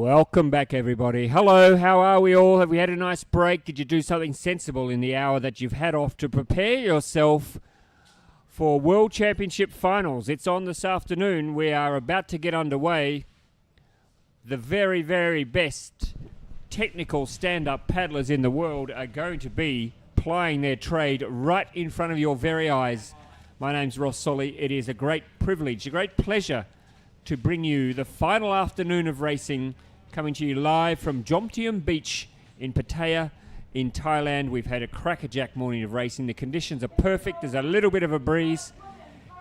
Welcome back, everybody. Hello, how are we all? Have we had a nice break? Did you do something sensible in the hour that you've had off to prepare yourself for World Championship finals? It's on this afternoon. We are about to get underway. The very, very best technical stand-up paddlers in the world are going to be plying their trade right in front of your very eyes. My name's Ross Solly. It is a great privilege, a great pleasure to bring you the final afternoon of racing, coming to you live from Jomtien Beach in Pattaya in Thailand. We've had a crackerjack morning of racing. The conditions are perfect. There's a little bit of a breeze.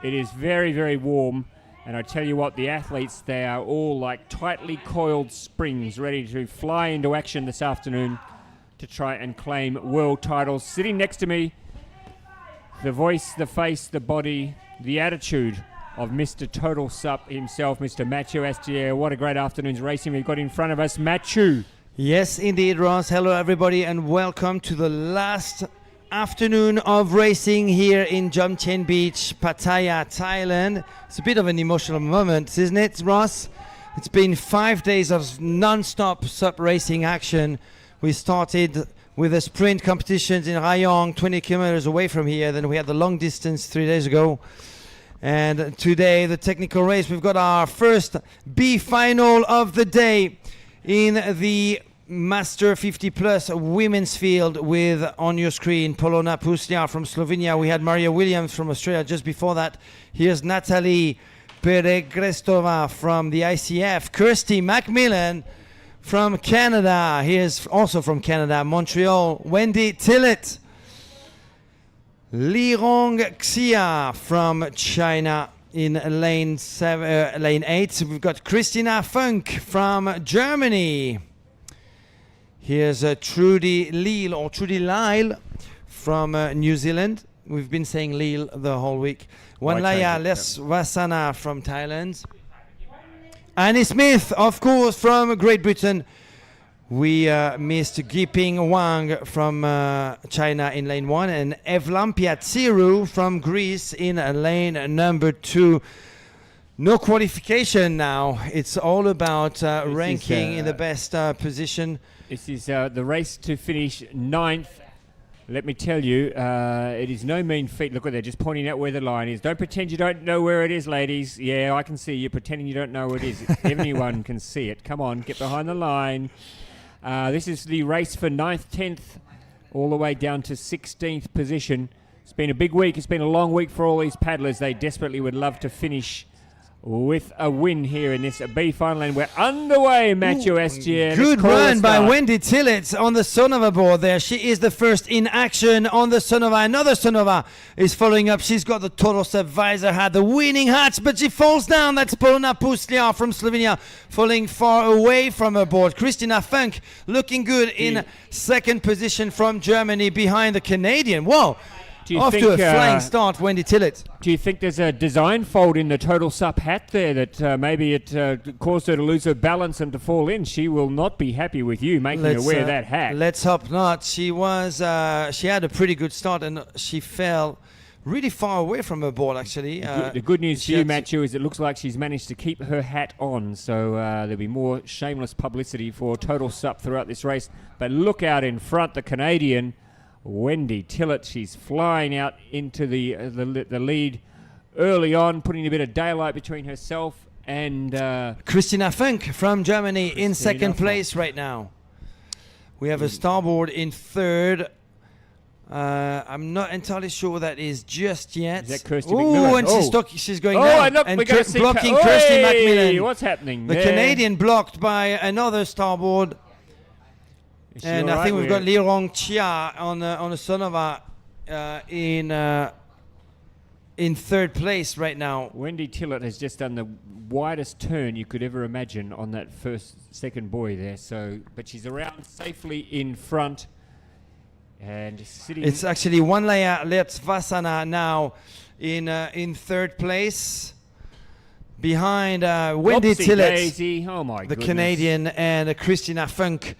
It is very, very warm. And I tell you what, the athletes, they are all like tightly coiled springs ready to fly into action this afternoon to try and claim world titles. Sitting next to me, the voice, the face, the body, the attitude of Mr. Total SUP himself, Mr. Mathieu Astier. What a great afternoon's racing we've got in front of us. Mathieu. Yes, indeed, Ross. Hello, everybody, and welcome to the last afternoon of racing here in Jomtien Beach, Pattaya, Thailand. It's a bit of an emotional moment, isn't it, Ross? It's been 5 days of non-stop SUP racing action. We started with the sprint competitions in Rayong, 20 kilometers away from here. Then we had the long distance 3 days ago. And today, the technical race, we've got our first B final of the day in the Master 50 Plus women's field with, on your screen, Polona Puslia from Slovenia. We had Maria Williams from Australia just before that. Here's Natalie Peregrestova from the ICF. Kirsty Macmillan from Canada. Here's also from Canada, Montreal, Wendy Tillett. Li Rong Xia from China in lane 8. We've got Christina Funk from Germany. Here's Trudy Lyle from New Zealand. We've been saying Lille the whole week. Wanlaya Lesvasana from Thailand. Annie Smith, of course, from Great Britain. We missed Giping Wang from China in lane 1 and Evlampia Tsiru from Greece in lane number 2. No qualification now. It's all about ranking in the best position. This is the race to finish 9th. Let me tell you, it is no mean feat. Look, they're just pointing out where the line is. Don't pretend you don't know where it is, ladies. Yeah, I can see you pretending you don't know where it is. Everyone can see it. Come on, get behind the line. This is the race for 9th, 10th, all the way down to 16th position. It's been a big week. It's been a long week for all these paddlers. They desperately would love to finish with a win here in this B final, and we're underway, Mathieu Astier. Good run by Wendy Tillett on the Sonova board there. She is the first in action on the Sonova. Another Sonova is following up. She's got the Total SUP visor hat, the winning hat, but she falls down. That's Polona Puslia from Slovenia, falling far away from her board. Christina Funk looking good in second position from Germany behind the Canadian. Whoa. Off to a flying start, Wendy Tillett. Do you think there's a design fault in the Total SUP hat there that maybe it caused her to lose her balance and to fall in? She will not be happy with you making her wear that hat. Let's hope not. She had a pretty good start and she fell really far away from her board, actually. The good news for you, Mathieu, is it looks like she's managed to keep her hat on, so there'll be more shameless publicity for Total SUP throughout this race. But look out in front, the Canadian Wendy Tillett. She's flying out into the lead early on, putting a bit of daylight between herself and Christina Funk from Germany in second place right now. We have a starboard in third. I'm not entirely sure what that is just yet. Is that Kirsty McMillan? And she's going down. And we're going to see blocking Kirsty Macmillan. What's happening The there? Canadian blocked by another starboard. And I think we've got Li Rong Chia on a Sonova in third place right now. Wendy Tillett has just done the widest turn you could ever imagine on that second buoy there. But she's around safely in front and sitting. It's actually Wanlaya Lesvasana now in third place. Behind Wendy Tillett, oh my the goodness. Canadian, and Christina Funk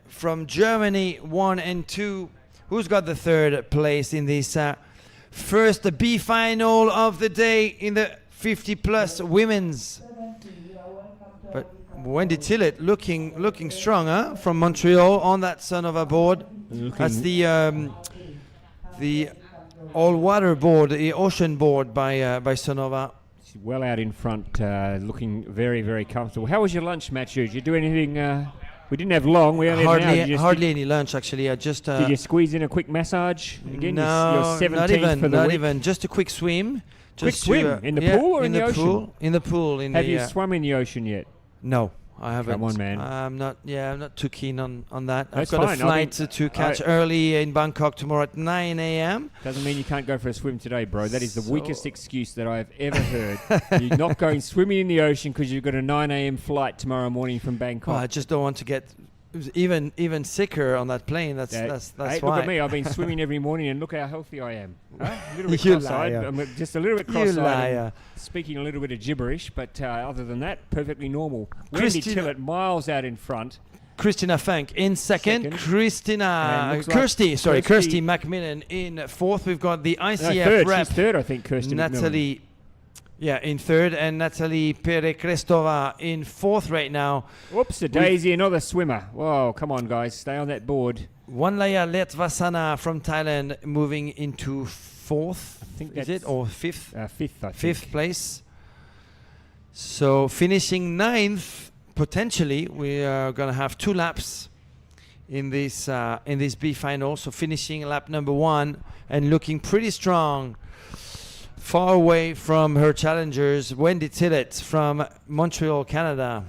from Germany, 1 and 2. Who's got the third place in this first B final of the day in the 50 plus women's? But Wendy Tillett looking strong, huh? From Montreal on that son of a board. That's the all-water board, the ocean board by Sonova. She's well out in front, looking very, very comfortable. How was your lunch, Matthew? Did you do anything? We didn't have long. We only had an hour. Hardly any lunch, actually. I just did you squeeze in a quick massage? Again, no, you're 17th for the not week. even. Just a quick swim. Quick swim in the pool or in the ocean? In the pool. Have you swum in the ocean yet? No, I haven't. Come on, man. I'm not too keen on that. That's I've got fine. a flight to catch early in Bangkok tomorrow at 9 a.m. Doesn't mean you can't go for a swim today, bro. That is the weakest excuse that I've ever heard. You're not going swimming in the ocean because you've got a 9 a.m. flight tomorrow morning from Bangkok. Well, I just don't want to get even sicker on that plane. That's hey, why. Look at me. I've been swimming every morning, and look how healthy I am. A little bit You cross-eyed. liar. I'm just a little bit You cross-eyed. liar. Speaking a little bit of gibberish, but other than that, perfectly normal. Wendy Christina- Tillett miles out in front. Christina Funk in second. And Kirsty Macmillan in fourth. We've got the ICF third. rep. She's third, I think, Kirsty McMillan. Natalie, in third, and Natalie Perekrestova in fourth right now. Oops, a daisy, another swimmer. Whoa, come on, guys, stay on that board. Wanlaya Letvasana from Thailand moving into fourth. I think is that's it or fifth? Fifth, I think. Fifth place. So finishing ninth, potentially we are gonna have 2 laps in this B final. So finishing lap number 1 and looking pretty strong. Far away from her challengers, Wendy Tillett from Montreal, Canada,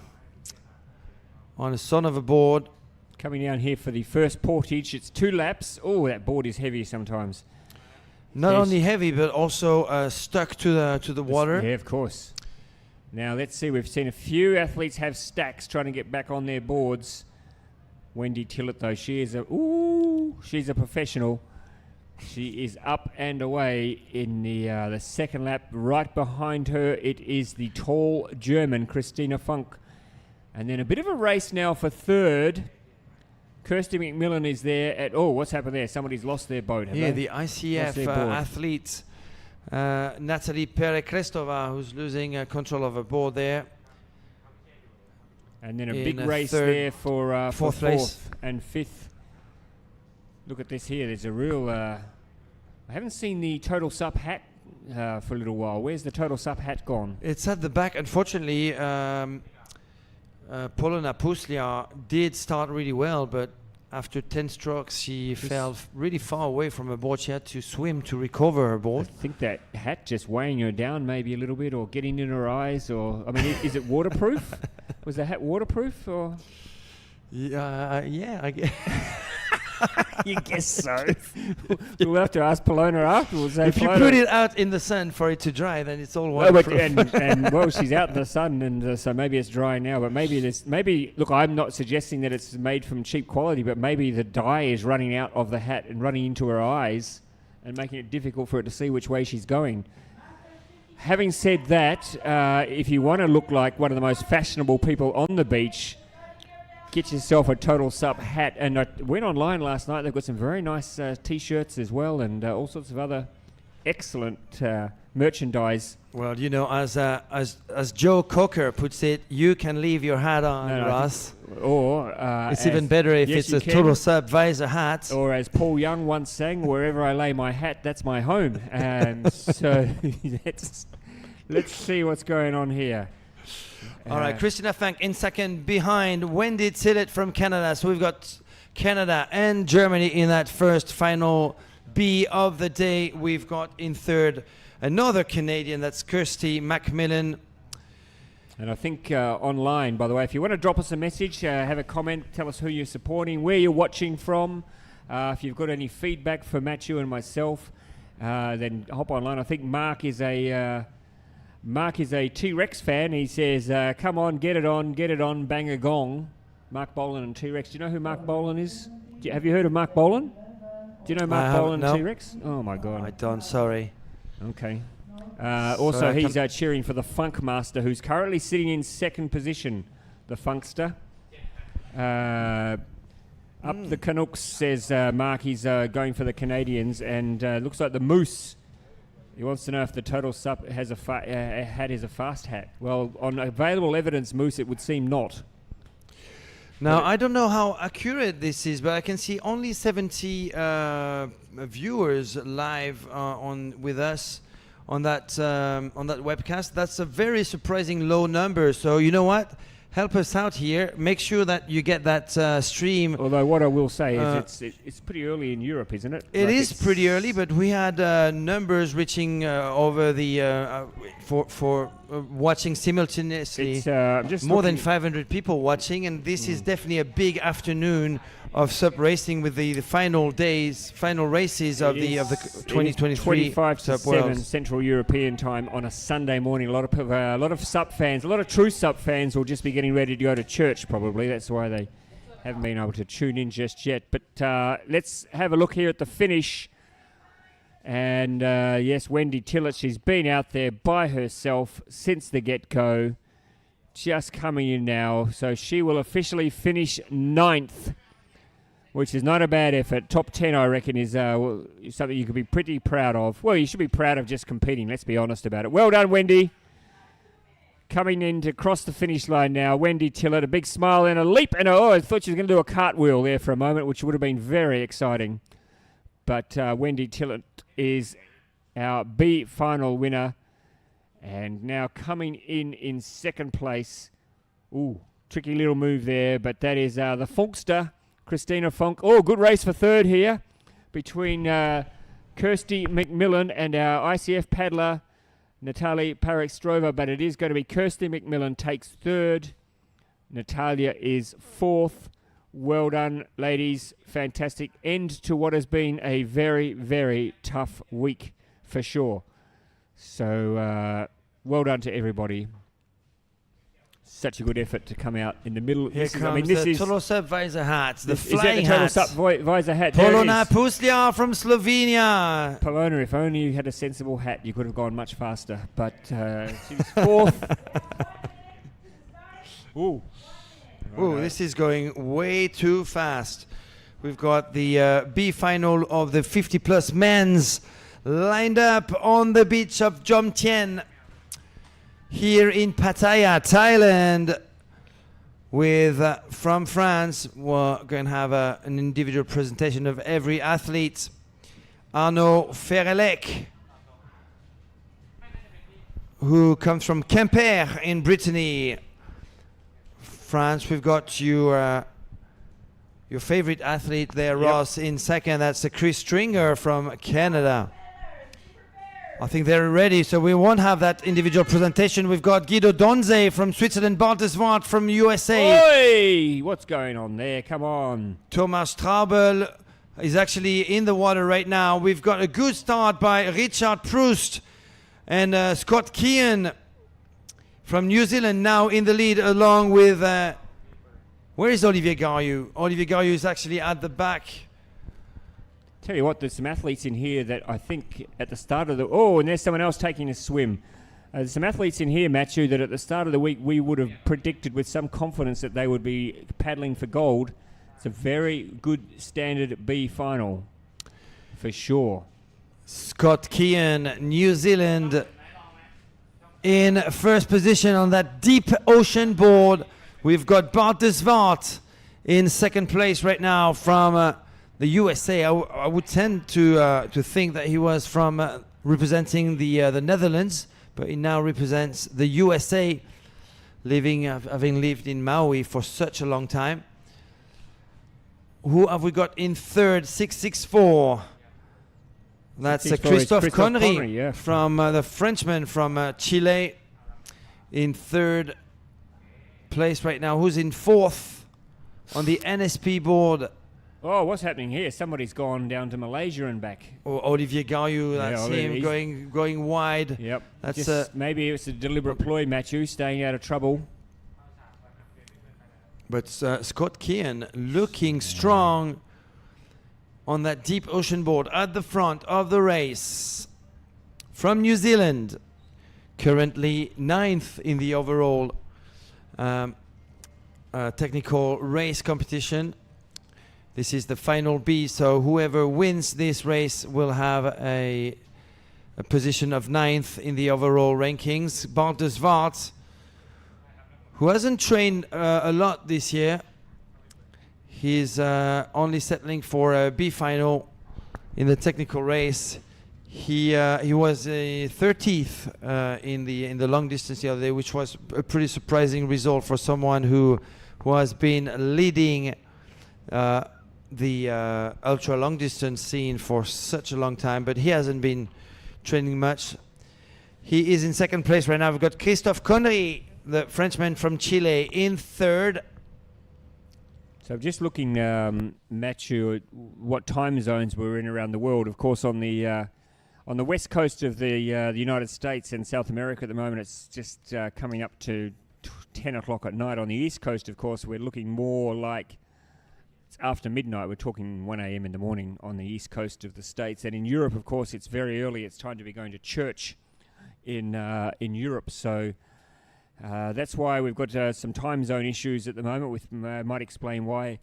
on a son of a board. Coming down here for the first portage. It's 2 laps. Oh, that board is heavy sometimes. Not Yes. only heavy, but also stuck to the water. Yeah, of course. Now, let's see. We've seen a few athletes have stacks trying to get back on their boards. Wendy Tillett, though, she's a professional. She is up and away in the second lap. Right behind her, it is the tall German, Christina Funk. And then a bit of a race now for third. Kirsty McMillan is there at... Oh, what's happened there? Somebody's lost their boat, have they? The ICF athlete, Natalie Perekrestova, who's losing control of her board there. And then a big race there for fourth fourth place. and fifth. Look at this here. There's a real... I haven't seen the Total Sup hat for a little while. Where's the Total Sup hat gone? It's at the back. Unfortunately, Polona Puslia did start really well, but after 10 strokes, she fell really far away from her board. She had to swim to recover her board. I think that hat just weighing her down maybe a little bit, or getting in her eyes, or... I mean, is it waterproof? Was the hat waterproof, or...? Yeah, I guess. You guess so. We'll have to ask Polona afterwards. If you put it out in the sun for it to dry, then it's all waterproof. Well, she's out in the sun, and so maybe it's dry now. But maybe look, I'm not suggesting that it's made from cheap quality, but maybe the dye is running out of the hat and running into her eyes, and making it difficult for her to see which way she's going. Having said that, if you want to look like one of the most fashionable people on the beach, get yourself a Total Sup hat. And I went online last night. They've got some very nice T-shirts as well, and all sorts of other excellent merchandise. Well, you know, as Joe Cocker puts it, you can leave your hat on, Ross. Or it's even better if yes, it's a Total Sup visor hat. Or as Paul Young once sang, wherever I lay my hat, that's my home. So let's see what's going on here. All right, Christina Funk in second behind Wendy Tillett from Canada. So we've got Canada and Germany in that first final B of the day. We've got in third another Canadian, that's Kirsty Macmillan. And I think online, by the way, if you want to drop us a message, have a comment, tell us who you're supporting, where you're watching from. If you've got any feedback for Matthew and myself, then hop online. I think Mark is a T-Rex fan. He says, come on, get it on, bang a gong. Mark Bolan and T-Rex. Do you know who Mark Bolan is? Have you heard of Mark Bolan? Do you know Mark Bolan and T-Rex? Oh, my God. I don't, sorry. Okay. Also, he's cheering for the Funk Master, who's currently sitting in second position, the Funkster. Up the Canucks, says Mark. He's going for the Canadians, and looks like the Moose He wants to know if the total SUP has a hat is a fast hat. Well, on available evidence, Moose, it would seem not. Now, I don't know how accurate this is, but I can see only 70 viewers live with us on that webcast. That's a very surprising low number. So you know what? Help us out here. Make sure that you get that stream. Although what I will say is it's pretty early in Europe, isn't it? It is pretty early, but we had numbers reaching over the for watching simultaneously. Just more than 500 people watching, and this is definitely a big afternoon of SUP racing with the final races of the 2023 25 to SUP 7 World. Central European time on a Sunday morning. A lot of SUP fans, a lot of true SUP fans will just be getting ready to go to church probably. That's why they haven't been able to tune in just yet. But let's have a look here at the finish. And yes, Wendy Tillett, she's been out there by herself since the get-go. Just coming in now. So she will officially finish 9th. Which is not a bad effort. Top 10, I reckon, is something you could be pretty proud of. Well, you should be proud of just competing, let's be honest about it. Well done, Wendy. Coming in to cross the finish line now, Wendy Tillett, a big smile and a leap. And I thought she was going to do a cartwheel there for a moment, which would have been very exciting. But Wendy Tillett is our B final winner. And now coming in second place. Ooh, tricky little move there, but that is the Funkster. Christina Funk. Oh, good race for third here between Kirsty McMillan and our ICF paddler, Natalie Parekstrova. But it is going to be Kirsty McMillan takes third. Natalia is fourth. Well done, ladies. Fantastic end to what has been a very, very tough week for sure. So well done to everybody. Such a good effort to come out in the middle. Here this comes is, the Total SUP visor hat, the flying is that the hat. Total SUP visor hat? Polona Puslia from Slovenia. Polona, if only you had a sensible hat, you could have gone much faster. But she's fourth. Ooh. Ooh, this is going way too fast. We've got the B final of the 50 plus men's lined up on the beach of Jomtien here in Pattaya, Thailand, with from France. We're going to have an individual presentation of every athlete. Arnaud Ferrelec, who comes from Quimper in Brittany, France. We've got your favorite athlete there, Ross, in second. That's Chris Stringer from Canada. I think they're ready, so we won't have that individual presentation. We've got Guido Donze from Switzerland, Bart Desvart from USA. Oi! What's going on there? Come on. Thomas Straubel is actually in the water right now. We've got a good start by Richard Proust and Scott Kean from New Zealand now in the lead, along with... where is Olivier Garriou? Olivier Garriou is actually at the back. Tell you what, there's some athletes in here that I think at the start of the... Oh, and there's someone else taking a swim. There's some athletes in here, Matthew, that at the start of the week we would have predicted with some confidence that they would be paddling for gold. It's a very good standard B final, for sure. Scott Kean, New Zealand, in first position on that deep ocean board. We've got Bart Desvart in second place right now from... the USA. I would tend to think that he was from representing the Netherlands, but he now represents the USA, having lived in Maui for such a long time. Who have we got in third? 664. That's Christophe Connery, from the Frenchman from Chile, in third place right now. Who's in fourth on the NSP board? Oh, what's happening here? Somebody's gone down to Malaysia and back. Or Olivier Garriou, that's him going wide. Yep. That's maybe it's a deliberate ploy, Matthew, staying out of trouble. But Scott Kean looking strong on that deep ocean board at the front of the race. From New Zealand, currently 9th in the overall technical race competition. This is the final B, so whoever wins this race will have a a position of 9th in the overall rankings. Bart de Zwart, who hasn't trained a lot this year. He's only settling for a B final in the technical race. He was a 30th in the long distance the other day, which was a pretty surprising result for someone who has been leading the ultra long distance scene for such a long time, but he hasn't been training much. He is in second place right now. We've got Christophe Connery, the Frenchman from Chile, in third. So just looking, Matthew, at what time zones we're in around the world. Of course, on the west coast of the United States and South America at the moment, it's just coming up to 10 o'clock at night. On the east coast, of course, we're looking more like it's after midnight. We're talking 1 a.m. in the morning on the east coast of the States. And in Europe, of course, it's very early. It's time to be going to church in Europe. So that's why we've got some time zone issues at the moment. With might explain why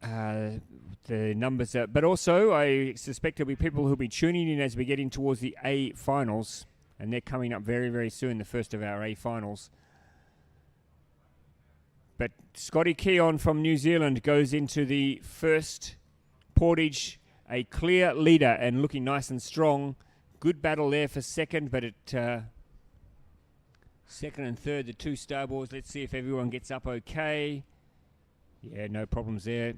the numbers are. But also, I suspect there'll be people who'll be tuning in as we get in towards the A finals. And they're coming up very, very soon, the first of our A finals. But Scotty Keon from New Zealand goes into the first portage, a clear leader and looking nice and strong. Good battle there for second, but at second and third, the two starboards. Let's see if everyone gets up okay. Yeah, no problems there.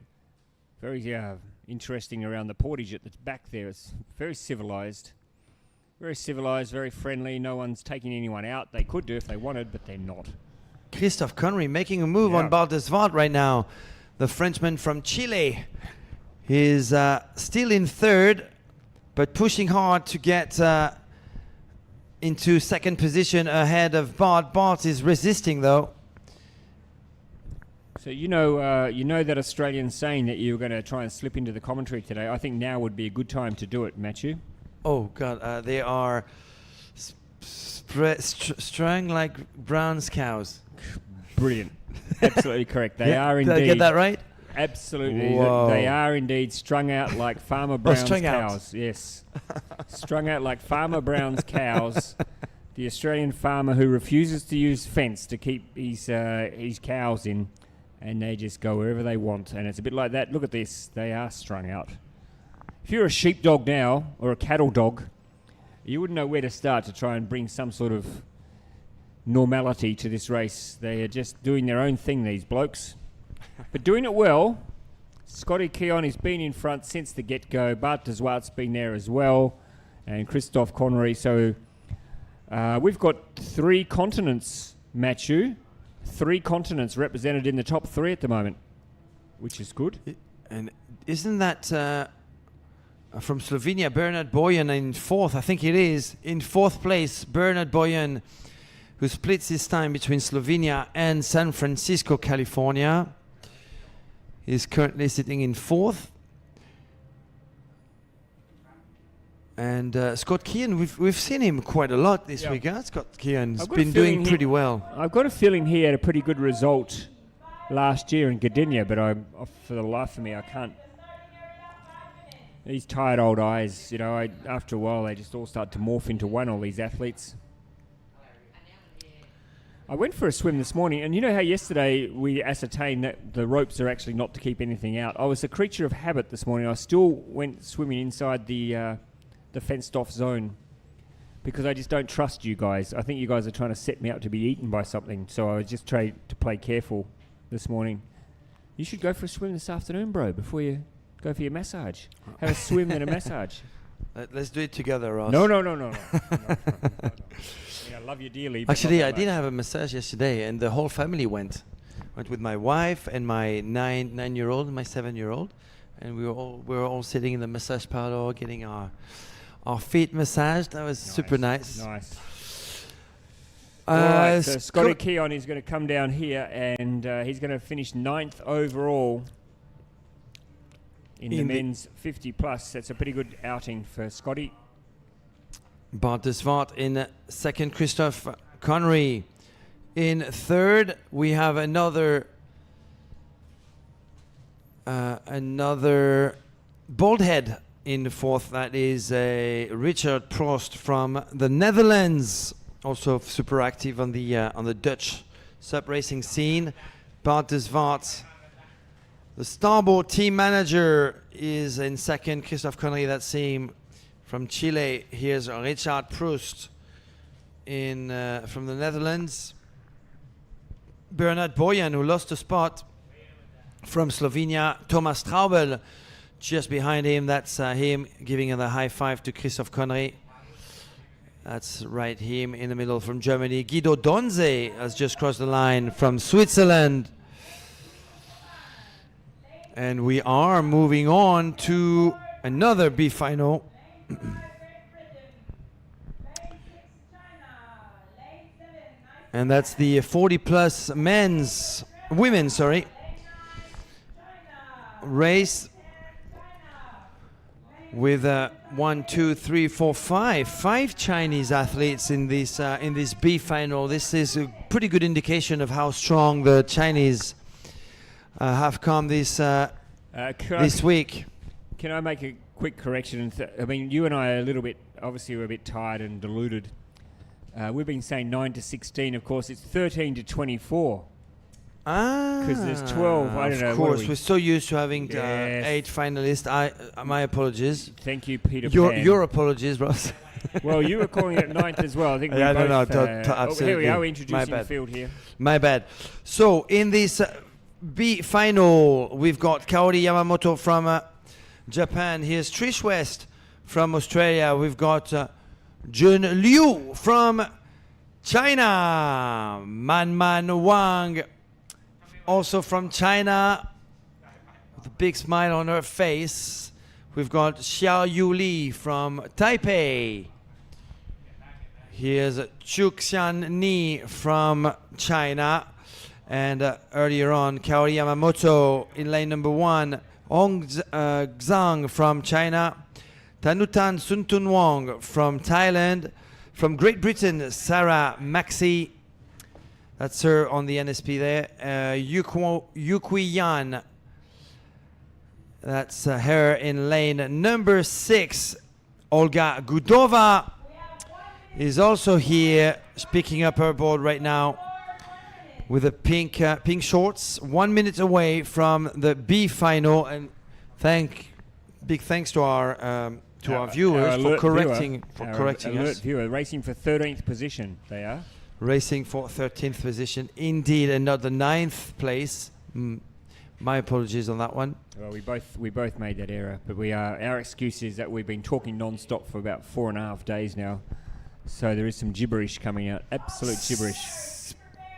Very interesting around the portage at the back there. It's very civilized. Very civilized, very friendly. No one's taking anyone out. They could do if they wanted, but they're not. Christophe Connery making a move on Bart de Zwart right now. The Frenchman from Chile is still in third, but pushing hard to get into second position ahead of Bart. Bart is resisting though. So you know that Australian saying that you were going to try and slip into the commentary today. I think now would be a good time to do it, Matthew. Oh God, they are strung like Brown's cows. Brilliant. Absolutely correct. They are indeed. Did I get that right? Absolutely. Whoa. They are indeed strung out like Farmer Brown's strung cows. out. Yes. Strung out like Farmer Brown's cows. The Australian farmer who refuses to use fence to keep his cows in, and they just go wherever they want. And it's a bit like that. Look at this. They are strung out. If you're a sheepdog now, or a cattle dog, you wouldn't know where to start to try and bring some sort of normality to this race. They are just doing their own thing, these blokes. But doing it well. Scotty Keon has been in front since the get-go. Bart de Zwart's been there as well. And Christophe Connery. So we've got 3 continents, Matthew. 3 continents represented in the top 3 at the moment, which is good. And isn't that from Slovenia, Bernard Boyan in 4th, I think it is. In 4th place, Bernard Boyan, who splits his time between Slovenia and San Francisco, California. He's currently sitting in 4th. And Scott Keon, we've seen him quite a lot this week, huh? Scott Keon's been doing pretty well. I've got a feeling he had a pretty good result last year in Gdynia, but for the life of me, I can't. These tired old eyes, after a while, they just all start to morph into one, all these athletes. I went for a swim this morning, and you know how yesterday we ascertained that the ropes are actually not to keep anything out. I was a creature of habit this morning. I still went swimming inside the fenced-off zone because I just don't trust you guys. I think you guys are trying to set me up to be eaten by something, so I was just trying to play careful this morning. You should go for a swim this afternoon, bro, before you go for your massage. Have a swim and a massage. Let's do it together, Ross. No. I love you dearly. Actually, I did have a massage yesterday, and the whole family went with my wife and my 9-year-old and my 7-year-old, and we were all sitting in the massage parlor getting our feet massaged. That was super nice. Nice. All right, so Scotty Keon is going to come down here, and he's going to finish 9th overall in the men's 50 plus. That's a pretty good outing for Scotty. Bart de Zwart in second, Christophe Connery in third. We have another bald head in the fourth, that is Richard Prost from the Netherlands, also super active on the Dutch SUP racing scene. Bart de Zwart, the starboard team manager, is in second. Christophe Connery, that same from Chile. Here's Richard Prost from the Netherlands. Bernard Boyan, who lost a spot, from Slovenia. Thomas Straubel just behind him. That's him giving a high five to Christophe Connery. That's right, him in the middle from Germany. Guido Donze has just crossed the line from Switzerland. And we are moving on to another B final. And that's the 40 plus women, race with 1, 2, 3, 4, 5 Chinese athletes in this B final. This is a pretty good indication of how strong the Chinese have come this week. Can I make a quick correction? I mean, you and I are a little bit, obviously we're a bit tired and deluded. We've been saying 9 to 16. Of course, it's 13 to 24. Because there's 12. I don't know. Of course, we're so used to having 8 finalists. My apologies. Thank you, Peter Pan. Your apologies, Ross. Well, you were calling it 9th as well. I think yeah, we both. Absolutely. Here we are, introducing the field here. My bad. So in this B final, we've got Kaori Yamamoto from Japan. Here's Trish West from Australia. We've got Jun Liu from China. Man Wang, also from China, with a big smile on her face. We've got Xiao Yuli from Taipei. Here's Chuxian Ni from China. And earlier on, Kaori Yamamoto in lane number 1. Hong Zhang from China. Tanutan Suntun Wong from Thailand. From Great Britain, Sarah Maxey. That's her on the NSP there. Yukui Yan. That's her in lane number 6. Olga Gudova is also here, picking up her board right now with the pink shorts. 1 minute away from the B final. And big thanks to our viewers for correcting us. Viewer racing for 13th position. They are racing for 13th position, indeed, and not the 9th place. My apologies on that one. Well, we both made that error, but our excuse is that we've been talking non-stop for about 4.5 days now, so there is some gibberish coming out. Absolute gibberish.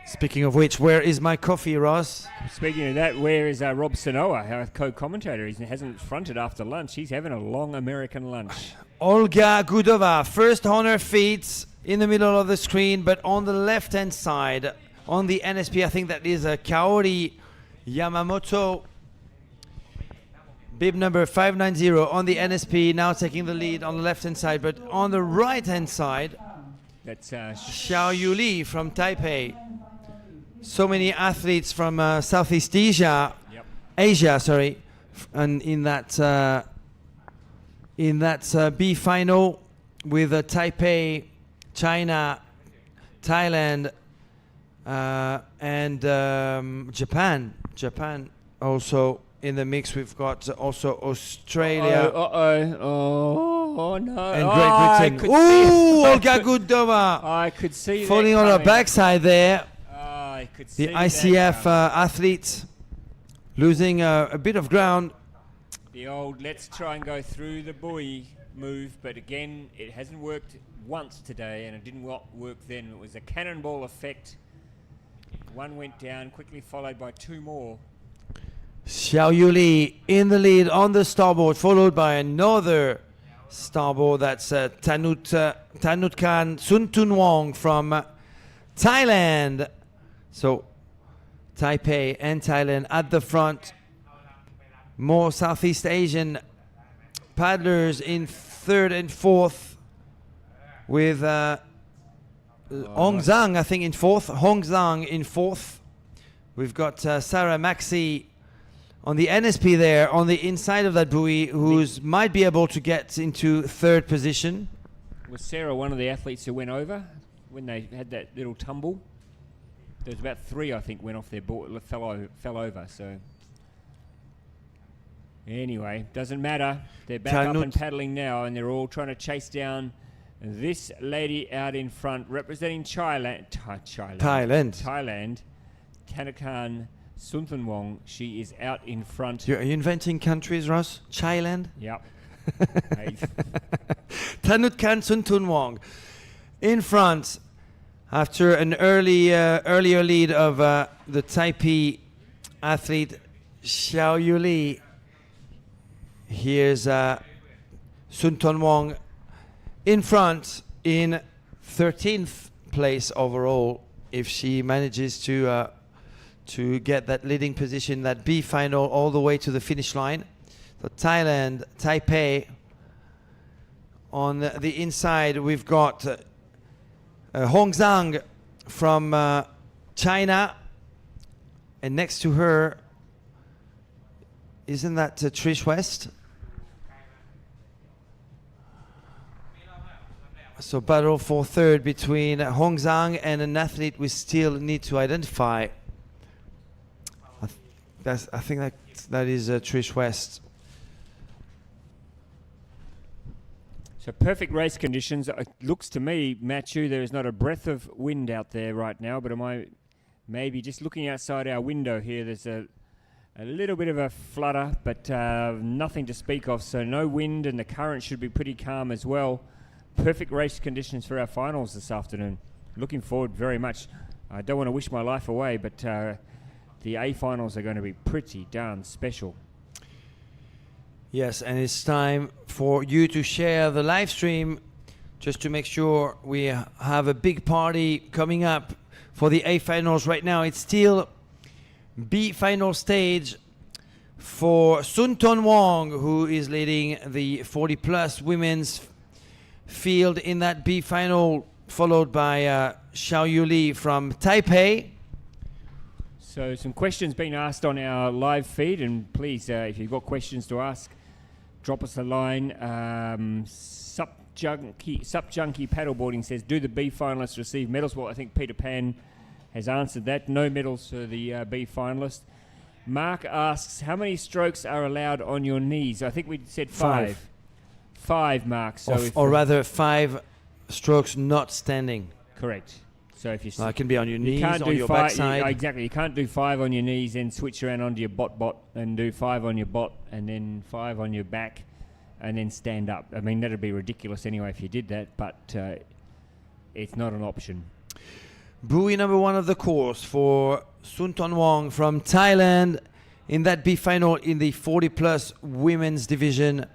Speaking of which, where is my coffee, Ross? Speaking of that, where is Rob Sanoa, our co-commentator? He hasn't fronted after lunch. He's having a long American lunch. Olga Gudova, first on her feet, in the middle of the screen, but on the left-hand side, on the NSP, I think that is Kaori Yamamoto. Bib number 590 on the NSP, now taking the lead on the left-hand side, but on the right-hand side, that's Xiao Yuli from Taipei. So many athletes from Southeast Asia, and in that B final with Taipei, China, Thailand, and Japan. Japan also in the mix. We've got also Australia. Oh no! And Great Britain. Ooh, Olga Gudova. I could see falling on her backside there. I could see the ICF athletes losing a bit of ground. The old let's try and go through the buoy move, but again, it hasn't worked once today, and it didn't work then. It was a cannonball effect. One went down, quickly followed by 2 more. Xiao Yuli in the lead on the starboard, followed by another starboard. That's Tanutkan Suntun Wong from Thailand. So Taipei and Thailand at the front. More Southeast Asian paddlers in 3rd and 4th, with Hong Zhang, I think, in 4th. Hong Zhang in 4th. We've got Sarah Maxey on the NSP there, on the inside of that buoy, who's might be able to get into third position. Was Sarah one of the athletes who went over when they had that little tumble? There was about 3, I think, went off their board, fell over. So anyway, doesn't matter. They're back up and paddling now, and they're all trying to chase down this lady out in front, representing Thailand. Tanakan Sunthanwong. She is out in front. Are you inventing countries, Ross? Thailand? Yep. Tanakan Sunthanwong in front after an earlier lead of the Taipei athlete Xiao Yuli. Here's Sunthanwong in front in 13th place overall if she manages to get that leading position, that B final all the way to the finish line. So Thailand, Taipei. On the inside we've got Hong Zhang from China, and next to her, isn't that Trish West? So battle for third between Hong Zhang and an athlete we still need to identify. I think that is Trish West. So perfect race conditions. It looks to me, Matthew, there is not a breath of wind out there right now, but am I maybe just looking outside our window here, there's a little bit of a flutter, but nothing to speak of, so no wind, and the current should be pretty calm as well. Perfect race conditions for our finals this afternoon. Looking forward very much. I don't want to wish my life away, but the A finals are going to be pretty darn special. Yes, and it's time for you to share the live stream just to make sure we have a big party coming up for the A finals. Right now it's still B final stage for Sun Ton Wong, who is leading the 40 plus women's field in that B final, followed by Xiao Yuli from Taipei. So some questions being asked on our live feed, and please, if you've got questions to ask, drop us a line. Sup Junkie Paddleboarding says, do the B finalists receive medals? Well, I think Peter Pan has answered that. No medals for the B finalist. Mark asks, how many strokes are allowed on your knees? I think we said 5. 5, Mark. So or rather 5 strokes not standing. Correct. So if you it can be on your knees, on your backside. Exactly. You can't do 5 on your knees, then switch around onto your bot, and do 5 on your bot, and then 5 on your back, and then stand up. I mean, that'd be ridiculous anyway if you did that, but it's not an option. Buoy number 1 of the course for Sun Ton Wong from Thailand in that B final in the 40 plus women's division,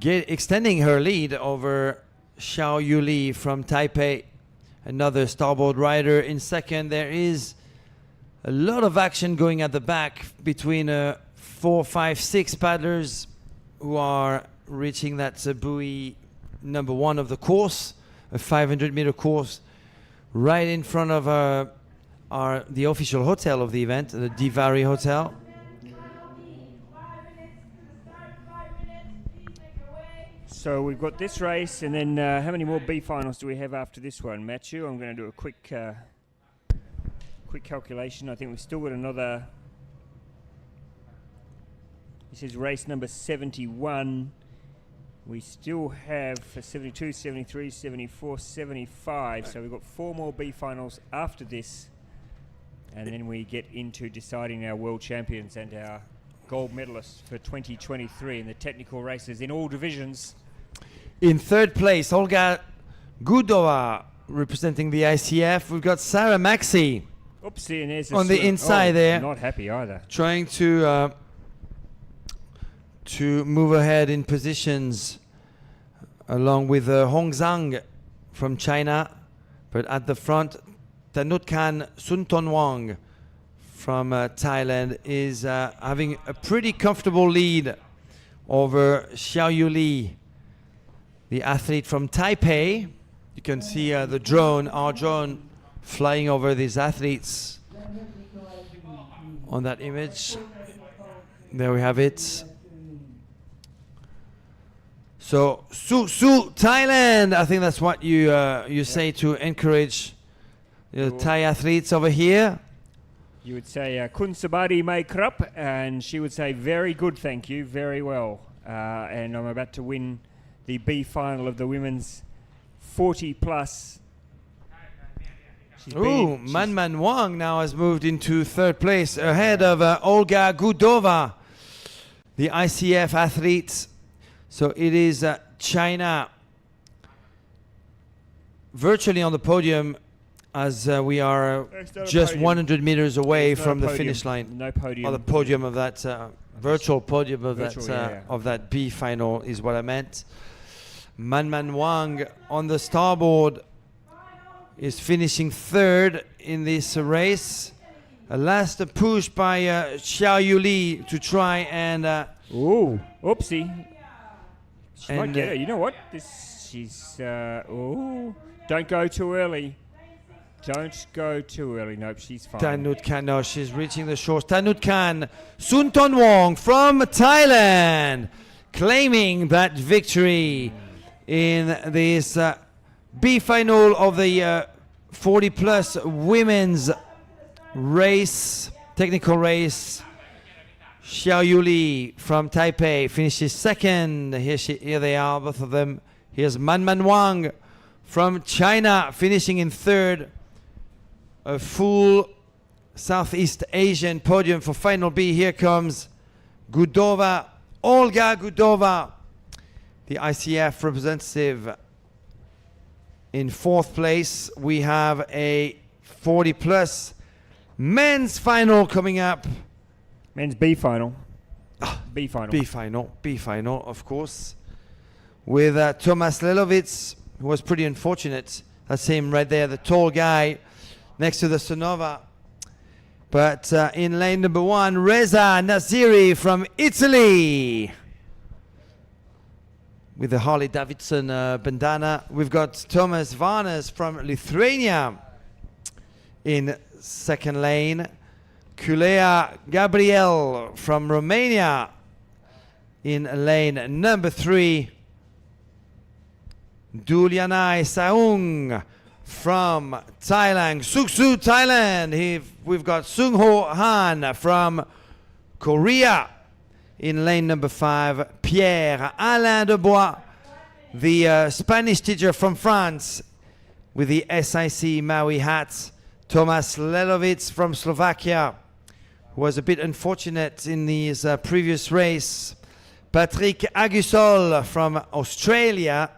extending her lead over Xiao Yuli from Taipei. Another starboard rider in second. There is a lot of action going at the back between 4, 5, 6 paddlers who are reaching that buoy number 1 of the course, a 500-meter course, right in front of the official hotel of the event, the Divari Hotel. So we've got this race, and then how many more B finals do we have after this one, Matthew? I'm going to do a quick calculation. I think we've still got another. This is race number 71. We still have 72, 73, 74, 75. So we've got 4 more B finals after this, and then we get into deciding our world champions and our gold medalists for 2023 in the technical races in all divisions. In third place, Olga Gudova representing the ICF. We've got Sarah Maxey. Oopsie, and there's on the inside there. Not happy either. Trying to move ahead in positions along with Hong Zhang from China. But at the front, Tanutkan Suntonwang from Thailand is having a pretty comfortable lead over Xiao Yuli, the athlete from Taipei. You can see our drone flying over these athletes on that image. There we have it. So, Su Thailand. I think that's what you say to encourage the Thai athletes over here. You would say, Kun Sabadi Mai Krup, and she would say, very good, thank you, very well. And I'm about to win the B final of the women's 40 plus. Ooh, Man Wang now has moved into third place ahead of Olga Gudova, the ICF athlete. So it is China virtually on the podium as we are just 100 meters away from the finish line. No podium. Or the podium of that virtual podium of Virtual, that B final is what I meant. Man Wang on the starboard is finishing third in this race. A last push by Xiao Yuli to try and Ooh, oopsie. She might get it. You know what? She's don't go too early. Don't go too early. Nope, she's fine. Tanut Khan, no, she's reaching the shores. Tanut Khan, Sunton Wong from Thailand, claiming that victory in this B final of the 40 plus women's race, technical race. Xiao Yuli from Taipei finishes second. Here they are, both of them. Here's Man Wang from China finishing in third. A full Southeast Asian podium for final B. Here comes Gudova, Olga Gudova, the ICF representative. In fourth place, we have a 40 plus men's final coming up. Men's B final. B final. B final, of course. With Tomas Lelovic, who was pretty unfortunate. That's him right there, the tall guy next to the Sonova. But in lane number one, Reza Naziri from Italy. With the Harley Davidson bandana. We've got Thomas Varnes from Lithuania in second lane. Kulea Gabriel from Romania in lane number 3. Dulianai Saung from Thailand, Suksu, Thailand. We've got Sung Ho Han from Korea in lane number 5. Pierre Alain de Bois, the Spanish teacher from France with the SIC Maui hat. Tomas Lelovic from Slovakia, who was a bit unfortunate in his previous race. Patrick Agusol from Australia.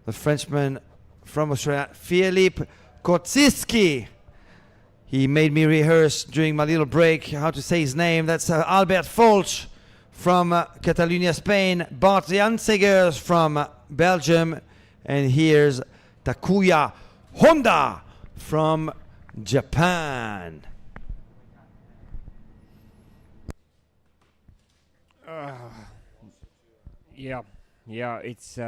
The Frenchman from Australia. Philippe Kotsiski. He made me rehearse during my little break how to say his name. That's Albert Folch from Catalonia, Spain. Bart Janssegers from Belgium. And here's Takuya Honda from Japan. Yeah, it's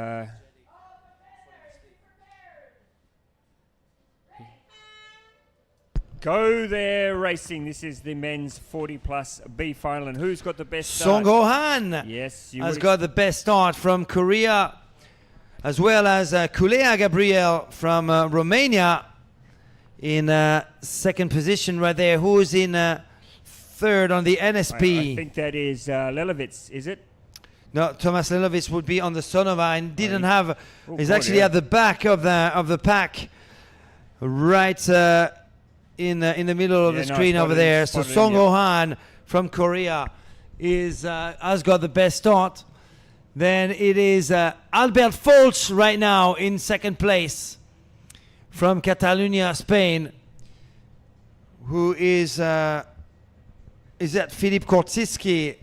Go there racing. This is the men's 40 plus B final. And who's got the best start? Song Ho Han yes, has got the best start from Korea, as well as Kulea Gabriel from Romania in second position right there. Who's in third on the NSP? I think that is Lelovic, is it? No, Tomas Lelovic would be on the Sonova and didn't have. He's actually at the back of the pack, right in the middle of the screen over there. So Song Ho Han from Korea has got the best start. Then it is Albert Folch right now in second place from Catalonia, Spain, who is that Philippe Kortsiski?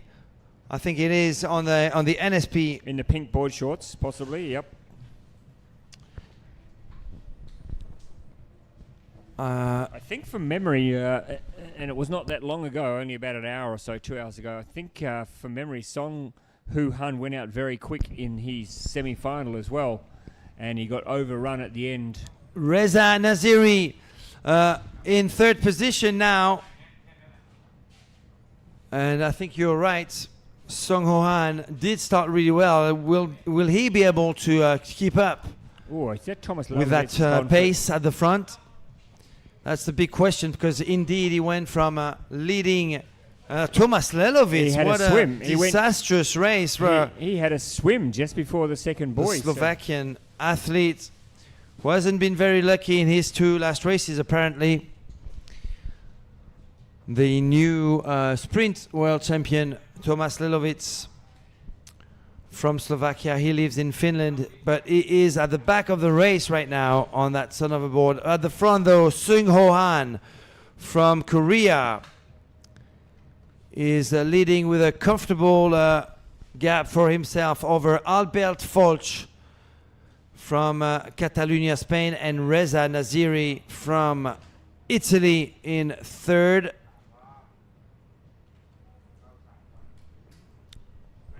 I think it is on the NSP. In the pink board shorts, possibly, yep. I think from memory, and it was not that long ago, only about an hour or so, 2 hours ago, I think from memory, Song Ho Han went out very quick in his semi-final as well, and he got overrun at the end. Reza Naziri in third position now. And I think you're right. Sung Ho Han did start really well. Will he be able to keep up Oh, is that Thomas with Lovelace that pace at the front? That's the big question, because indeed he went from leading Thomas Lelovic. He had What a swim. disastrous race for He had a swim just before the second the buoy. Slovakian athlete, who hasn't been very lucky in his two last races apparently. The new sprint world champion Thomas Lelovic from Slovakia. He lives in Finland, but he is at the back of the race right now on that son of a board. At the front though, Sung Ho Han from Korea is leading with a comfortable gap for himself over Albert Folch from Catalonia, Spain, and Reza Naziri from Italy in third.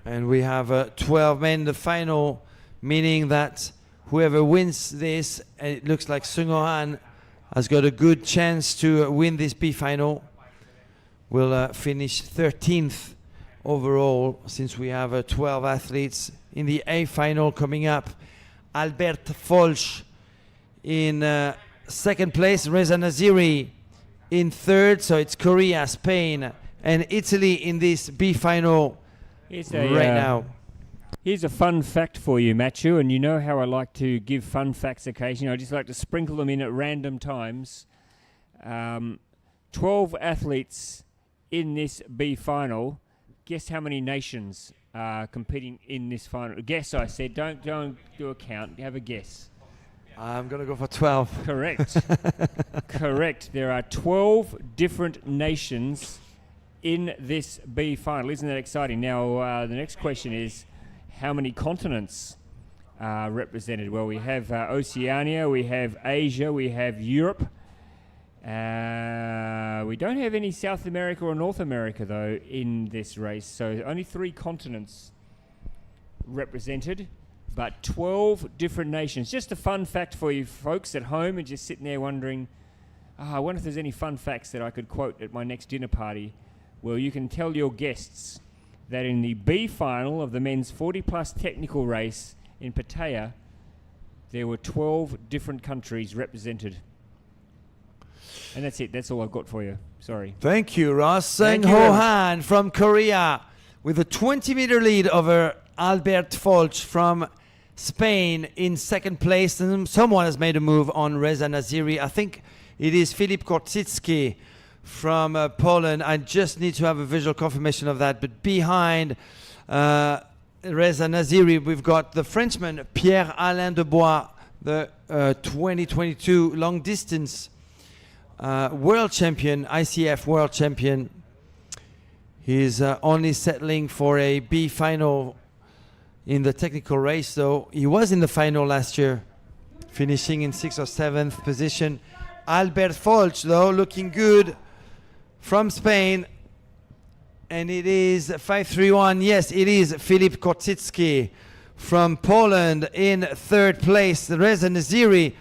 And we have 12 men in the final, meaning that whoever wins this, and it looks like Sung Ho Han has got a good chance to win this B final, will finish 13th overall, since we have 12 athletes in the A final coming up. Albert Folch in second place, Reza Naziri in third, so it's Korea, Spain, and Italy in this B final. Now. Here's a fun fact for you, Matthew, and you know how I like to give fun facts occasionally. I just like to sprinkle them in at random times. 12 athletes in this B final. Guess how many nations are competing in this final? Guess, I said. Don't do a count. Have a guess. I'm going to go for 12. Correct. Correct. There are 12 different nations in this B final. Isn't that exciting? Now, the next question is, how many continents are represented? Well, we have Oceania, we have Asia, we have Europe. We don't have any South America or North America, though, in this race. So only 3 continents represented, but 12 different nations. Just a fun fact for you folks at home and just sitting there wondering, I wonder if there's any fun facts that I could quote at my next dinner party. Well, you can tell your guests that in the B final of the men's 40-plus technical race in Pattaya, there were 12 different countries represented. And that's it. That's all I've got for you. Sorry. Thank you, Ross. Sung Ho Han from Korea with a 20-meter lead over Albert Folch from Spain in second place. And someone has made a move on Reza Naziri. I think it is Filip Korczycki from Poland. I just need to have a visual confirmation of that. But behind Reza Naziri, we've got the Frenchman Pierre-Alain Dubois, the 2022 long distance world champion, ICF World Champion. He's only settling for a B final in the technical race, though. He was in the final last year, finishing in 6th or 7th position. Albert Folch, though, looking good from Spain. And it is 5-3-1. Yes, it is Filip Korczycki from Poland in third place. Reza Naziri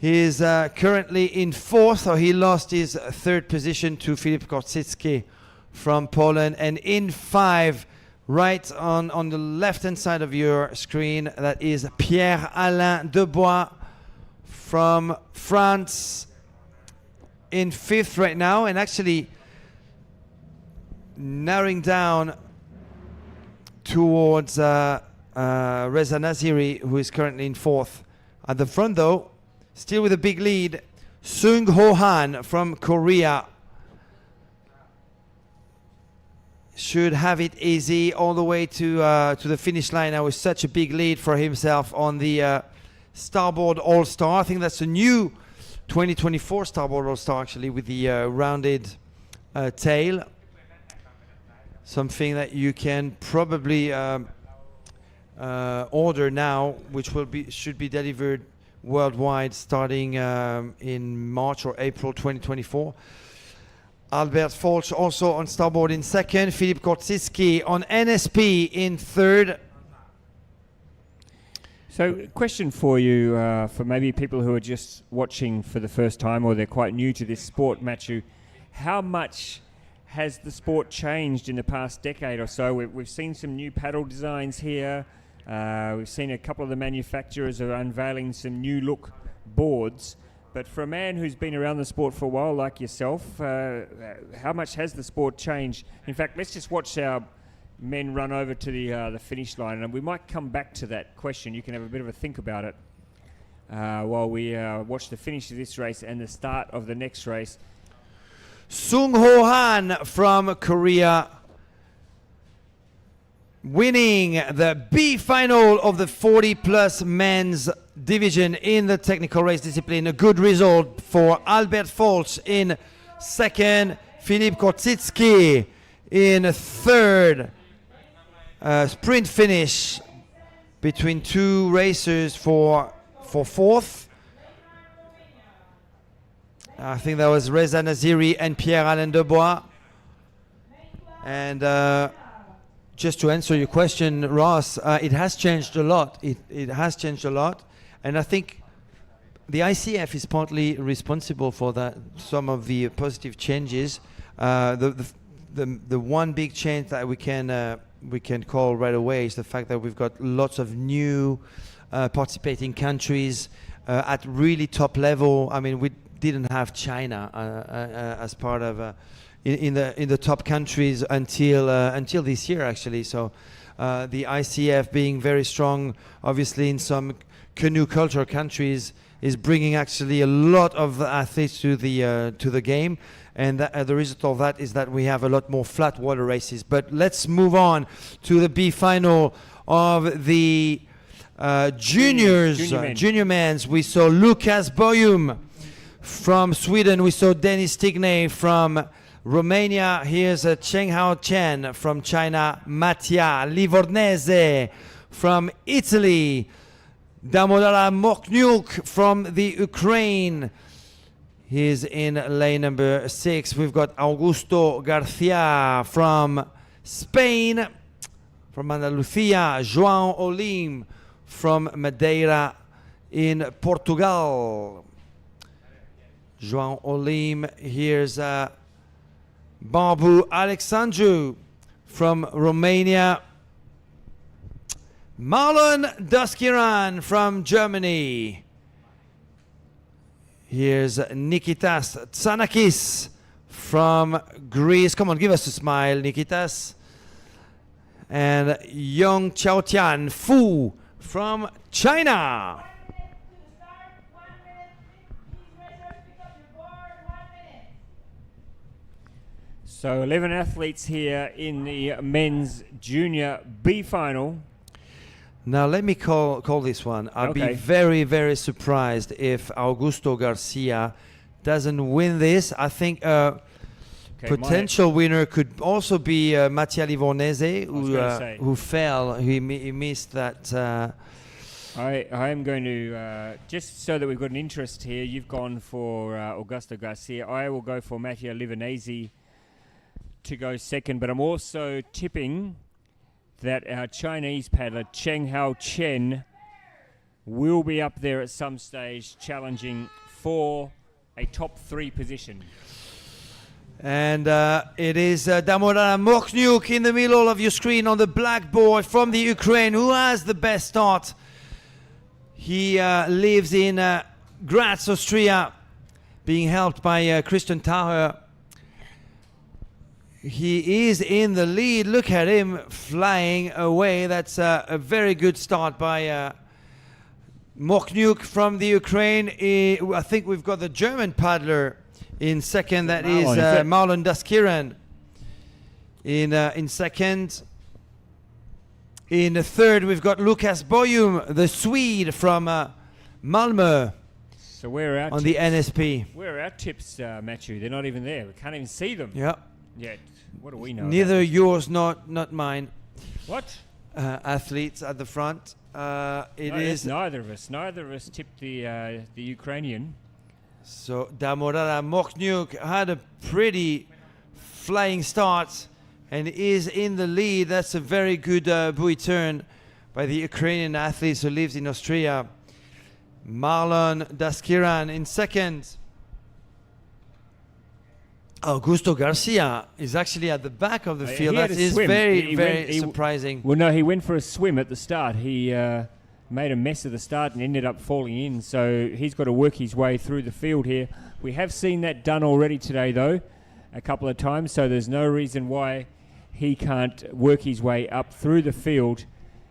is currently in fourth, or he lost his third position to Filip Korczycki from Poland. And in 5, right on the left-hand side of your screen, that is Pierre-Alain Dubois from France in 5th right now, and actually narrowing down towards Reza Naziri, who is currently in 4th. At the front, though, still with a big lead, Sung Ho Han from Korea. Should have it easy all the way to the finish line now with such a big lead for himself on the Starboard All-Star. I think that's a new 2024 Starboard All-Star, actually, with the rounded tail. Something that you can probably order now, which should be delivered worldwide starting in March or April 2024. Albert Folch also on starboard in 2nd. Filip Korczycki on NSP in 3rd. So, question for you, for maybe people who are just watching for the first time or they're quite new to this sport, Matthew. How much has the sport changed in the past decade or so? We've seen some new paddle designs here. We've seen a couple of the manufacturers are unveiling some new look boards. But for a man who's been around the sport for a while, like yourself, how much has the sport changed? In fact, let's just watch our men run over to the finish line, and we might come back to that question. You can have a bit of a think about it while we watch the finish of this race and the start of the next race. Sung Ho Han from Korea winning the B final of the 40 plus men's division in the technical race discipline. A good result for Albert Folch in second, Filip Korzicki in third. Sprint finish between two racers for fourth. I think that was Reza Naziri and Pierre-Alain Debois. And just to answer your question, Ross, it has changed a lot. It has changed a lot. And I think the ICF is partly responsible for that, some of the positive changes. The one big change that we can call right away is the fact that we've got lots of new participating countries at really top level. I mean, we didn't have China as part of in the top countries until this year, actually. So the ICF being very strong, obviously in some canoe culture countries, is bringing actually a lot of athletes to the game, and the result of that is that we have a lot more flat water races. But let's move on to the B final of the junior men's. We saw Lukas Boyum from Sweden. We saw Denis Tigney from Romania. Here's Cheng Hao Chen from China. Mattia Livornese from Italy. Damodara Mokhnuk from the Ukraine. He's in lane number 6. We've got Augusto Garcia from Spain. From Andalusia, João Olim from Madeira in Portugal. João Olim. Here's Babu Alexandru from Romania. Marlon Duskiran from Germany. Here's Nikitas Tsanakis from Greece. Come on, give us a smile, Nikitas. And Yong Chaotian Fu from China. So 11 athletes here in the men's junior B final. Now let me call this one. I'll be very, very surprised if Augusto Garcia doesn't win this. I think potential winner could also be Mattia Livornese, who fell. He missed that. I am going to, just so that we've got an interest here, you've gone for Augusto Garcia. I will go for Mattia Livornese to go second, but I'm also tipping that our Chinese paddler Cheng Hao Chen will be up there at some stage challenging for a top 3 position. And it is Damodara Mokhnuk in the middle of your screen on the blackboard from the Ukraine, who has the best start. He lives in Graz, Austria, being helped by Christian Taher. He is in the lead. Look at him flying away. That's a very good start by Mokhnuk from the Ukraine. I think we've got the German paddler in second. That is Marlon Duskiran in second. In the third, we've got Lukas Boyum, the Swede from Malmö. So where are our on tips? The NSP. Where are our tips, Matthew? They're not even there. We can't even see them. Yeah. Yet. What do we know? Neither yours, not mine. What? Athletes at the front. It is neither of us. Neither of us tipped the Ukrainian. So Damodara Mokhnuk had a pretty flying start and is in the lead. That's a very good buoy turn by the Ukrainian athlete who lives in Austria. Marlon Duskiran in second. Augusto Garcia is actually at the back of the field. He had That a is swim. very, He very went- he- surprising. Well, no, he went for a swim at the start. He made a mess of the start and ended up falling in. So he's got to work his way through the field here. We have seen that done already today, though, a couple of times. So there's no reason why he can't work his way up through the field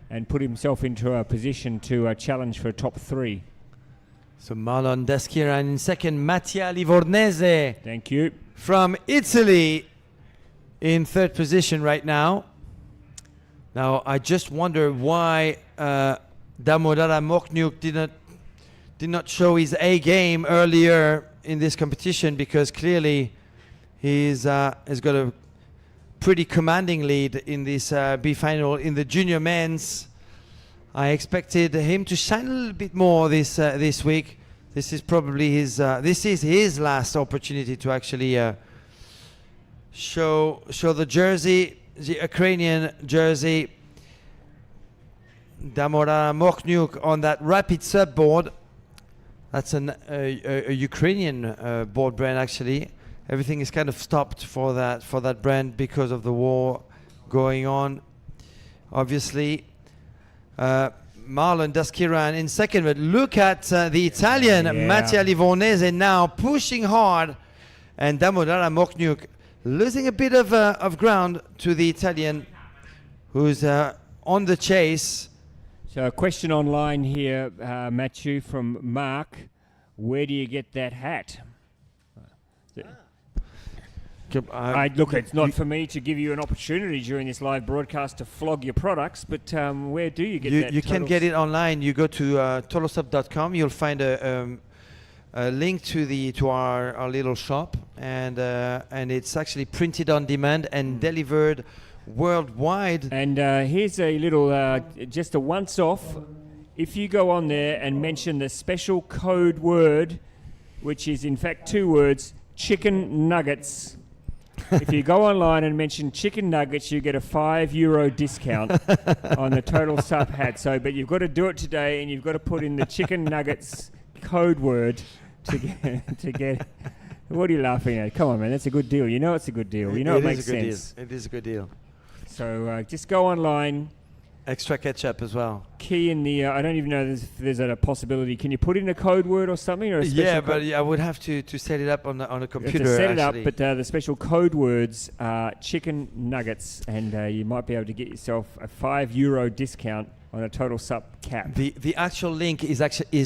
and put himself into a position to challenge for a top 3. So Marlon Deskiran in second, Mattia Livornese Thank you. from Italy in third position right now. Now I just wonder why Damodara Moknyuk did not show his A game earlier in this competition, because clearly he's got a pretty commanding lead in this B final in the junior men's. I expected him to shine a little bit more this week. This is probably his last opportunity to actually show the jersey, the Ukrainian jersey. Damodara Moknyuk on that rapid sub board. That's a Ukrainian board brand actually. Everything is kind of stopped for that brand because of the war going on, obviously. Marlon Deskiran in second, but look at the Italian Mattia Livornese now pushing hard, and Damodara Moknyuk losing a bit of ground to the Italian, who's on the chase. So a question online here, Matthew, from Mark. Where do you get that hat? Look, it's not for me to give you an opportunity during this live broadcast to flog your products, but where do you get that? You can get it online. You go to totalsup.com. You'll find a link to our little shop, and it's actually printed on demand and delivered worldwide. And here's a little, just a once-off. If you go on there and mention the special code word, which is in fact 2 words, chicken nuggets. If you go online and mention chicken nuggets, you get a €5 discount on the Total Sup hat. So, but you've got to do it today, and you've got to put in the chicken nuggets code word to get. What are you laughing at? Come on, man, that's a good deal. You know it's a good deal. You know it makes sense. It is a good deal. So just go online. Extra ketchup as well. Key in the I don't even know if there's a possibility. Can you put in a code word or something, or a special but I would have to set it up on a computer. You have to set actually. it up, but the special code words are chicken nuggets, and you might be able to get yourself a €5 discount on a Total Sup cap. The actual link is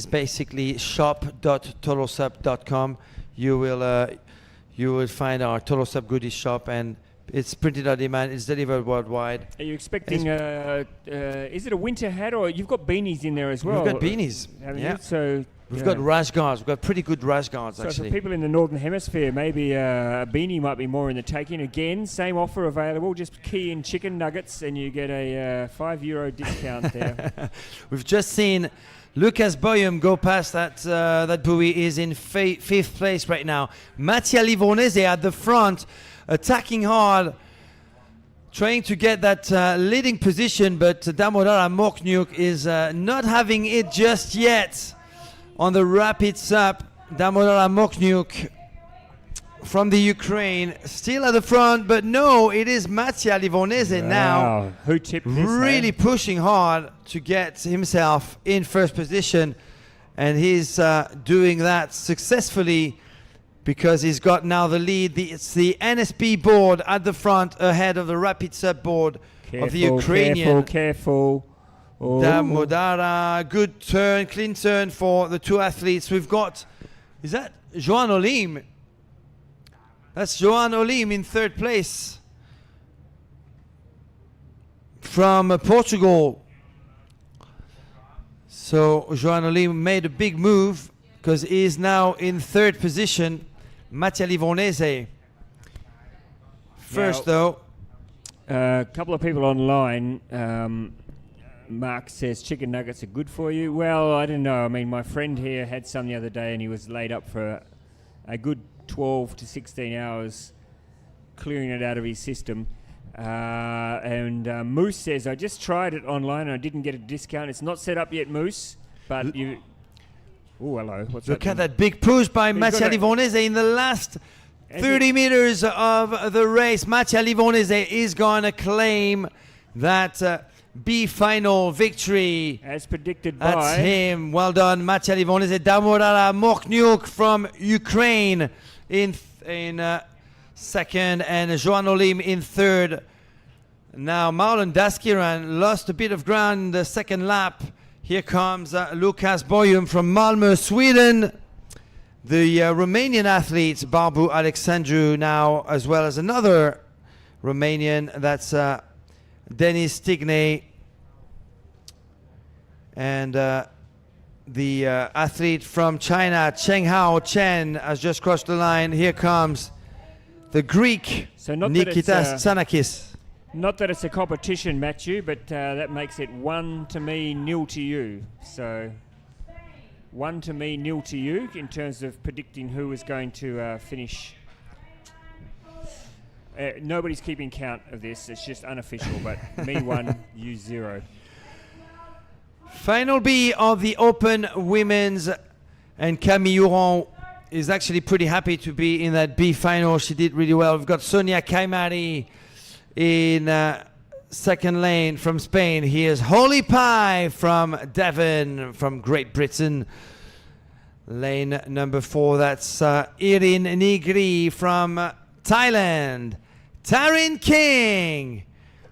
basically shop.totalsup.com. You will find our Total Sup goodies shop, and it's printed on demand. It's delivered worldwide. Are you expecting? Is it a winter hat, or you've got beanies in there as well? We've got beanies. Haven't Yeah. you? So We've got rash guards. We've got pretty good rash guards, So actually. for people in the Northern Hemisphere, maybe a beanie might be more in the taking. Again, same offer available. Just key in chicken nuggets and you get a €5 discount there. We've just seen Lucas Boyum go past that buoy. Is in fifth place right now. Mattia Livornese at the front, attacking hard, trying to get that leading position, but Damodara Moknyuk is not having it just yet. On the rapid SUP, Damodara Moknyuk from the Ukraine, still at the front, but no, it is Mattia Livornese now. Who tipped this? Really pushing hard to get himself in first position, and he's doing that successfully because he's got now the lead. It's the NSP board at the front ahead of the rapid SUP board of the Ukrainian. Careful. Oh. Damodara, good turn, clean turn for the two athletes. We've got, is that Joan Olim? That's Joan Olim in third place from Portugal. So Joan Olim made a big move because he is now in third position. Mattia Livornese first, though. A couple of people online. Mark says chicken nuggets are good for you. Well, I don't know. I mean, my friend here had some the other day and he was laid up for a good 12 to 16 hours clearing it out of his system. And Moose says, I just tried it online and I didn't get a discount. It's not set up yet, Moose, but you... Oh, hello. What's Look at that big push by Mattia Livornese in the last 30 meters of the race. Mattia Livonese is going to claim that B final victory. As predicted That's by... him. Well done, Mattia Livonese. Damodara Mokhniuk from Ukraine in second, and Joan Olim in third. Now Marlon Daskiran lost a bit of ground in the second lap. Here comes Lukas Boyum from Malmö, Sweden. The Romanian athlete Barbu Alexandru now, as well as another Romanian, that's Denis Tigney. And the athlete from China, Chenghao Chen, has just crossed the line. Here comes the Greek, Nikitas Tsanakis. Not that it's a competition, Matthew, but that makes it 1 to me, 0 to you. So 1 to me, 0 to you in terms of predicting who is going to finish. Nobody's keeping count of this. It's just unofficial, but me 1, you 0. Final B of the Open Women's, and Camille Huron is actually pretty happy to be in that B final. She did really well. We've got Sonia Caimari in second lane from Spain. Here's Holy Pie from Devon, from Great Britain. Lane number 4, that's Irin Nigri from Thailand. Taryn King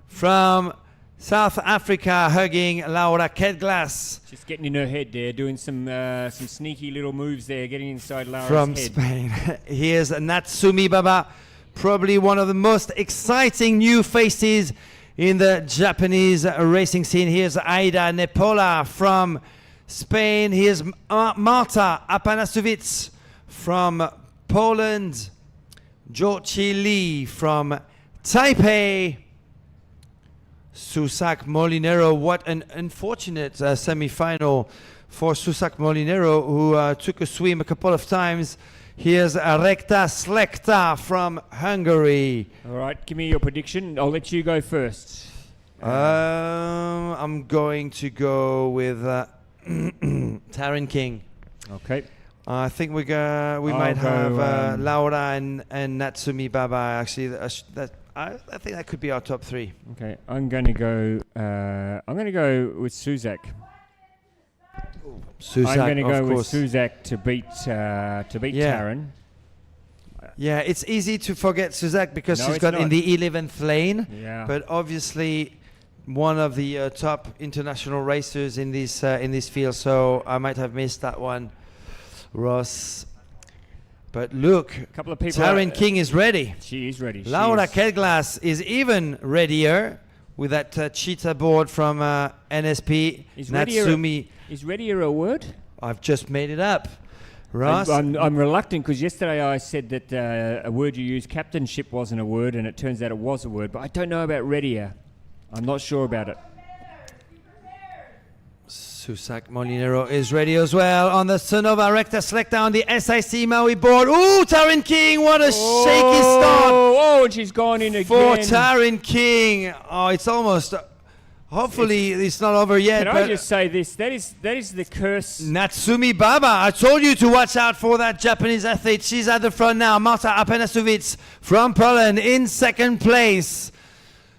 from South Africa, hugging Laura Kedglas. Just getting in her head there, doing some sneaky little moves there, getting inside Laura's from head. Spain. Here's Natsumi Baba, probably one of the most exciting new faces in the Japanese racing scene. Here's Aida Nepola from Spain. Here's Marta Apanasovits from Poland. Jochi Lee from Taipei. Susak Molinero, what an unfortunate semi-final for Susak Molinero, who took a swim a couple of times. Here's Rekta Slekta from Hungary. All right, give me your prediction. I'll let you go first. I'm going to go with Taryn King. Okay. I think we might have Laura and Natsumi Baba. Actually, I think that could be our top 3. Okay, I'm going to go. I'm going to go with Suzak. Suzak, I'm going to go with course. Suzak to beat Taryn. Yeah, it's easy to forget Suzak because No, she's it's got not. in the 11th lane. Yeah. But obviously, one of the top international racers in this field. So I might have missed that one, Ross. But look, A couple of people. Taryn King is ready. She is ready. Laura Kedglas is even readier with that cheetah board from NSP. Is Natsumi. Is readier a word? I've just made it up. Ross? I'm reluctant because yesterday I said that a word you used, captainship, wasn't a word, and it turns out it was a word. But I don't know about readier. I'm not sure about it. Susak Molinero is ready as well on the Sonova Recta Selecta on the SIC Maui board. Ooh, Taryn King, what a shaky start. Oh, and she's gone in again. For Taryn King. Oh, it's almost... Hopefully it's not over yet. Can I just say this? That is the curse. Natsumi Baba, I told you to watch out for that Japanese athlete. She's at the front now. Marta Apanasovits from Poland in second place.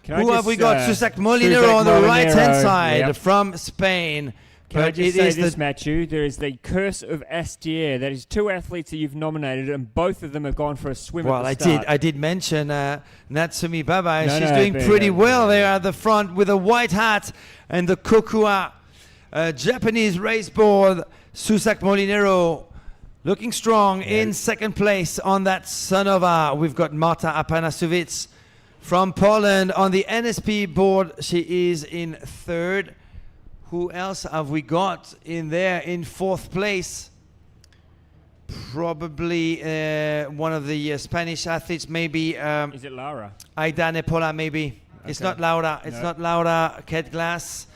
Who have we got? Susak Molinero on the right-hand side from Spain. Can I just say this, Matthew? There is the curse of Astier. That is 2 athletes that you've nominated, and both of them have gone for a swim Well, at the start. I did mention Natsumi Baba, and she's doing pretty well there at the front with a white hat and the Kokua Japanese race board. Susak Molinero looking strong in second place on that Sonova. We've got Marta Apanasovits from Poland on the NSP board. She is in third. Who else have we got in there in fourth place? Probably one of the Spanish athletes, maybe. Is it Laura? Aida Nepola, maybe. Okay. It's not Laura. It's not Laura Kedglas.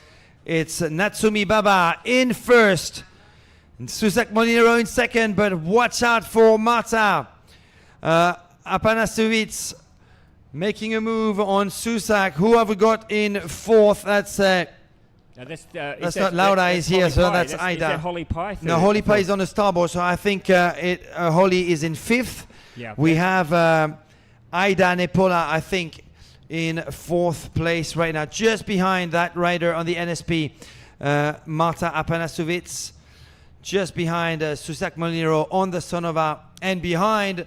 It's Natsumi Baba in first. And Susak Molinero in second, but watch out for Marta Apanasovits making a move on Susak. Who have we got in fourth? That's Now That's not Laura is here, so that's Ida. Is that Holly Pie? Third? No, Holly Pie is on the starboard, so I think Holly is in 5th. Yeah. We have Ida Nepola, I think, in 4th place right now, just behind that rider on the NSP, Marta Apanasovic, just behind Susak Molinero on the Sonova, and behind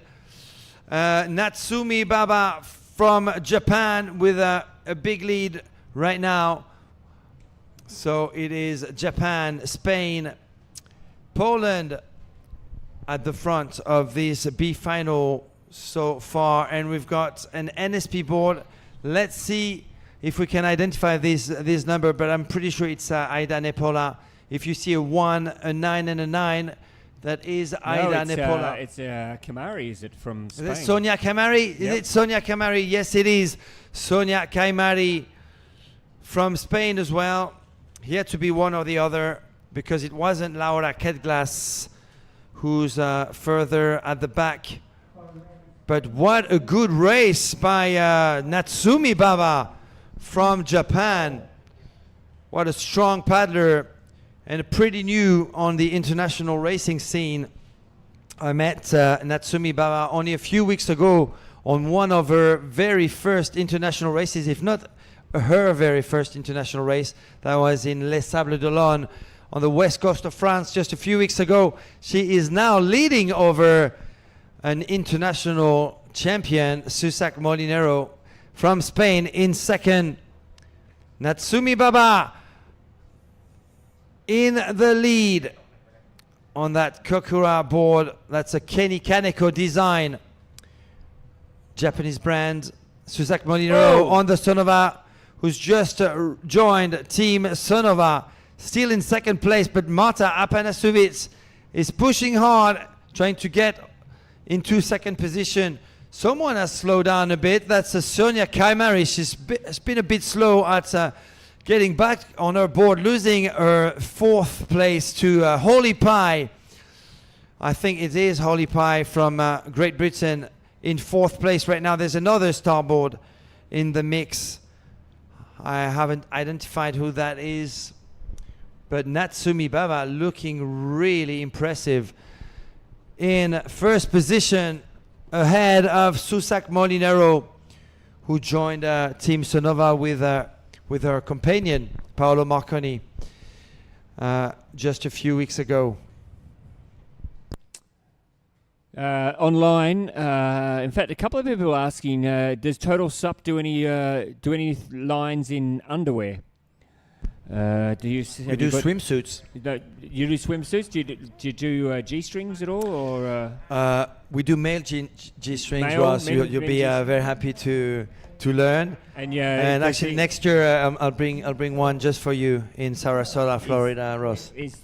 Natsumi Baba from Japan with a big lead right now. So it is Japan, Spain, Poland at the front of this B final so far, and we've got an NSP board. Let's see if we can identify this number, but I'm pretty sure it's Ida Nepola. If you see a 1, a 9, and a 9, that is Ida Nepola. It's Kamari, is it, from Spain? Is it Sonia Kamari? Yep. Is it Sonia Kamari? Yes, it is. Sonia Kamari from Spain as well. He had to be one or the other because it wasn't Laura Ketglas who's further at the back. But what a good race by Natsumi Baba from Japan. What a strong paddler and pretty new on the international racing scene. I met Natsumi Baba only a few weeks ago on one of her very first international races, if not her very first international race. That was in Les Sables d'Olonne on the west coast of France just a few weeks ago. She is now leading over an international champion, Susak Molinero from Spain, in 2nd. Natsumi Baba in the lead on that Kokura board. That's a Kenny Kaneko design, Japanese brand. Susak Molinero on the Sonova, who's just joined Team Sonova, still in 2nd place, but Marta Apanasovic is pushing hard, trying to get into 2nd position. Someone has slowed down a bit. That's Sonia Kaimari. She's been a bit slow at getting back on her board, losing her 4th place to Holly Pie. I think it is Holly Pie from Great Britain in 4th place right now. There's another starboard in the mix. I haven't identified who that is, but Natsumi Baba looking really impressive in 1st position ahead of Susak Molinero, who joined Team Sonova with her companion Paolo Marconi just a few weeks ago. Online, in fact, a couple of people are asking, does Total SUP do any lines in underwear? Do you We do swimsuits. You do swimsuits? Do you do G-strings at all, or? We do male G-strings, Male, Ross. men- You'll men be G-strings. very happy to learn. And actually, next year I'll bring one just for you in Sarasota, Florida, Ross. Does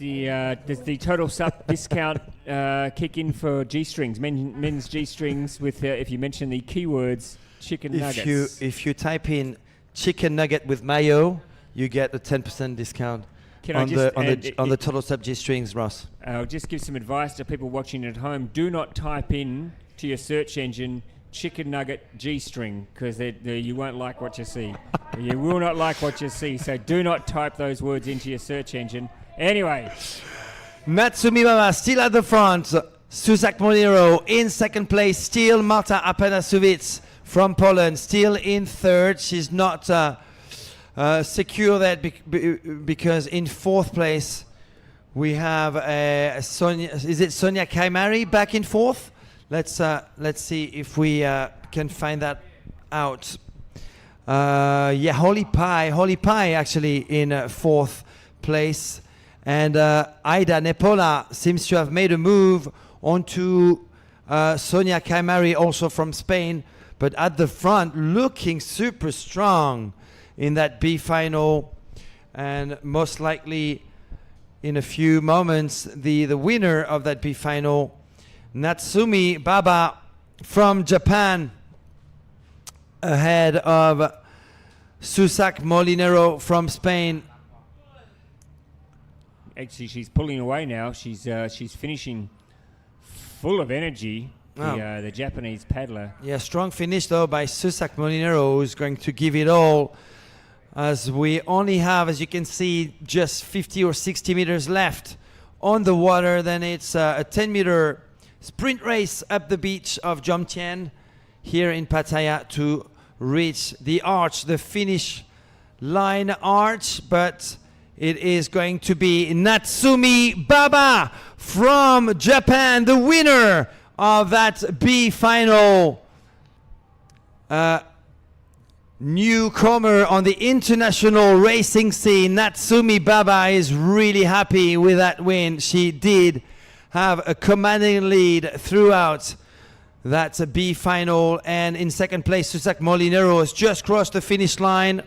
the Total SUP discount kick in for G-strings, men's G-strings with if you mention the keywords chicken nuggets? If you type in chicken nugget with mayo, you get a 10% discount on the Total SUP G-strings, Ross. I'll just give some advice to people watching at home. Do not type in to your search engine chicken nugget G-string, because you won't like what you see. You will not like what you see, so do not type those words into your search engine. Anyway. Natsumi Baba still at the front. Susak Molinero in 2nd place. Still Marta Apanasovic from Poland, still in 3rd. She's not secure that because in 4th place we have Sonia. Is it Sonia Kaimari back in 4th? Let's see if we can find that out. Holly Pie actually in 4th place, and Ida Nepola seems to have made a move onto Sonia Kaimari, also from Spain, but at the front looking super strong in that B final, and most likely in a few moments the winner of that B final, Natsumi Baba from Japan, ahead of Susak Molinero from Spain. Actually, she's pulling away now. She's finishing full of energy. The Japanese paddler. Yeah, strong finish though by Susak Molinero, who's going to give it all as we only have, as you can see, just 50 or 60 meters left on the water. Then it's a 10-meter sprint race up the beach of Jomtien here in Pattaya to reach the arch, the finish line arch. But it is going to be Natsumi Baba from Japan, the winner of that B final. Newcomer on the international racing scene. Natsumi Baba is really happy with that win. She did have a commanding lead throughout that B final, and in second place Susak Molinero has just crossed the finish line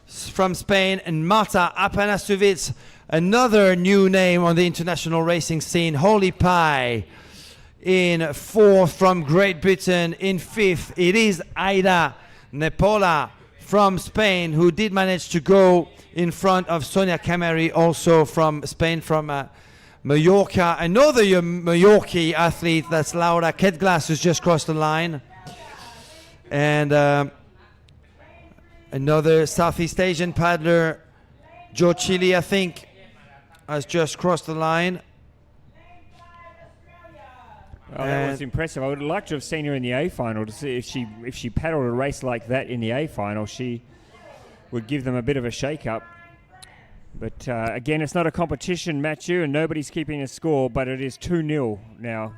from Spain, and Marta Apanasovits, another new name on the international racing scene. Holy Pie in fourth from Great Britain. In fifth it is Aida Nepola from Spain, who did manage to go in front of Sonia Cameri, also from Spain, from Mallorca. Another Mallorca athlete, that's Laura Kedglas, who's just crossed the line. And another Southeast Asian paddler, Joe Chili, I think, has just crossed the line. Oh, that was impressive. I would like to have seen her in the A final to see if she paddled a race like that in the A final, she would give them a bit of a shake-up. But again, it's not a competition, Matthew, and nobody's keeping a score, but it is 2-0 now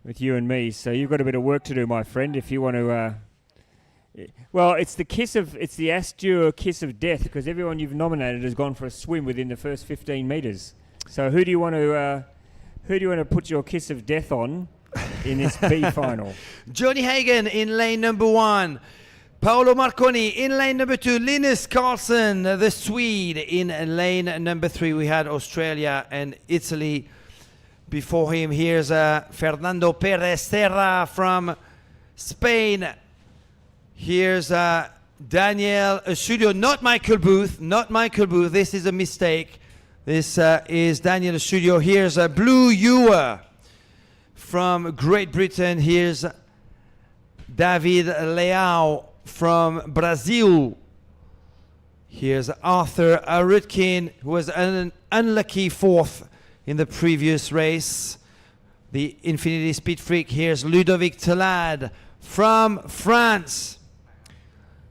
with you and me. So you've got a bit of work to do, my friend, if you want to... well, it's the Astur kiss of death, because everyone you've nominated has gone for a swim within the first 15 metres. So who do you want to put your kiss of death on in this B final? Johnny Hagen in lane number 1. Paolo Marconi in lane number 2. Linus Carlson, the Swede, in lane number 3. We had Australia and Italy before him. Here's Fernando Perez Serra from Spain. Here's Daniel Studio, not Michael Booth. This is a mistake. This is Daniel Studio. Here's Blue Ewer from Great Britain. Here's David Leao from Brazil. Here's Arthur Arutkin, who was an unlucky fourth in the previous race, the Infinity Speed Freak. Here's Ludovic Telad from France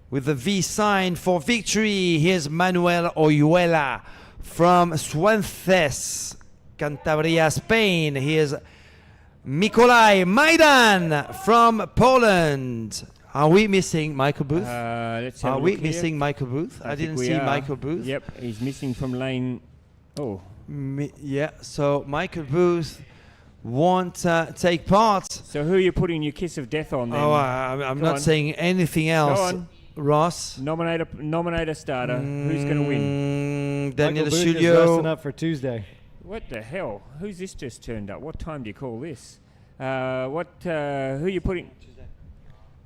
with the V sign for victory. Here's Manuel Oyuela from Suances, Cantabria, Spain. Here's Mikolaj Majdan from Poland. Are we missing Michael Booth? Are we missing Michael Booth? I didn't see Michael Booth. Yep, he's missing from lane... Oh. Yeah, so Michael Booth won't take part. So who are you putting your kiss of death on then? Oh, I'm not saying anything else. Go on. Ross. Nominate a starter. Who's going to win? Daniel Michael Booth Studio. is resting up for Tuesday. What the hell? Who's this just turned up? What time do you call this? Who are you putting?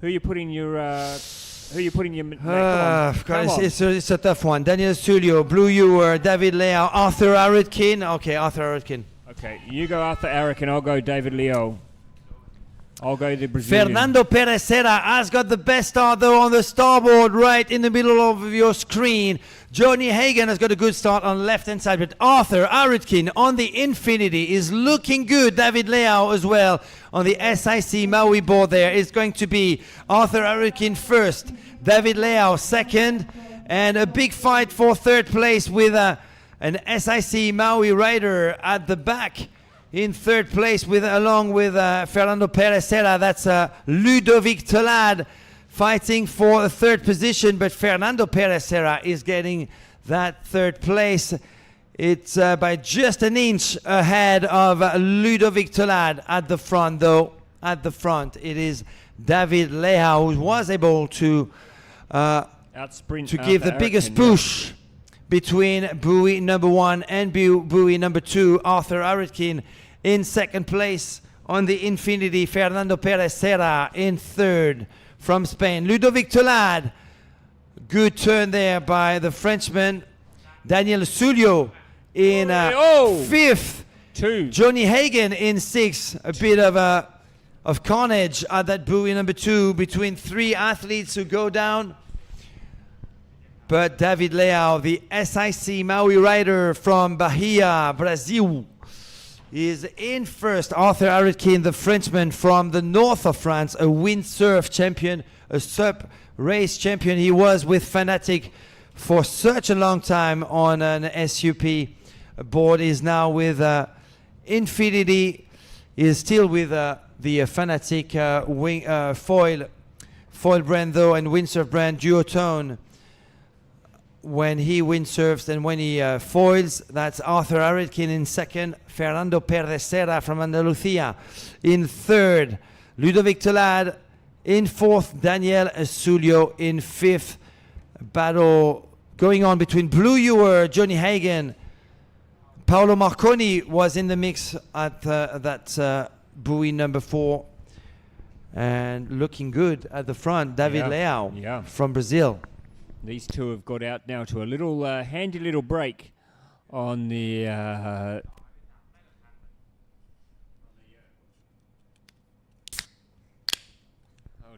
Who are you putting your? Come on. It's a tough one. Daniel Studio, Blue Ewer, David Leao, Arthur Arutkin. Okay, Arthur Arutkin. Okay, you go Arthur Arutkin. I'll go David Leao. I'll go the Brazilian. Fernando Perez Serra has got the best start though on the starboard right in the middle of your screen. Johnny Hagen has got a good start on the left hand side, but Arthur Arutkin on the Infinity is looking good. David Leao as well on the SIC Maui board there. It's going to be Arthur Arutkin first, David Leao second, and a big fight for third place with an SIC Maui rider at the back. In third place, along with Fernando Perez Serra, that's Ludovic Telad fighting for the third position, but Fernando Perez Serra is getting that third place. It's by just an inch ahead of Ludovic Telad at the front, though. At the front, it is David Leao who was able to give the biggest push between buoy number 1 and buoy number 2. Arthur Arutkin in second place on the Infinity. Fernando Perez Serra in third from Spain. Ludovic Telad, good turn there by the Frenchman. Daniel Sulio in fifth. 2. Johnny Hagen in sixth. A bit of carnage at that buoy number 2 between 3 athletes who go down. But David Leao, the SIC Maui rider from Bahia, Brazil, is in first. Arthur Aretkin, the Frenchman from the north of France, a windsurf champion, a SUP race champion. He was with Fanatic for such a long time on an SUP board. Is now with Infinity. Is still with the Fanatic foil brand though, and windsurf brand Duotone. When he windsurfs and when he foils, that's Arthur Aretkin in second, Fernando Perdesera from Andalucía in third, Ludovic Tolad in fourth, Daniel Sulio in fifth. Battle going on between Blue Ewer, Johnny Hagen. Paolo Marconi was in the mix at that buoy number 4 and looking good at the front. David Leao from Brazil. These two have got out now to a little handy little break on the oh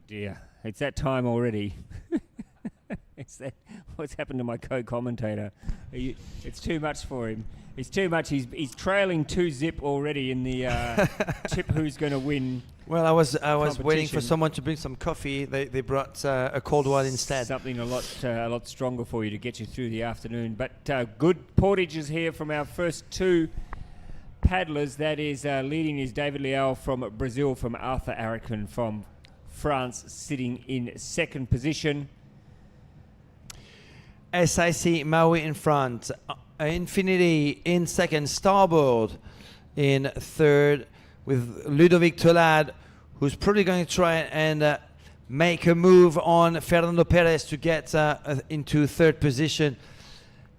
dear, it's that time already. It's that, what's happened to my co-commentator? It's too much for him. It's too much. He's trailing 2-0 already in the tip who's going to win. Well, I was waiting for someone to bring some coffee. They brought a cold one instead. Something a lot stronger for you to get you through the afternoon. But good portages here from our first two paddlers. That is leading is David Leao from Brazil, from Arthur Aretkin from France, sitting in second position. SIC Maui in front, Infinity in second, Starboard in third, with Ludovic Tolad, who's probably going to try and make a move on Fernando Perez to get into third position.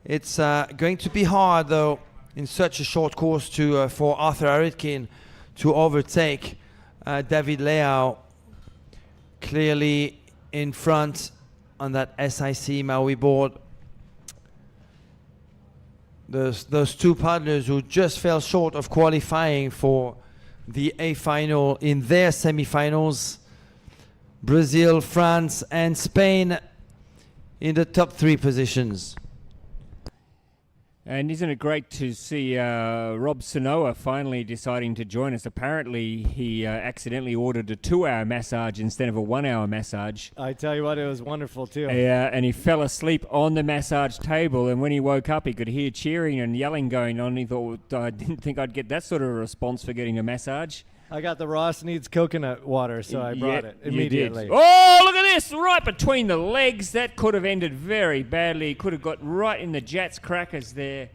It's going to be hard, though, in such a short course for Arthur Aretkin to overtake David Leao, clearly in front on that SIC Maui board. Those two paddlers who just fell short of qualifying for the A final in their semi-finals. Brazil, France, and Spain in the top 3 positions. And isn't it great to see Rob Sanoa finally deciding to join us? Apparently, he accidentally ordered a 2-hour massage instead of a 1-hour massage. I tell you what, it was wonderful too. Yeah, and he fell asleep on the massage table, and when he woke up, he could hear cheering and yelling going on. He thought, I didn't think I'd get that sort of a response for getting a massage. I got the Ross Needs coconut water, so I brought it immediately. Oh, look at this! Right between the legs. That could have ended very badly. Could have got right in the Jats crackers there.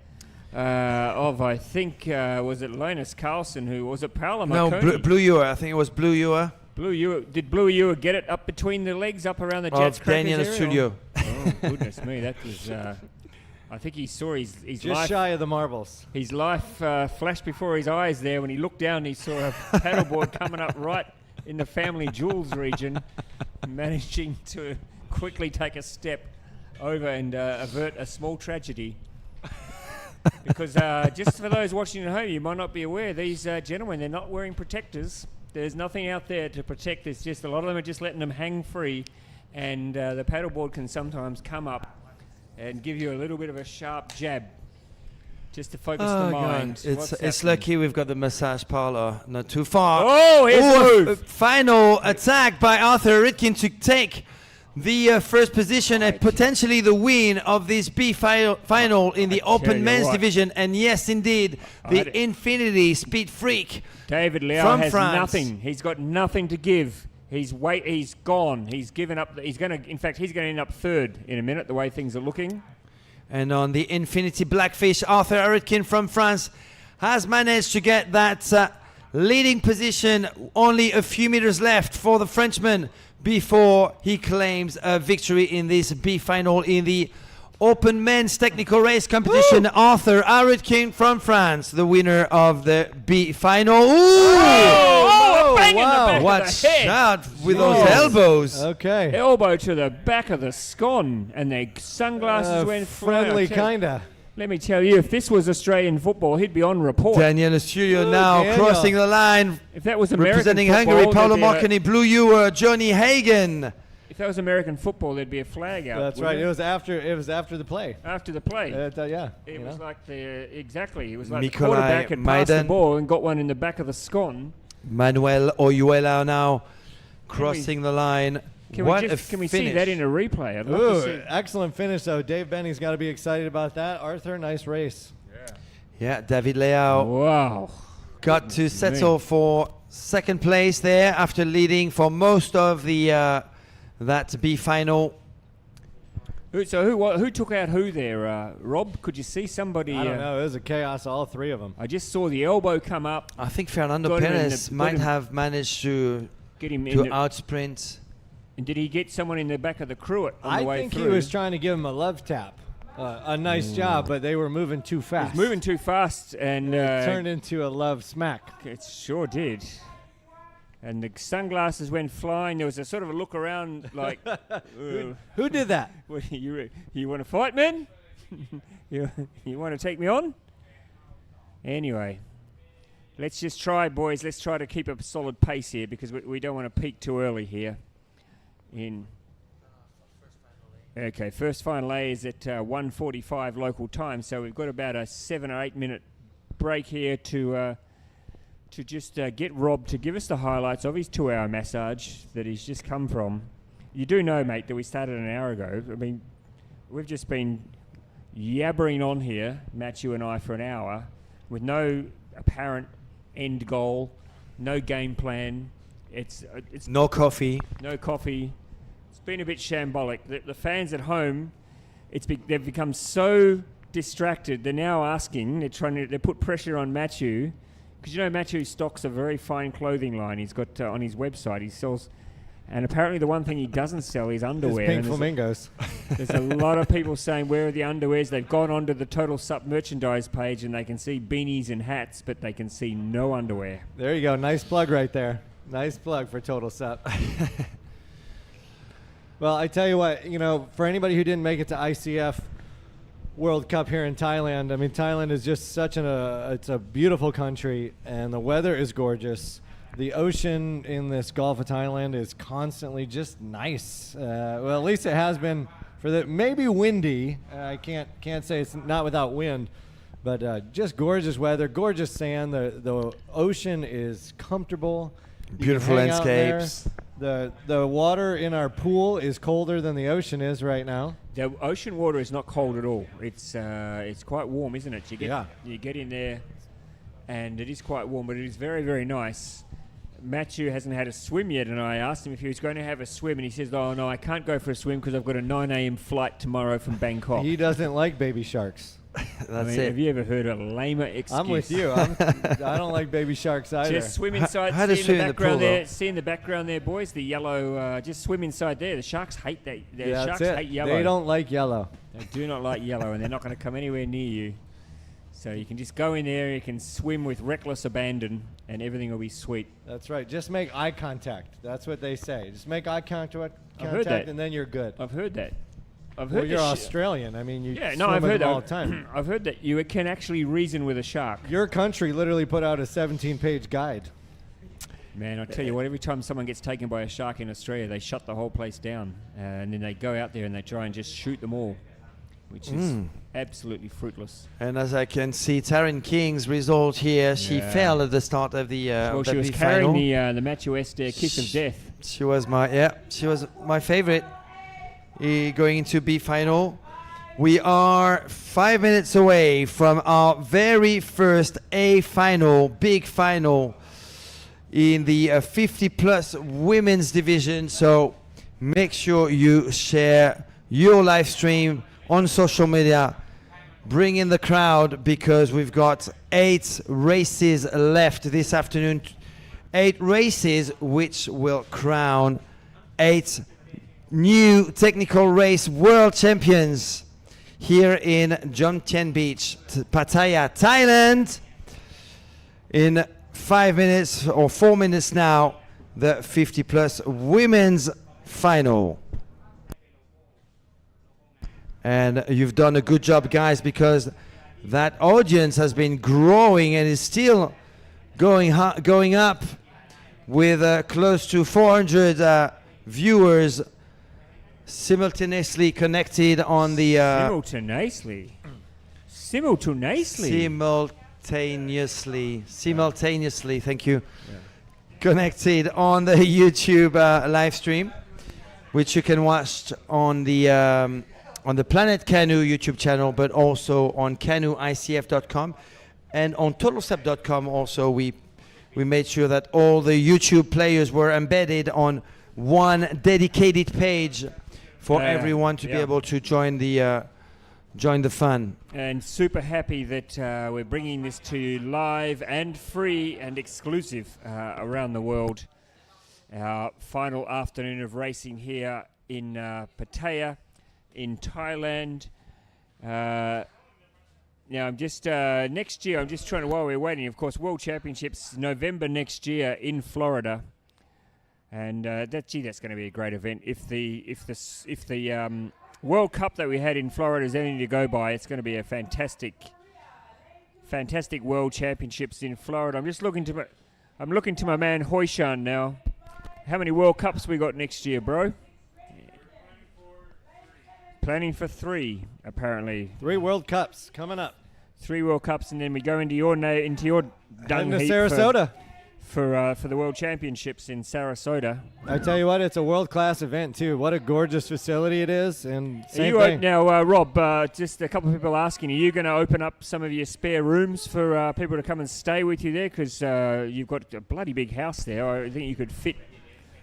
I think, was it Linus Carlson, who was it Paolo Marconi? No, Blue Ewer. I think it was Blue Ewer. Blue Ewer. Did Blue Ewer get it up between the legs, up around the Jats crackers Daniel Studio. Oh, goodness me. That was... I think he saw his just life... shy of the marbles. His life flashed before his eyes there. When he looked down, he saw a paddleboard coming up right in the family jewels region, managing to quickly take a step over and avert a small tragedy. Because just for those watching at home, you might not be aware, these gentlemen, they're not wearing protectors. There's nothing out there to protect. It's just a lot of them are just letting them hang free, and the paddleboard can sometimes come up and give you a little bit of a sharp jab just to focus the mind. It's lucky we've got the massage parlor not too far. Oh, here's the move. Final attack by Arthur Aretkin to take the first position and potentially the win of this B final in the open men's division. And yes, indeed, the Infinity Speed Freak. David Leao has nothing. He's got nothing to give. He's gone. He's given up. He's going to end up third in a minute, the way things are looking. And on the Infinity Blackfish, Arthur Aretkin from France has managed to get that leading position. Only a few meters left for the Frenchman before he claims a victory in this B final in the Open Men's Technical Race Competition. Woo! Arthur Aretkin from France, the winner of the B final. Wow. What shot with those elbows. Okay. Elbow to the back of the scone, and the sunglasses went friendly, kinda. Let me tell you, if this was Australian football, he'd be on report. Daniel Studio now crossing the line. If that was American representing football, Hungary, Paolo Marconi, Blue Ewer, Johnny Hagen. If that was American football, there'd be a flag out. That's right. It was after the play. After the play. Yeah. It was like exactly. It was like Nikolai the quarterback had passed the Maiden. ball and got one in the back of the scone. Manuel Oyuela now crossing the line. Can What we a see finish. that in a replay? I'd love to see. Excellent finish, though. Dave Benny's got to be excited about that. Arthur, nice race. Yeah, David Leao Wow. got to settle for second place there after leading for most of the that B final. Who took out who there? Rob, could you see somebody? I don't know. It was a chaos, all three of them. I just saw the elbow come up. I think Fernando Got him in Perez the- might got him- have managed to Get him in. outsprint. And did he get someone in the back of the cruet on the I way think through? he was trying to give him a love tap. A nice job, but they were moving too He fast. was moving too fast, and It turned into a love smack. it sure did. And the sunglasses went flying. There was a sort of a look around, like, Who did that? what, you want to fight, man? you want to take me on? Anyway, let's just try, boys. Let's try to keep a solid pace here because we don't want to peak too early here. Okay, first final A is at 1:45 local time, so we've got about a 7 or 8 minute break here to just get Rob to give us the highlights of his 2-hour massage that he's just come from. You do know, mate, that we started an hour ago. I mean, we've just been yabbering on here, Matthew and I, for an hour with no apparent end goal, no game plan. It's No coffee. no coffee. It's been a bit shambolic. The fans at home, they've become so distracted. They're now asking. They put pressure on Matthew because Matthew stocks a very fine clothing line. He's got on his website. He sells, and apparently the one thing he doesn't sell is underwear. Pink And flamingos. there's a lot of people saying, where are the underwears? They've gone onto the Total SUP merchandise page and they can see beanies and hats, but they can see no underwear. There you go. Nice plug right there. Nice plug for Total SUP. Well, I tell you what, for anybody who didn't make it to ICF World Cup here in Thailand, I mean, Thailand is just it's a beautiful country, and the weather is gorgeous. The ocean in this Gulf of Thailand is constantly just nice. Well, at least it has been maybe windy. I can't say it's not without wind, but just gorgeous weather, gorgeous sand. The ocean is comfortable. You can Beautiful hang out there. landscapes. The water in our pool is colder than the ocean is right now. The ocean water is not cold at all. It's quite warm, isn't it? Yeah. You get in there, and it is quite warm, but it is very, very nice. Matthew hasn't had a swim yet, and I asked him if he was going to have a swim, and he says, "Oh no, I can't go for a swim because I've got a 9 a.m. flight tomorrow from Bangkok." He doesn't like baby sharks. That's Have it. you ever heard a lamer excuse? I'm with you. I don't like baby sharks either. Just swim inside. How to See in swim the in the background pool, there. though? See in the background there, boys. The yellow. Just swim inside there. The sharks hate that. The Yeah, sharks that's it. hate yellow. They don't like yellow. They do not like yellow, and they're not going to come anywhere near you. So you can just go in there. You can swim with reckless abandon, and everything will be sweet. That's right. Just make eye contact. That's what they say. Just make eye contact, I've heard that. and then you're good. I've heard that. I've Well, heard you're this shit. Australian. I mean, you Yeah, swim no, I've with heard them that all the time. I've heard that you can actually reason with a shark. Your country literally put out a 17-page guide. Man, I tell you what, every time someone gets taken by a shark in Australia, they shut the whole place down. And then they go out there and they try and just shoot them all, which is absolutely fruitless. And as I can see, Taryn King's result here, she Yeah. fell at the start of the Well, that she was big carrying final. the Matthew Esther Kiss of Death. She was my favorite going into B final. We are 5 minutes away from our very first A final, big final in the 50 plus women's division. So make sure you share your live stream on social media. Bring in the crowd because we've got 8 races left this afternoon. 8 races which will crown 8 new technical race world champions here in Jomtien Beach, Pattaya, Thailand. In 5 minutes or 4 minutes now, the 50 plus women's final. And you've done a good job, guys, because that audience has been growing and is still going up with close to 400 viewers simultaneously connected on the Simultaneously. simultaneously. Thank you. Yeah. Connected on the YouTube live stream, which you can watch on the Planet Canoe YouTube channel, but also on canoeicf.com and on totalstep.com. Also, we made sure that all the YouTube players were embedded on one dedicated page for everyone to be able to join the fun. And super happy that we're bringing this to you live and free and exclusive around the world. Our final afternoon of racing here in Pattaya in Thailand. Now, I'm just next year. I'm just trying to, while we're waiting, of course, World Championships November next year in Florida, and that's going to be a great event. If the World Cup that we had in Florida is anything to go by, it's going to be a fantastic World Championships in Florida. I'm looking to my man Hoishan now. How many World Cups we got next year, bro? Planning for 3, apparently. 3 World Cups coming up. 3 World Cups, and then we go into your dung heap Sarasota for the World Championships in Sarasota. I tell you what, it's a world-class event too. What a gorgeous facility it is, and same thing. Now, Rob, just a couple of people asking, are you going to open up some of your spare rooms for people to come and stay with you there? Because you've got a bloody big house there. I think you could fit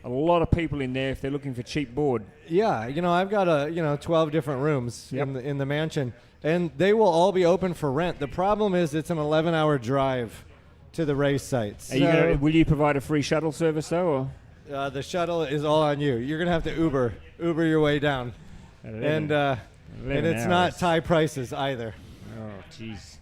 a lot of people in there if they're looking for cheap board. Yeah, I've got 12 different rooms in the mansion, and they will all be open for rent. The problem is it's an 11-hour drive to the race sites. Will you provide a free shuttle service though? Or? The shuttle is all on you. You're gonna have to Uber your way down, and it's not Thai prices either. Oh, jeez.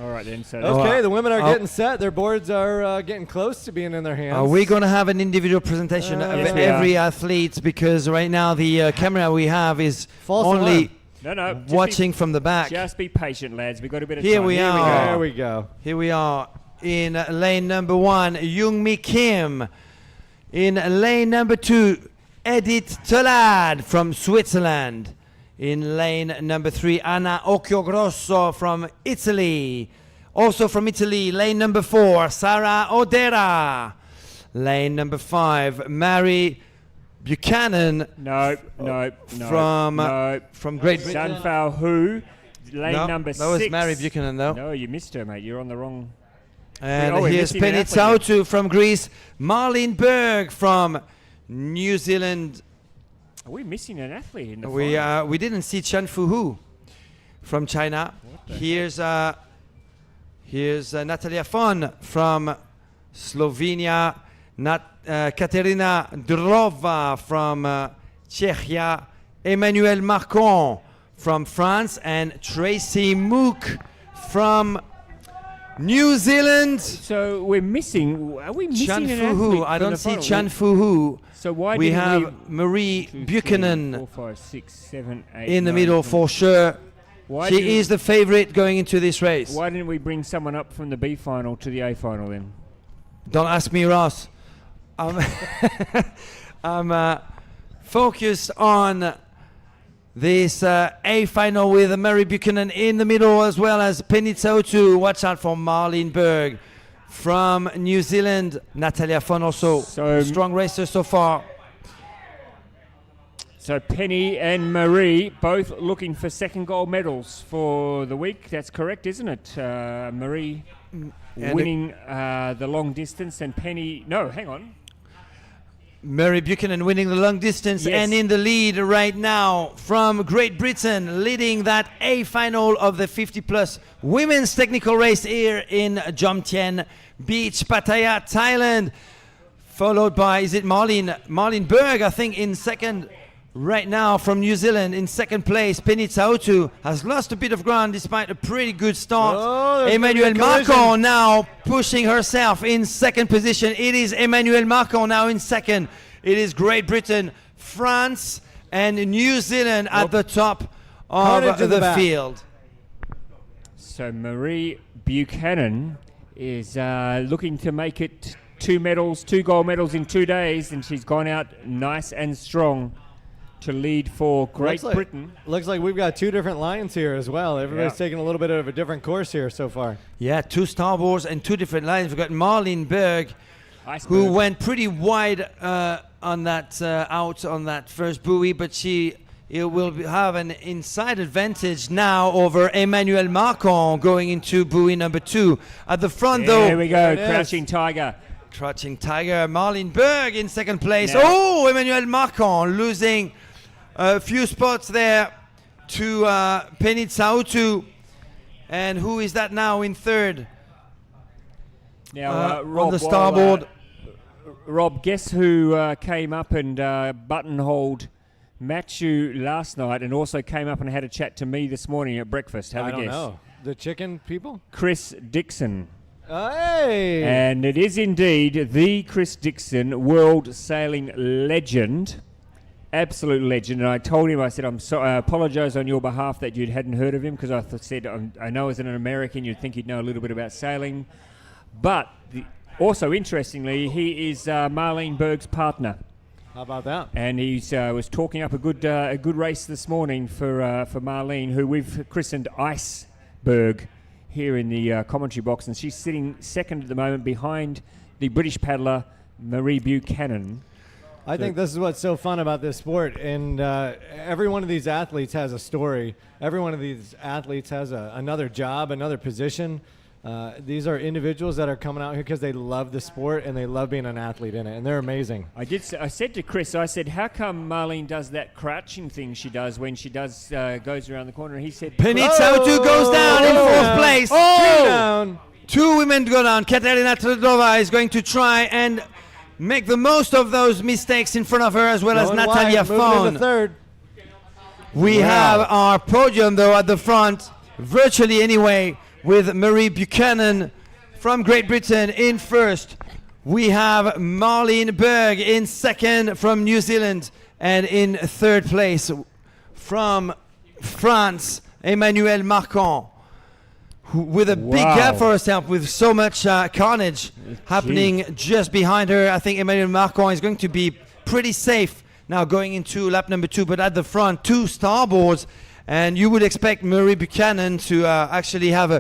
All right then. So okay, the women are getting set. Their boards are getting close to being in their hands. Are we going to have an individual presentation of every athlete? Because right now the camera we have is false only alarm. watching from the back. Just be patient, lads. We've got a bit of Here time. we are. There we go. Here we are in lane number 1, Youngmi Kim. In lane number 2, Edith Tolad from Switzerland. In lane number 3, Anna Occhiogrosso from Italy. Also from Italy, lane number 4, Sara Odera. Lane number 5, Mary Buchanan. No. From Great Britain. Sanfao Hu. Lane number 6. That was Mary Buchanan, though. No, you missed her, mate. You're on the wrong. And here's Penny Tsautu from Greece. Marlene Berg from New Zealand. Are we missing an athlete in the final? We didn't see Chen Fuhu from China. Here's Natalia Fon from Slovenia. Katerina Drova from Czechia. Emmanuel Marcon from France, and Tracy Mook from New Zealand. So we're missing. Are we missing Chan an Fuhu. athlete? I don't see Chan Fuhu. So why we didn't have Marie 2, 3, Buchanan 4, 5, 6, 7, 8, in the 9, middle 10. for sure. Why She is the favorite going into this race. Why didn't we bring someone up from the B final to the A final then? Don't ask me, Ross. I'm focused on this A final with Mary Buchanan in the middle, as well as Penny Tsautu. Watch out for Marlene Berg from New Zealand. Natalia Fon also. So strong racer so far. So Penny and Marie both looking for second gold medals for the week. That's correct, isn't it? Marie winning the long distance, and Penny... No, hang on. Mary Buchanan winning the long distance, yes, and in the lead right now from Great Britain, leading that A final of the 50-plus women's technical race here in Jomtien Beach, Pattaya, Thailand. Followed by, is it Marlene Berg, I think, in second right now from New Zealand. In second place, Penny Tsautu has lost a bit of ground despite a pretty good start. Oh, Emmanuel Marcon now pushing herself in second position. It is Emmanuel Marcon now in second. It is Great Britain, France, and New Zealand at the top of the field. So Marie Buchanan is looking to make it 2 gold medals in 2 days, and she's gone out nice and strong to lead for Great Britain. Looks like we've got two different lines here as well. Everybody's taking a little bit of a different course here so far. Yeah, two starboards and two different lines. We've got Marlene Berg, who went pretty wide on that out on that first buoy, but she will have an inside advantage now over Emmanuel Marcon going into buoy number 2. At the front, though. There we go, Crouching Tiger. Crouching Tiger, Marlene Berg in second place. Oh, Emmanuel Marcon losing a few spots there to Penny Tsautu. And who is that now in third? Now, Rob, on the starboard. Rob, guess who came up and buttonholed Matthew last night and also came up and had a chat to me this morning at breakfast? Have a guess. I don't know. The chicken people? Chris Dixon. Hey! And it is indeed the Chris Dixon, world sailing legend. Absolute legend. And I told him, I said, I apologise on your behalf that you hadn't heard of him, because I said, I know as an American you'd think he'd know a little bit about sailing. But also, interestingly, he is Marlene Berg's partner. How about that? And he was talking up a good race this morning for Marlene, who we've christened Iceberg here in the commentary box, and she's sitting second at the moment behind the British paddler Marie Buchanan. I think this is what's so fun about this sport, and every one of these athletes has a story. Every one of these athletes has another job, another position. These are individuals that are coming out here because they love the sport and they love being an athlete in it, and they're amazing. I said to Chris, I said, how come Marlene does that crouching thing she does when she goes around the corner? And he said, Penny Tsautu goes down in fourth place. Down. Two women go down. Katerina Tredova is going to try and make the most of those mistakes in front of her, as well as Natalia Fon. Third. We have our podium, though, at the front, virtually anyway, with Marie Buchanan from Great Britain in first. We have Marlene Berg in second from New Zealand, and in third place from France, Emmanuel Marcon, with a big gap for herself, with so much carnage happening just behind her. I think Emmanuel Marcon is going to be pretty safe now going into lap number 2, but at the front, 2 starboards, and you would expect Marie Buchanan to actually have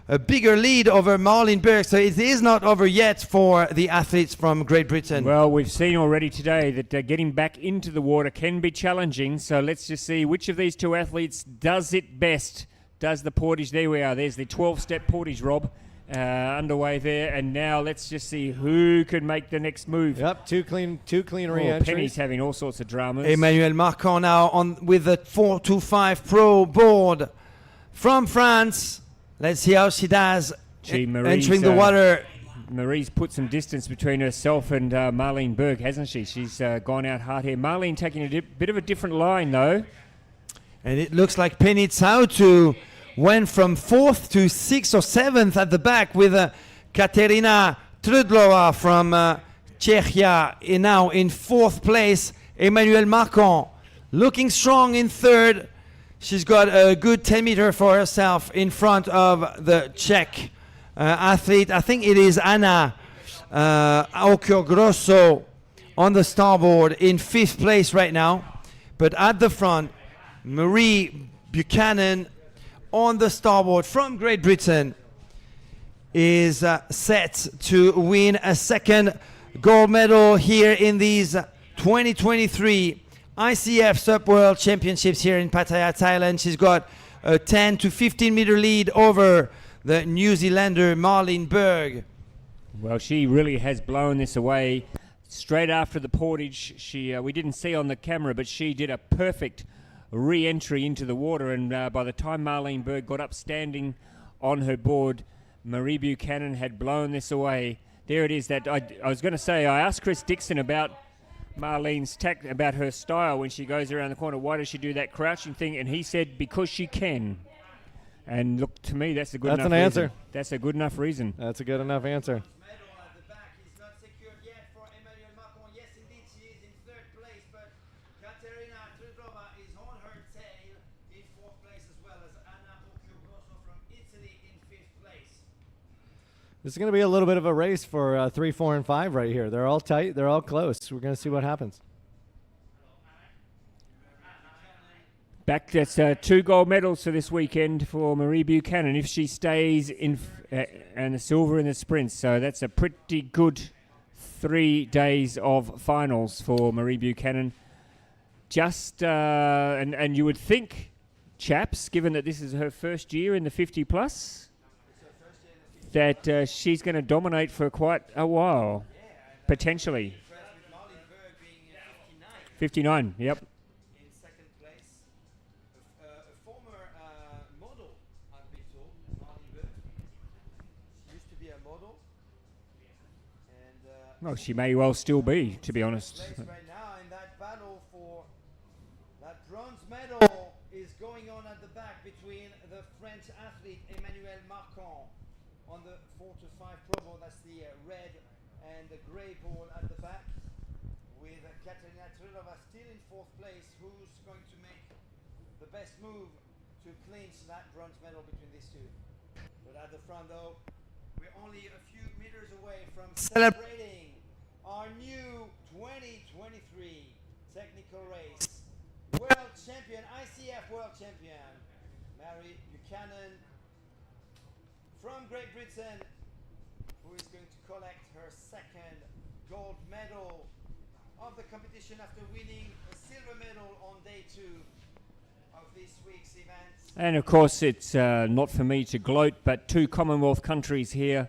a bigger lead over Marlene Berg, so it is not over yet for the athletes from Great Britain. Well, we've seen already today that getting back into the water can be challenging, so let's just see which of these two athletes does it best. Does the portage. There we are. There's the 12-step portage, Rob, underway there. And now let's just see who can make the next move. Yep, two clean re-entries. Penny's having all sorts of dramas. Emmanuel Marcon now on with the 425 Pro board from France. Let's see how she does entering the water. Marie's put some distance between herself and Marlene Berg, hasn't she? She's gone out hard here. Marlene taking a bit of a different line, though. And it looks like Penny Tsautu went from 4th to 6th or 7th at the back, with Katerina Trudlova from Czechia now in 4th place. Emmanuel Marcon looking strong in 3rd. She's got a good 10 meter for herself in front of the Czech athlete. I think it is Anna Occhiogrosso on the starboard in 5th place right now. But at the front, Marie Buchanan on the starboard from Great Britain is set to win a second gold medal here in these 2023 ICF SUP World Championships here in Pattaya, Thailand. She's got a 10 to 15 meter lead over the New Zealander Marlene Berg. Well, she really has blown this away. Straight after the portage, we didn't see on the camera, but she did a perfect re-entry into the water, and by the time Marlene Berg got up standing on her board, Marie Buchanan had blown this away. There it is. That I was going to say, I asked Chris Dixon about Marlene's about her style when she goes around the corner. Why does she do that crouching thing? And he said, because she can. And look, to me, that's a good enough reason. That's an answer. That's a good enough reason. That's a good enough answer. This is going to be a little bit of a race for 3, 4, and 5 right here. They're all tight. They're all close. We're going to see what happens. Back, that's 2 gold medals for this weekend for Marie Buchanan if she stays in, and the silver in the sprints. So that's a pretty good 3 days of finals for Marie Buchanan. Just, and you would think, chaps, given that this is her first year in the 50 plus, that she's going to dominate for quite a while, potentially. 59, yep. In second place, a former model, I've been told, Marlene Berg. She used to be a model. And Well, she may well still be, to be honest. place right now in that battle for that bronze medal is going on at the back between the French athlete Emmanuel Marcon on the 4 to 5 pro ball. That's the red and the grey ball at the back, with Katerina Trilova still in 4th place. Who's going to make the best move to clinch that bronze medal between these two? But at the front though, we're only a few meters away from celebrating our new 2023 technical race world champion, ICF world champion, Marie Buchanan from Great Britain, who is going to collect her 2nd gold medal of the competition after winning a silver medal on day 2 of this week's event. And of course, it's not for me to gloat, but 2 Commonwealth countries here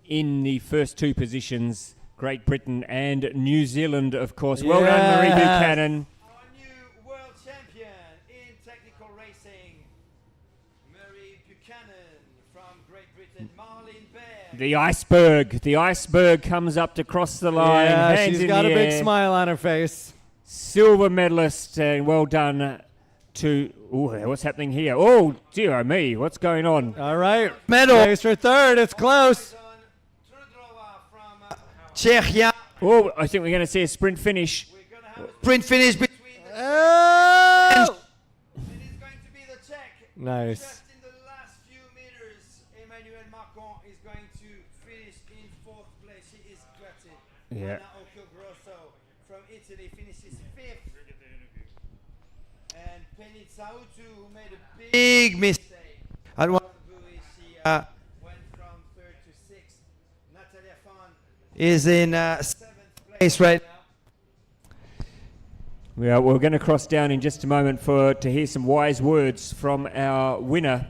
in the first 2 positions, Great Britain and New Zealand, of course. Well done, Marie Buchanan. Our new world champion in technical racing, Marie Buchanan from Great Britain, Marlene Berg. The iceberg comes up to cross the line. Yeah, hands she's in got the a big air. smile on her face. Silver medalist, and well done to... Ooh, what's happening here? Oh, dear oh me, what's going on? All right. Medal. Race for 3rd. It's close. Trudrova from Czechia. Oh, I think we're going to see a sprint finish. We're going to have a sprint finish between the Oh! It is going to be the Czech. Nice. Just in the last few meters, Emmanuel Marcon is going to finish in 4th place. She is gutted. Yeah. Anna Occhiogrosso from Italy finishes 5th. And Penny Tsautu, who made a big mistake. At one she went from 3rd to 6th. Natalia Fan is in 7th place right now. Yeah, we're going to cross down in just a moment to hear some wise words from our winner,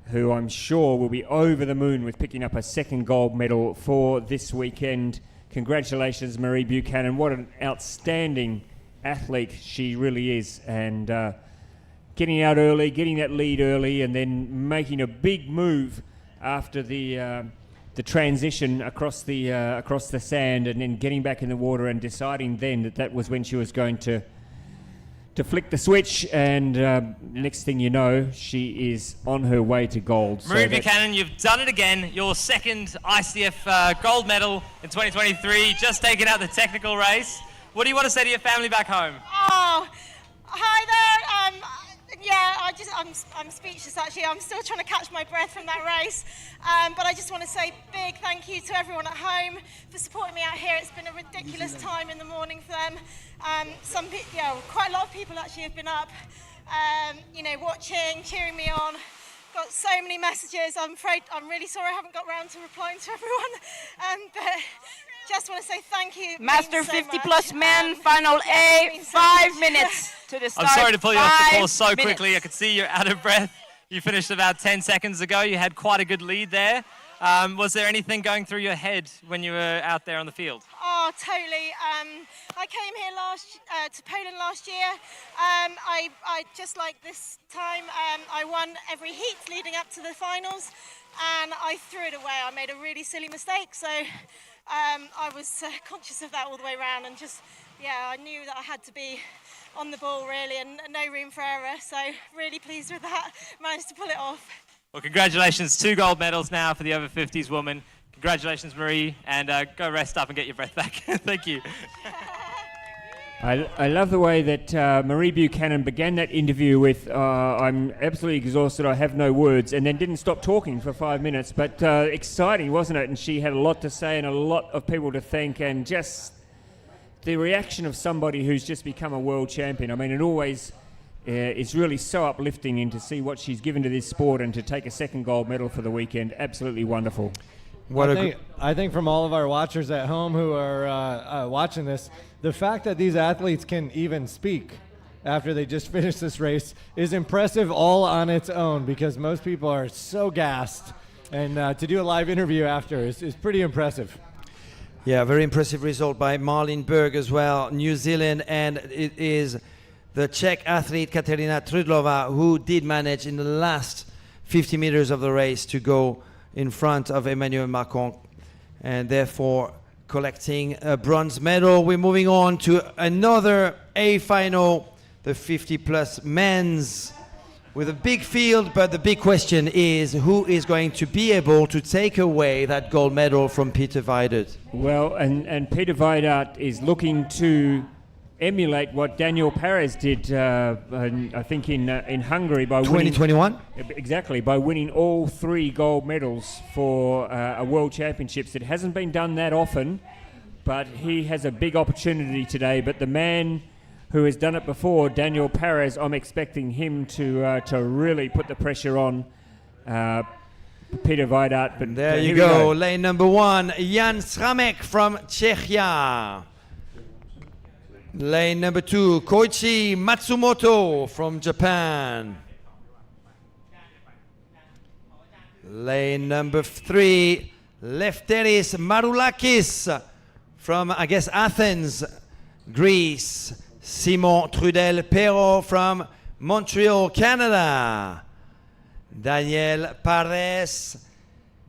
who I'm sure will be over the moon with picking up a 2nd gold medal for this weekend. Congratulations, Marie Buchanan. What an outstanding athlete she really is. And getting out early, getting that lead early, and then making a big move after the transition across the sand, and then getting back in the water and deciding then that was when she was going to flick the switch, and next thing you know, she is on her way to gold. Marie So Buchanan, you've done it again. Your 2nd ICF gold medal in 2023, just taken out the technical race. What do you want to say to your family back home? Oh, hi there. Yeah, I'm speechless actually. I'm still trying to catch my breath from that race. But I just want to say big thank you to everyone at home for supporting me out here. It's been a ridiculous time in the morning for them. Quite a lot of people actually have been up, watching, cheering me on. Got so many messages. I'm really sorry I haven't got round to replying to everyone. But just want to say thank you. It Master means so 50 much. plus men, final it A, means so 5 much. minutes to the start. I'm sorry to pull you off the 5 course so minutes. quickly. I could see you're out of breath. You finished about 10 seconds ago. You had quite a good lead there. Was there anything going through your head when you were out there on the field? Oh, totally. I came here to Poland last year. I just like this time, I won every heat leading up to the finals, and I threw it away. I made a really silly mistake, so I was conscious of that all the way around, and I knew that I had to be on the ball really, and no room for error. So really pleased with that. Managed to pull it off. Well, congratulations. 2 gold medals now for the over 50s woman. Congratulations, Marie, and go rest up and get your breath back. Thank you. I love the way that Marie Buchanan began that interview with, I'm absolutely exhausted, I have no words, and then didn't stop talking for 5 minutes. But exciting, wasn't it? And she had a lot to say and a lot of people to thank, and just the reaction of somebody who's just become a world champion. I mean, it always is really so uplifting, and to see what she's given to this sport and to take a second gold medal for the weekend, absolutely wonderful. I think from all of our watchers at home who are watching this, the fact that these athletes can even speak after they just finished this race is impressive all on its own, because most people are so gassed, and to do a live interview after is pretty impressive. Yeah, very impressive result by Marlene Berg as well, New Zealand, and it is the Czech athlete Katerina Trudlova who did manage in the last 50 meters of the race to go in front of Emmanuel Macron, and therefore collecting a bronze medal. We're moving on to another A final, the 50-plus men's, with a big field, but the big question is who is going to be able to take away that gold medal from Peter Weidert? Well, and Peter Weidert is looking to emulate what Daniel Perez did, I think in Hungary by 2021? Exactly, by winning all 3 gold medals for a World Championships. It hasn't been done that often, but he has a big opportunity today. But the man who has done it before, Daniel Perez, I'm expecting him to really put the pressure on Peter Weidert. But there you we go, lane number 1, Jan Sramek from Czechia. Lane number 2, Koichi Matsumoto from Japan. Lane number 3, Lefteris Maroulakis from, I guess, Athens, Greece. Simon Trudel-Perrault from Montreal, Canada. Daniel Pares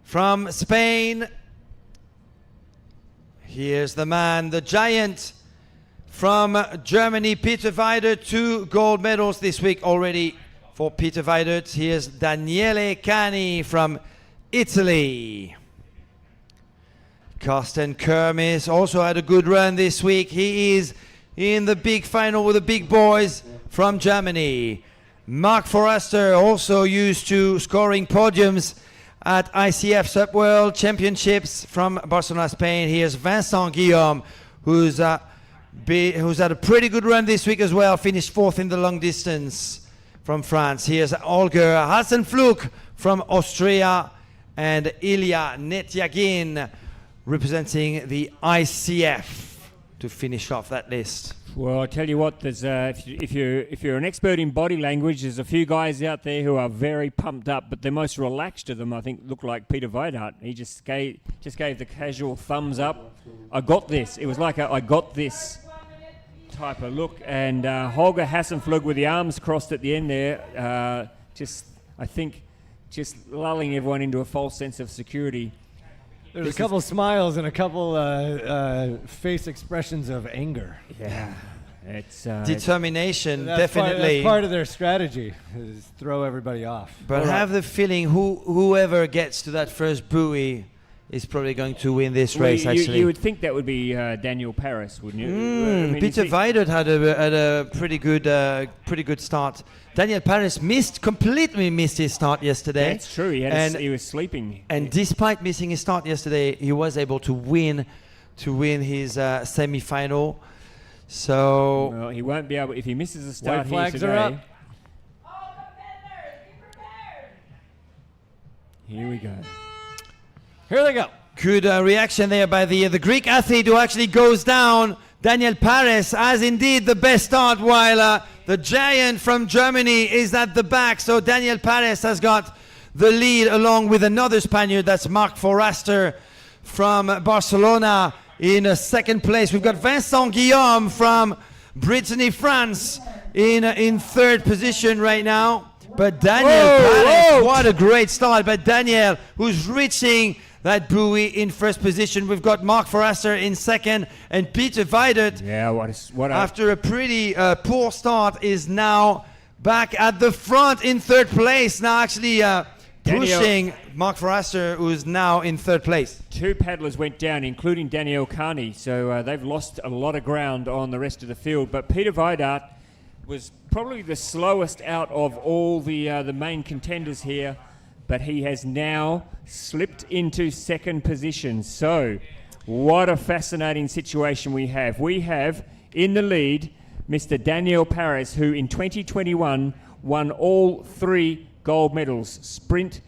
from Spain. Here's the man, the giant from Germany, Peter Weidert. 2 gold medals this week already for Peter Weidert. Here's Daniele Cani from Italy. Carsten Kermis also had a good run this week. He is in the big final with the big boys from Germany. Mark Forrester, also used to scoring podiums at ICF SUP World Championships from Barcelona, Spain. Here's Vincent Guillaume, who's had a pretty good run this week as well, finished 4th in the long distance from France. Here's Holger Hasenflug from Austria, and Ilya Netyagin representing the ICF to finish off that list. Well, I tell you what, there's if you're an expert in body language, there's a few guys out there who are very pumped up, but the most relaxed of them, I think, look like Peter Weidert. He just gave the casual thumbs up. I got this. It was like I got this type of look. And Holger Hasenflug with the arms crossed at the end there, just lulling everyone into a false sense of security. There's a couple smiles and a couple face expressions of anger. Yeah, it's determination, that's definitely. That's part of their strategy, is throw everybody off. But I have the feeling whoever gets to that first buoy is probably going to win this race. Actually, you would think that would be Daniel Paris, wouldn't you? I mean, Peter Weidert had a pretty good start. Daniel Paris completely missed his start yesterday. That's true. He was sleeping. And despite missing his start yesterday, he was able to win his semi-final. So well, he won't be able if he misses a start. White flags here today. are up. Here we go. Here they go. Good reaction there by the Greek athlete who actually goes down. Daniel Paris has indeed the best start, while the giant from Germany is at the back. So Daniel Paris has got the lead along with another Spaniard. That's Marc Forrester from Barcelona in second place. We've got Vincent Guillaume from Brittany, France in third position right now. But Daniel Paris, what a great start. But Daniel, who's reaching that buoy in first position. We've got Marc Forrester in second, and Peter Weidert, after a pretty poor start, is now back at the front in third place. Now actually pushing Marc Forrester, who's now in third place. 2 paddlers went down, including Danielle Carney, so they've lost a lot of ground on the rest of the field. But Peter Weidert was probably the slowest out of all the main contenders here, but he has now slipped into second position. So what a fascinating situation we have. We have in the lead Mr. Daniel Paris, who in 2021 won all 3 gold medals, sprint,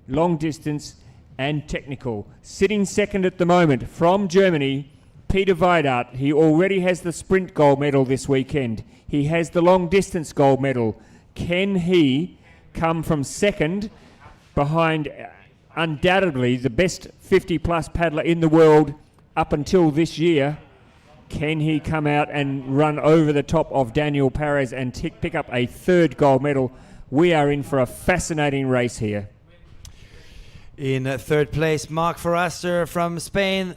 long distance and technical. Sitting second at the moment from Germany, Peter Weidart. He already has the sprint gold medal this weekend. He has the long distance gold medal. Can he come from second behind undoubtedly the best 50-plus paddler in the world up until this year? Can he come out and run over the top of Daniel Paris and pick up a 3rd gold medal? We are in for a fascinating race here. In 3rd place, Mark Forrester from Spain,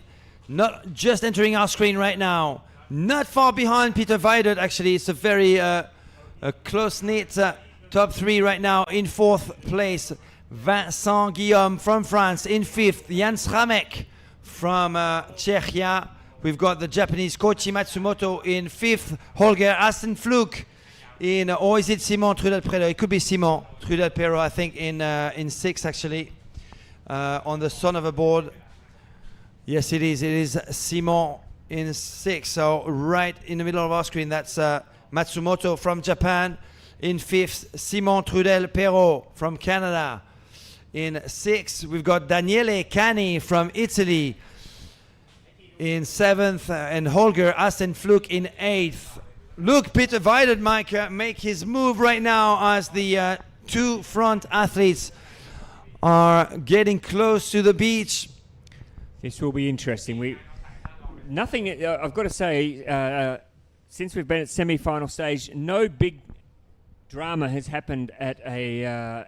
not just entering our screen right now. Not far behind Peter Weidert, actually. It's a very close-knit top 3 right now. In 4th place, Vincent Guillaume from France. In 5th, Jens Ramek from Czechia. We've got the Japanese Koichi Matsumoto in 5th. Holger Astenflug in, or is it Simon Trudel-Perrault? It could be Simon Trudel-Perrault, I think, in 6th, actually. On the son of a board. Yes, it is. It is Simon in 6th. So right in the middle of our screen, that's Matsumoto from Japan. In 5th, Simon Trudel-Perrault from Canada. In 6th, we've got Daniele Cani from Italy. In 7th, and Holger Astenflug in 8th. Look, Peter Weidert might make his move right now as the 2 front athletes are getting close to the beach. This will be interesting. I've got to say, since we've been at semi-final stage, no big drama has happened at a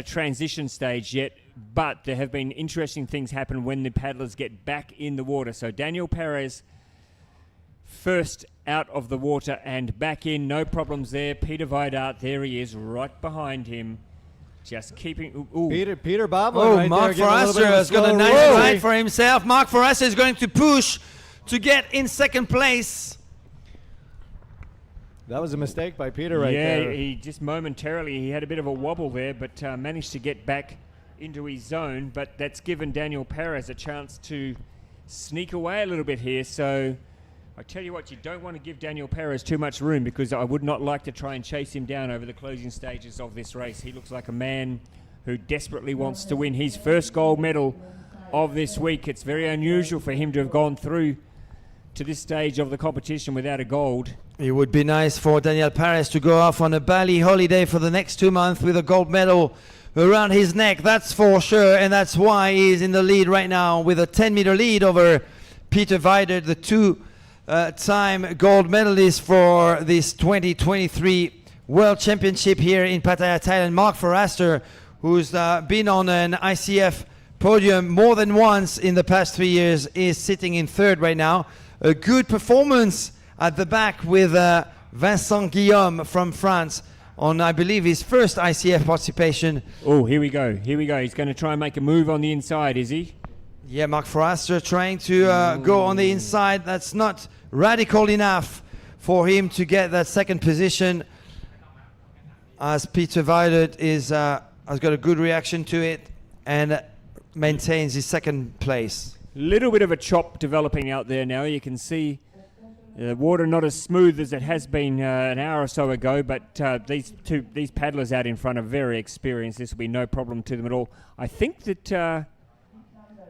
transition stage yet, but there have been interesting things happen when the paddlers get back in the water. So Daniel Paris first out of the water and back in, no problems there. Peter Weidart, there he is, right behind him, just keeping. Ooh. Peter Boblin right Mark there. Forrester has got a nice ride for himself. Mark Forrester is going to push to get in 2nd place. That was a mistake by Peter right there. Yeah, he just momentarily, he had a bit of a wobble there, but managed to get back into his zone. But that's given Daniel Paris a chance to sneak away a little bit here. So I tell you what, you don't want to give Daniel Paris too much room, because I would not like to try and chase him down over the closing stages of this race. He looks like a man who desperately wants to win his 1st gold medal of this week. It's very unusual for him to have gone through to this stage of the competition without a gold. It would be nice for Daniel Paris to go off on a Bali holiday for the next 2 months with a gold medal around his neck, that's for sure, and that's why he's in the lead right now with a 10-meter lead over Peter Weidert, the 2-time gold medalist for this 2023 World Championship here in Pattaya, Thailand. Mark Forrester, who's been on an ICF podium more than once in the past 3 years, is sitting in 3rd right now. A good performance at the back with Vincent Guillaume from France on, I believe, his first ICF participation. Oh, here we go. Here we go. He's going to try and make a move on the inside, is he? Yeah, Mark Forrester trying to go on the inside. That's not radical enough for him to get that 2nd position, as Peter Weidert has got a good reaction to it and maintains his 2nd place. Little bit of a chop developing out there now. You can see the water not as smooth as it has been an hour or so ago, but these paddlers out in front are very experienced. This will be no problem to them at all. I think Peter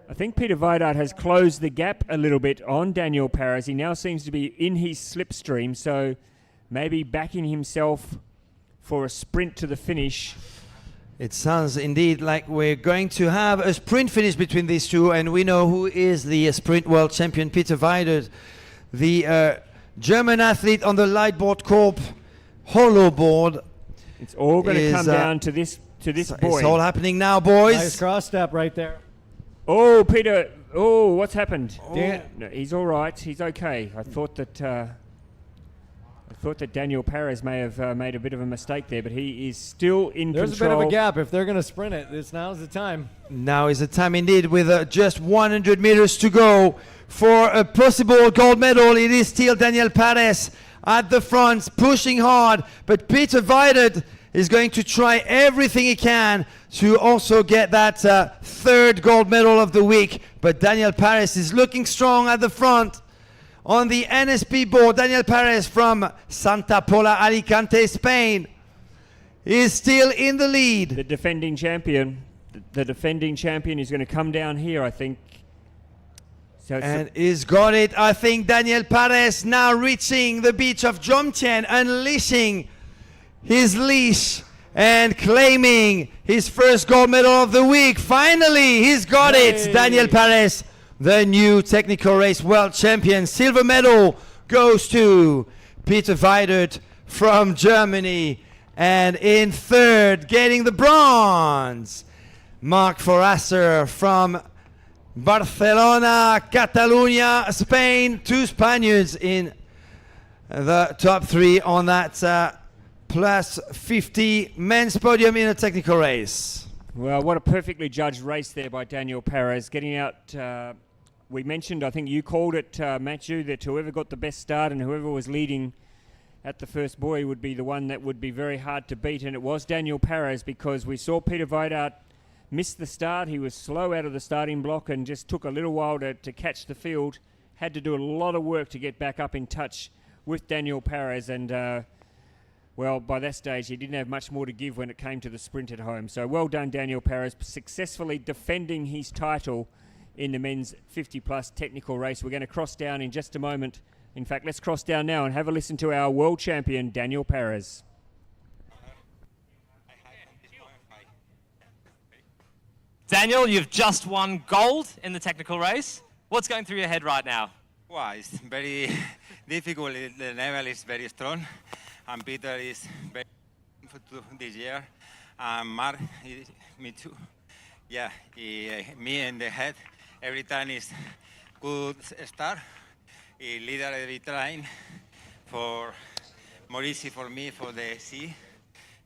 Weidart has closed the gap a little bit on Daniel Paris. He now seems to be in his slipstream, so maybe backing himself for a sprint to the finish. It sounds indeed like we're going to have a sprint finish between these two, and we know who is the sprint world champion. Peter Weidert, the German athlete on the Lightboard Corp hollow board. It's all going to come down to this boy. It's all happening now, boys. Nice cross step right there. Oh, Peter. Oh, what's happened? Oh. No, he's all right. He's okay. I thought that Daniel Paris may have made a bit of a mistake there, but he is still in control. There's a bit of a gap. If they're going to sprint it, now's the time. Now is the time indeed, with just 100 meters to go for a possible gold medal. It is still Daniel Paris at the front, pushing hard, but Peter Weidert is going to try everything he can to also get that 3rd gold medal of the week. But Daniel Paris is looking strong at the front On the NSP board, Daniel Perez from Santa Pola, Alicante, Spain, is still in the lead. The defending champion. The defending champion is going to come down here, I think. So And he's got it. I think Daniel Perez now reaching the beach of Jomtien, unleashing his leash and claiming his first gold medal of the week. Finally, he's got it. Daniel Perez, the new technical race world champion. Silver medal goes to Peter Weidert from Germany. And in third, getting the bronze, Marc Forasser from Barcelona, Catalonia, Spain. Two Spaniards in the top three on that plus 50 men's podium in a technical race. Well, what a perfectly judged race there by Daniel Perez. Getting out, we mentioned, I think you called it, Matthew, that whoever got the best start and whoever was leading at the first buoy would be the one that would be very hard to beat. And it was Daniel Perez, because we saw Peter Weidert missed the start. He was slow out of the starting block and just took a little while to catch the field. Had to do a lot of work to get back up in touch with Daniel Perez. And, well, by that stage, he didn't have much more to give when it came to the sprint at home. So well done, Daniel Perez, successfully defending his title in the men's 50-plus technical race. We're going to cross down in just a moment. In fact, let's cross down now and have a listen to our world champion, Daniel Perez. Daniel, you've just won gold in the technical race. What's going through your head right now? Wow, it's very difficult. The level is very strong, and Peter is very good this year. Mark, me too. Yeah, me in the head. Every time is good start. Leader every time for more easy for me for the sea.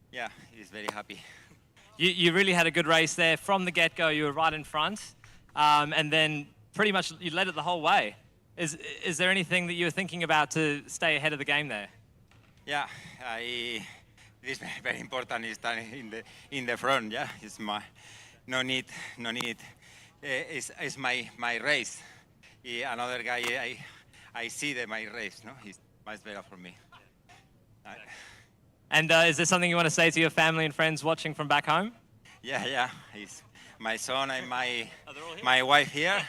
Yeah, he's very happy. You really had a good race there. From the get-go, you were right in front, and then pretty much you led it the whole way. Is there anything that you were thinking about to stay ahead of the game there? Yeah, it is very important. Is standing in the front. Yeah, it's my no need. It's my race. Another guy, I see my race. No, he's much better for me. And is there something you want to say to your family and friends watching from back home? Yeah. It's my son and my wife here.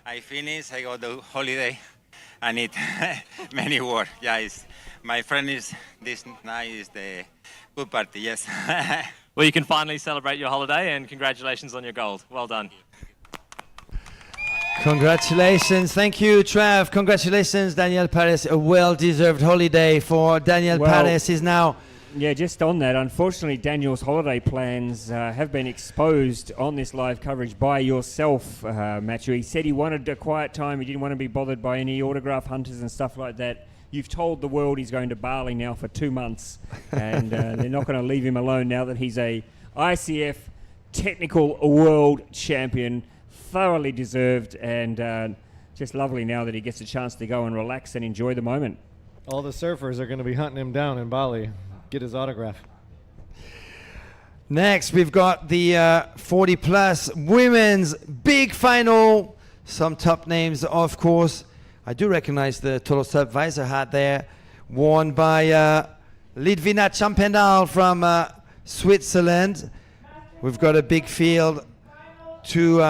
I finish. I go to holiday. I need many work. Yeah, my friend is this night is the good party. Yes. Well, you can finally celebrate your holiday, and congratulations on your gold. Well done. Congratulations. Thank you, Trav. Congratulations, Daniel Perez. A well-deserved holiday for Daniel Perez. Is now... Yeah, just on that, unfortunately, Daniel's holiday plans have been exposed on this live coverage by yourself, Matthew. He said he wanted a quiet time. He didn't want to be bothered by any autograph hunters and stuff like that. You've told the world he's going to Bali now for 2 months, and they're not going to leave him alone now that he's a ICF Technical World Champion. Thoroughly deserved, and just lovely now that he gets a chance to go and relax and enjoy the moment. All the surfers are going to be hunting him down in Bali. Get his autograph. Next, we've got the 40-plus women's big final. Some top names, of course. I do recognize the Total Sub visor hat there, worn by Lidvina Champendal from Switzerland. We've got a big field. Two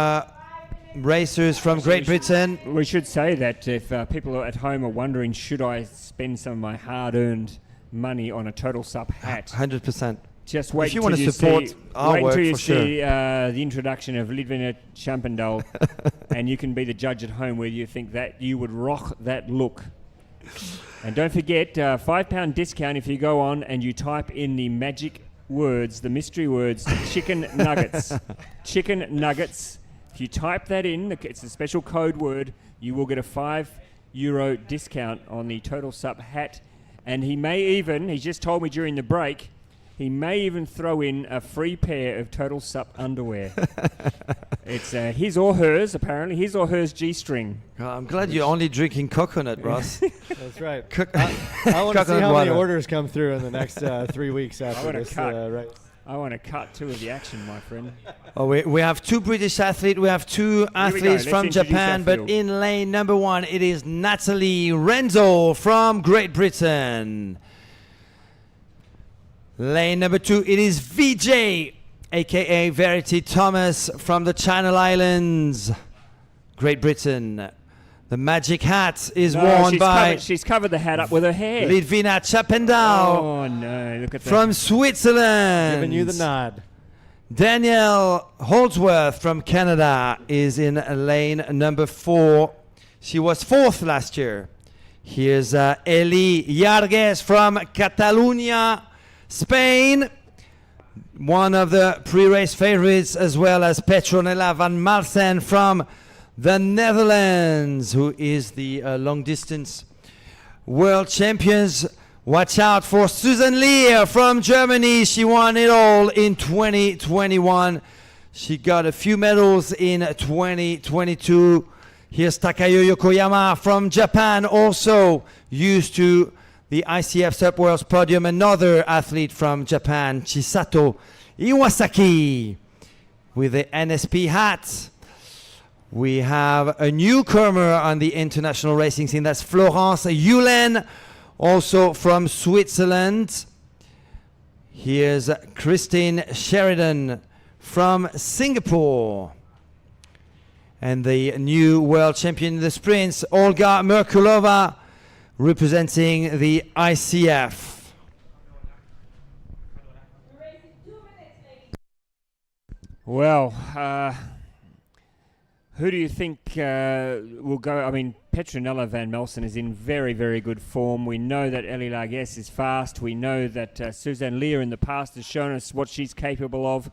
racers from Great Britain. We should say that if people at home are wondering, should I spend some of my hard-earned money on a Total Sup hat? 100%. Just wait if you till want to you support see, our wait work, until you for see sure. The introduction of Lidvina Champendal, and you can be the judge at home whether you think that you would rock that look. And don't forget, £5 discount if you go on and you type in the magic words, the mystery words, chicken nuggets. Chicken nuggets. If you type that in, it's a special code word, you will get a €5 discount on the Total Sup hat. And he may even, he's just told me during the break, he may even throw in a free pair of Total Sup underwear. It's his or hers, apparently, his or hers G-string. Oh, I'm glad you're only drinking coconut, Ross. That's right. I want to see how many orders come through in the next 3 weeks after this race. I want to cut two of the action, my friend. Oh, we have two British athletes. We have two athletes Let's from introduce Japan, our but field. in lane number 1, it is Natalie Renzo from Great Britain. Lane number 2, it is VJ, aka Verity Thomas from the Channel Islands, Great Britain. The magic hat is worn by She's covered the hat up with her hair. Lidvina Chapendal Oh, no. Look at that. from Switzerland. Giving you the nod. Danielle Holdsworth from Canada is in lane number 4. She was 4th last year. Here's Eli Yargues from Catalonia, Spain. One of the pre-race favorites, as well as Petronella van Malsen from the Netherlands, who is the long-distance world champions. Watch out for Susan Lear from Germany. She won it all in 2021. She got a few medals in 2022. Here's Takayo Yokoyama from Japan, also used to the ICF SUP World podium. Another athlete from Japan, Chisato Iwasaki, with the NSP hat. We have a newcomer on the international racing scene. That's Florence Eulen, also from Switzerland. Here's Christine Sheridan from Singapore. And the new world champion in the sprints, Olga Merkulova, representing the ICF. Well, who do you think will go? I mean, Petronella van Melsen is in very, very good form. We know that Ellie Largues is fast. We know that Suzanne Lear in the past has shown us what she's capable of.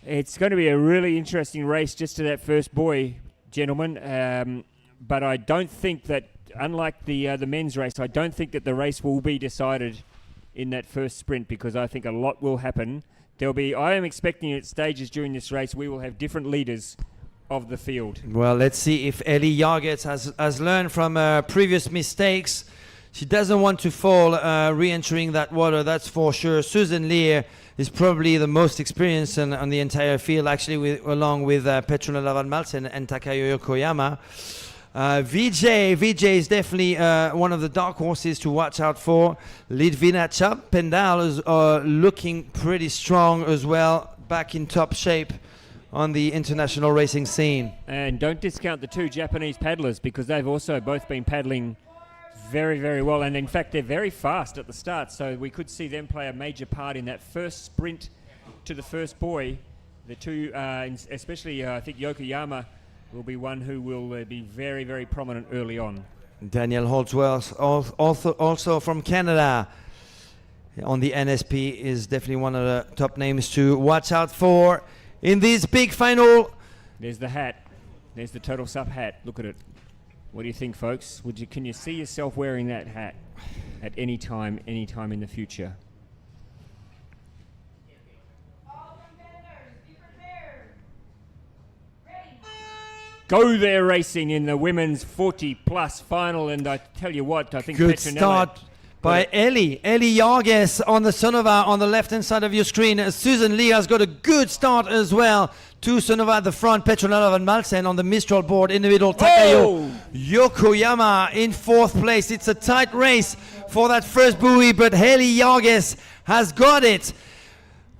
It's going to be a really interesting race just to that first buoy, gentlemen. But I don't think that, unlike the men's race, I don't think that the race will be decided in that first sprint, because I think a lot will happen. I am expecting at stages during this race we will have different leaders of the field. Well, let's see if Ellie Yargues has learned from previous mistakes. She doesn't want to fall re-entering that water, that's for sure. Susan Lear is probably the most experienced on the entire field, actually, along with Petronella van Malsen and Takayo Yokoyama. VJ is definitely one of the dark horses to watch out for. Lidvina Chapendal is looking pretty strong as well, back in top shape on the international racing scene. And don't discount the two Japanese paddlers, because they've also both been paddling very, very well. And in fact, they're very fast at the start, so we could see them play a major part in that first sprint to the first buoy. The two, especially I think Yokoyama will be one who will be very, very prominent early on. Danielle Holdsworth, also from Canada, on the NSP, is definitely one of the top names to watch out for in this big final. There's the hat. There's the Total SUP hat. Look at it. What do you think, folks? Can you see yourself wearing that hat at any time in the future? Go there racing in the women's 40-plus final, and I tell you what, I think Good Petronella start by Ellie Yargues on the Sonova on the left-hand side of your screen. Susan Lee has got a good start as well. Two Sonova at the front, Petronella van Malsen on the Mistral board in the middle. Takayo Yokoyama in 4th place. It's a tight race for that first buoy, but Ellie Yargues has got it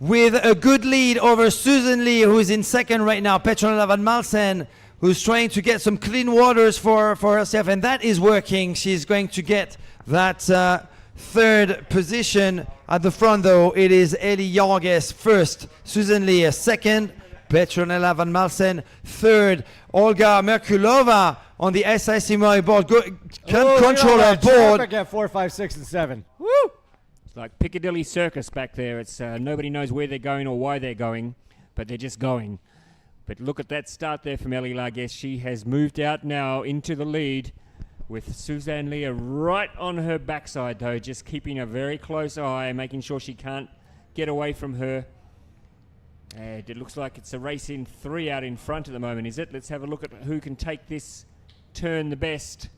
with a good lead over Susan Lee, who's in 2nd right now. Petronella van Malsen, who's trying to get some clean waters for herself, and that is working. She's going to get that 3rd position. At the front, though, it is Ellie Yargues 1st, Susan Lee 2nd, Petronella van Malsen 3rd, Olga Merkulova on the SICMI board. Control her board. At 4, 5, 6, and 7. Woo! It's like Piccadilly Circus back there. It's nobody knows where they're going or why they're going, but they're just going. But look at that start there from Ellie Largues. She has moved out now into the lead with Suzanne Lear right on her backside, though, just keeping a very close eye, making sure she can't get away from her. And it looks like it's a race in 3 out in front at the moment, is it? Let's have a look at who can take this turn the best.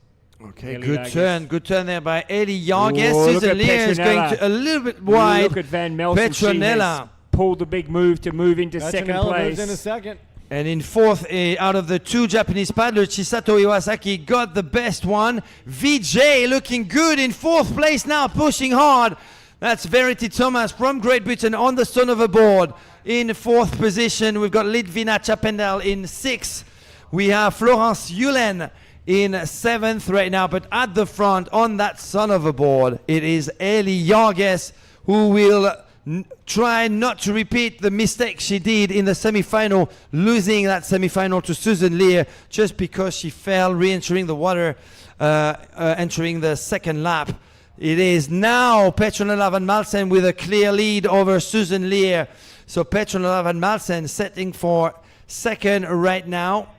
Okay, Ellie good Lagas. turn there by Ellie Yarges. Oh, look Susan at Lear is going Petronella. to a little bit wide. Look at Van Melson. She has Petronella. pulled the big move to move into second Petronella moves place. into second. And in fourth, out of the two Japanese paddlers, Chisato Iwasaki got the best one. VJ looking good in fourth place now, pushing hard. That's Verity Thomas from Great Britain on the stern of a board. In fourth position, we've got Litvina Chapendal in sixth. We have Florence Yulen in seventh right now, but at the front on that son of a board, it is Ellie Yarges who will try not to repeat the mistake she did in the semi-final, losing that semi-final to Susan Lear just because she fell re-entering the water, entering the second lap. It is now Petronella Van Malsen with a clear lead over Susan Lear. So Petronella Van Malsen setting for second right now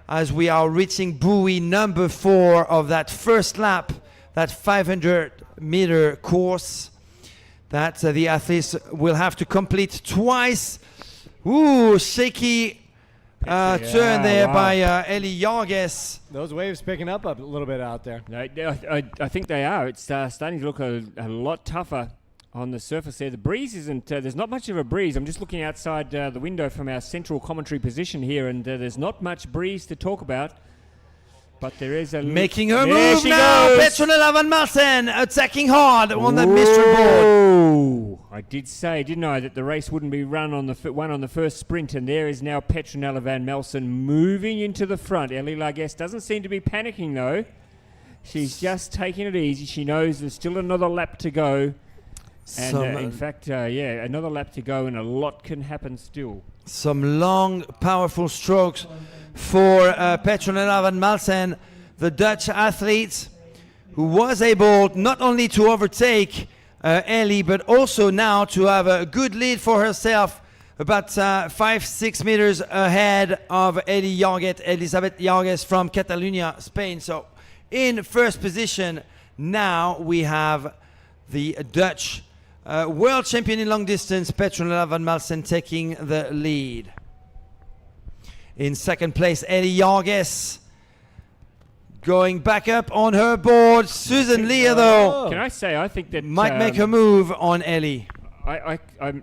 as we are reaching buoy number 4 of that first lap, that 500-meter course that the athletes will have to complete twice. Ooh, shaky turn there by Ellie Yarges. Those waves picking up a little bit out there. I think they are. It's starting to look a lot tougher on the surface there. The breeze isn't, there's not much of a breeze. I'm just looking outside the window from our central commentary position here, and there's not much breeze to talk about. But there is a... Making her there move she now. goes. Petronella Van Malsen attacking hard on that mystery board. Whoa. I did say, didn't I, that the race wouldn't be run on the first sprint, and there is now Petronella Van Malsen moving into the front. Ellie Lagas doesn't seem to be panicking, though. She's just taking it easy. She knows there's still another lap to go. And in fact, another lap to go, and a lot can happen still. Some long, powerful strokes for Petronella Van Malsen, the Dutch athlete who was able not only to overtake Ellie, but also now to have a good lead for herself, about 5-6 meters ahead of Elizabeth Yarges from Catalonia, Spain. So in first position, now we have the Dutch world champion in long distance, Petronella Van Malsen, taking the lead. In second place, Ellie Yarges going back up on her board. Susan Lear, though, Can I say, I think that... might make a move on Ellie. I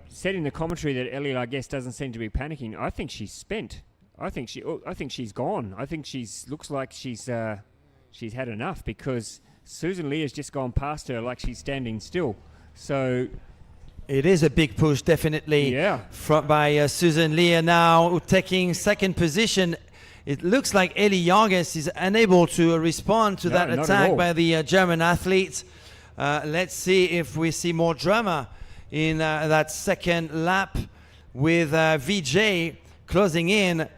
said in the commentary that Ellie Lagas doesn't seem to be panicking. I think she's spent. I think she's gone. I think looks like she's had enough, because Susan Lear's just gone past her like she's standing still. So it is a big push, definitely. Yeah. By Susan Lear now taking second position. It looks like Ellie Yarges is unable to respond to that not at attack all. by the German athlete. Let's see if we see more drama in that second lap with VJ closing in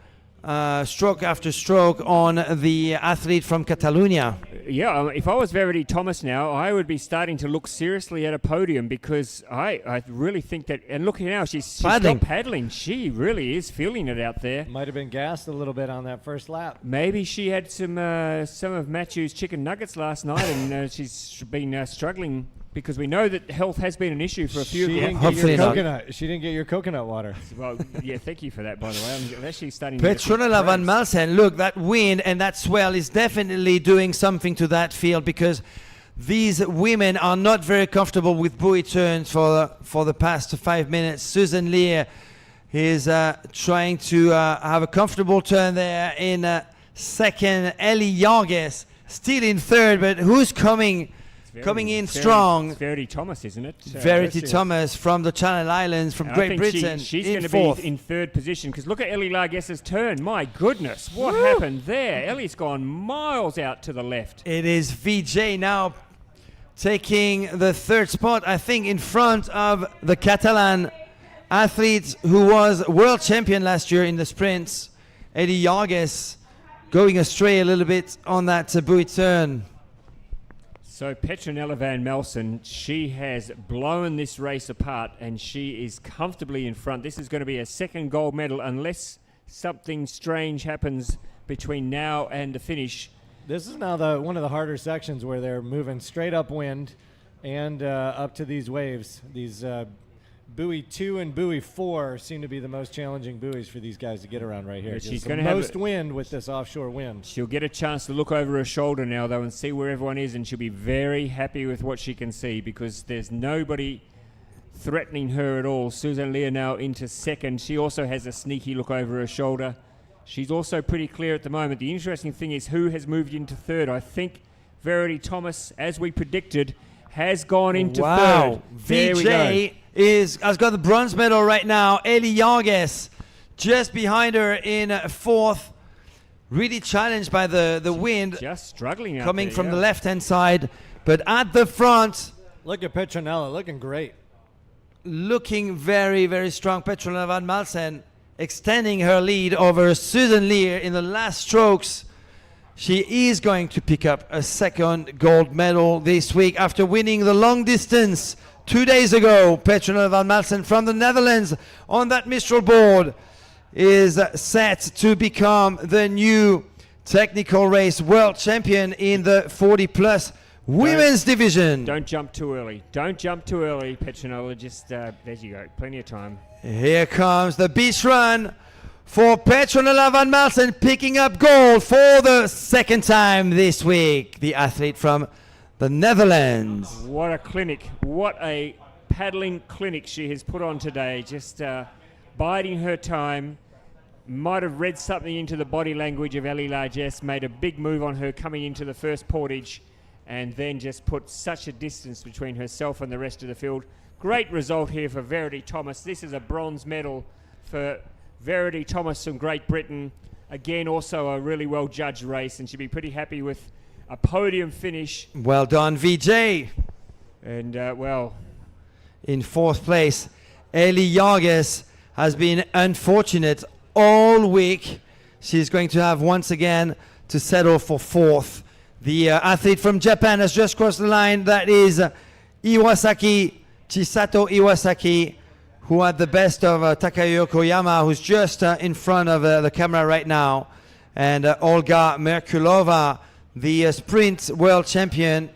stroke after stroke on the athlete from Catalonia. Yeah, if I was Verity Thomas now, I would be starting to look seriously at a podium, because I really think that... And look now, she's Paddling. got paddling. She really is feeling it out there. Might have been gassed a little bit on that first lap. Maybe she had some of Matthew's chicken nuggets last night, and she's been struggling, because we know that health has been an issue for a few She of didn't them. get Hopefully your not. coconut. She didn't get your coconut water. Well, yeah, thank you for that, by the way. I'm actually starting to get some Petronella Van cramps. Malsen, look, that wind and that swell is definitely doing something to that field, because these women are not very comfortable with buoy turns for the past 5 minutes. Susan Lear is trying to have a comfortable turn there in second. Ellie Yarges still in third, but who's coming in strong? It's Verity Thomas, isn't it? Verity Yes. Thomas from the Channel Islands, from And I Great think Britain, she's in going to fourth. be in third position, because look at Ellie Lagas's turn. My goodness, what happened there? Ellie's gone miles out to the left. It is VJ now taking the third spot, I think, in front of the Catalan athlete who was world champion last year in the sprints, Ellie Yarges, going astray a little bit on that buoy turn. So Petronella Van Malsen, she has blown this race apart, and she is comfortably in front. This is going to be a second gold medal, unless something strange happens between now and the finish. This is now one of the harder sections, where they're moving straight upwind and up to these waves, these buoy 2 and buoy 4 seem to be the most challenging buoys for these guys to get around right here. Yeah, she's Just the gonna have most wind with this offshore wind. She'll get a chance to look over her shoulder now, though, and see where everyone is, and she'll be very happy with what she can see because there's nobody threatening her at all. Susan Lear now into second. She also has a sneaky look over her shoulder. She's also pretty clear at the moment. The interesting thing is who has moved into third. I think Verity Thomas, as we predicted, has gone into third. There we go. Has got the bronze medal right now. Eli Yarges just behind her in fourth. Really challenged by the wind Just struggling out coming there, from yeah. the left-hand side. But at the front, Look at Petronella, looking great. looking very, very strong. Petronella Van Malsen extending her lead over Susan Lear in the last strokes. She is going to pick up a second gold medal this week after winning the long distance 2 days ago. Petronella Van Malsen from the Netherlands on that Mistral board is set to become the new technical race world champion in the 40-plus women's division. Don't jump too early. Don't jump too early, Petronella. Just, there you go. Plenty of time. Here comes the beach run for Petronella Van Malsen, picking up gold for the second time this week. The athlete from the Netherlands. What a clinic. What a paddling clinic she has put on today. Just biding her time. Might have read something into the body language of Ellie Largesse, made a big move on her coming into the first portage, and then just put such a distance between herself and the rest of the field. Great result here for Verity Thomas. This is a bronze medal for Verity Thomas from Great Britain. Again, also a really well judged race, and she'll be pretty happy with a podium finish. Well done, VJ. And, well, In fourth place, Eli Yarges has been unfortunate all week. She's going to have once again to settle for fourth. The athlete from Japan has just crossed the line. That is Iwasaki, Chisato Iwasaki, who had the best of Takayuki Yokoyama, who's just in front of the camera right now. And Olga Merkulova, the sprint world champion,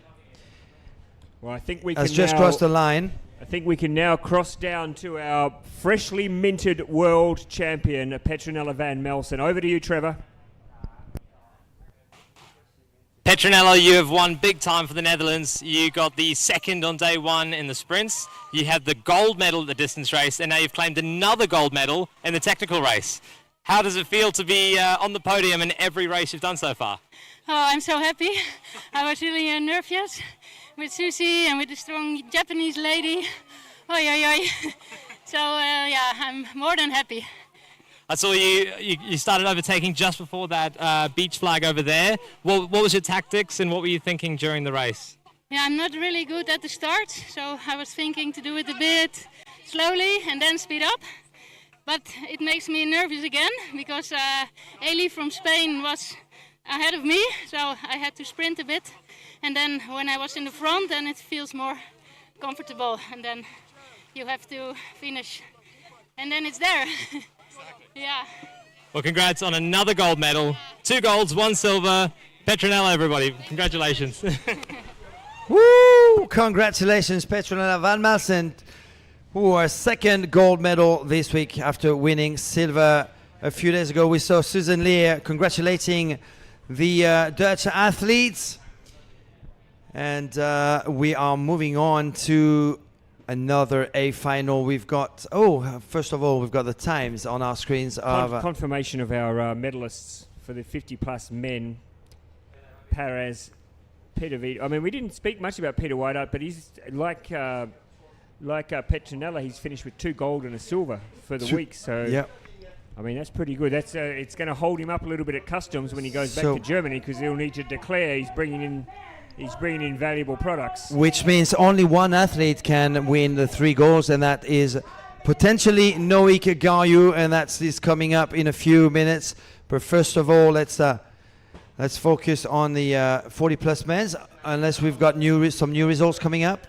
well, I think we has can just now, crossed the line. I think we can now cross down to our freshly minted world champion, Petronella Van Malsen. Over to you, Trevor. Petronella, you have won big time for the Netherlands. You got the second on day one in the sprints. You had the gold medal at the distance race, and now you've claimed another gold medal in the technical race. How does it feel to be on the podium in every race you've done so far? Oh, I'm so happy. I was really nervous with Susie and with the strong Japanese lady. Oi, oi, oi. So, yeah, I'm more than happy. I saw you started overtaking just before that beach flag over there. What was your tactics and what were you thinking during the race? Yeah, I'm not really good at the start, so I was thinking to do it a bit slowly and then speed up. But it makes me nervous again because Eli from Spain was ahead of me, so I had to sprint a bit. And then when I was in the front, then it feels more comfortable, and then you have to finish, and then it's there. Yeah. Well, congrats on another gold medal. 2 golds, 1 silver. Petronella, everybody. Congratulations. Woo! Congratulations, Petronella Van Malsen, who are second gold medal this week after winning silver a few days ago. We saw Susan Lear congratulating the Dutch athletes. And we are moving on to another A final. We've got, first of all, we've got the times on our screens of Confirmation of our medalists for the 50-plus men. Perez, Peter Vito. I mean, we didn't speak much about Peter Whiteout, but he's like Petronella. He's finished with 2 gold and a silver for the week. So, yeah. I mean, that's pretty good. That's it's going to hold him up a little bit at customs when he goes back to Germany, because he'll need to declare he's bringing in valuable products. Which means only one athlete can win the 3 golds, and that is potentially Noik Gayu, and is coming up in a few minutes. But first of all, let's focus on the 40-plus men's, unless we've got some new results coming up.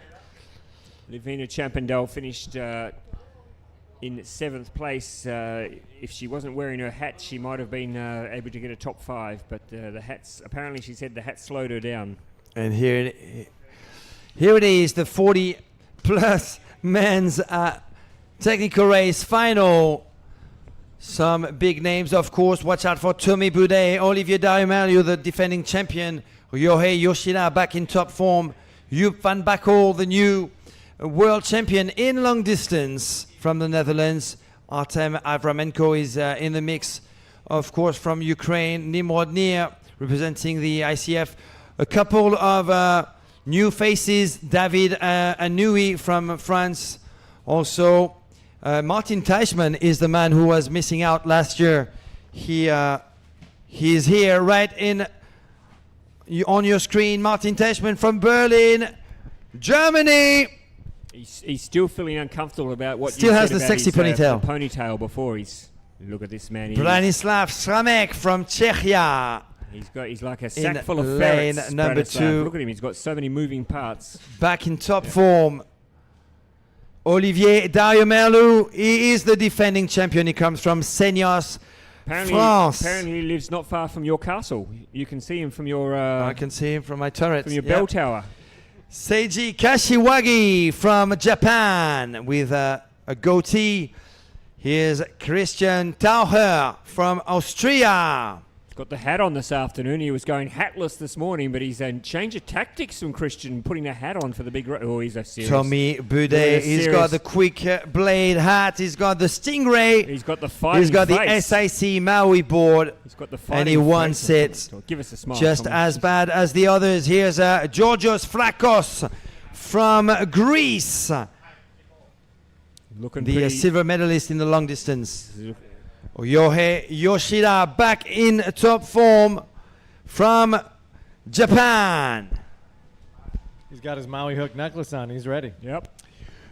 Livina Champendale finished in 7th place. If she wasn't wearing her hat, she might have been able to get a top 5, but the hats, apparently she said the hat slowed her down. And here it is, the 40-plus men's technical race final. Some big names, of course. Watch out for Tommy Boudet, Olivier Darumelio, the defending champion, Yohei Yoshida back in top form, Joep van Bakkel, the new world champion in long distance from the Netherlands. Artem Avramenko is in the mix, of course, from Ukraine. Nimrod Nir representing the ICF. A couple of new faces, David Anoui from France. Also, Martin Teichmann is the man who was missing out last year. He is here right on your screen. Martin Teichmann from Berlin, Germany. He's still feeling uncomfortable about what Still you has said the about sexy his, ponytail. the ponytail before. Look at this man. Branislav Sramek from Czechia. He's like a sack full of lane ferrets. number Branislav. 2. Look at him. He's got so many moving parts. Back in top form. Olivier Darumelou, he is the defending champion. He comes from Seignos, France. Apparently he lives not far from your castle. You can see him from your I can see him from my turret. from your bell tower. Seiji Kashiwagi from Japan with a goatee. Here's Christian Taucher from Austria. He's got the hat on this afternoon. He was going hatless this morning, but he's a change of tactics from Christian, putting a hat on for the big... Oh, he's a serious... Tommy Boudet, he's got the quick blade hat, he's got the Stingray, He's got the fighting he's got face. the SIC Maui board, He's got the and he fighting wants face. it Give us a smile. just Tommy. as bad as the others. Here's Georgios Flakos from Greece, Looking the pretty... silver medalist in the long distance. Yohei Yoshida back in top form from Japan. He's got his Maui hook necklace on. He's ready. Yep.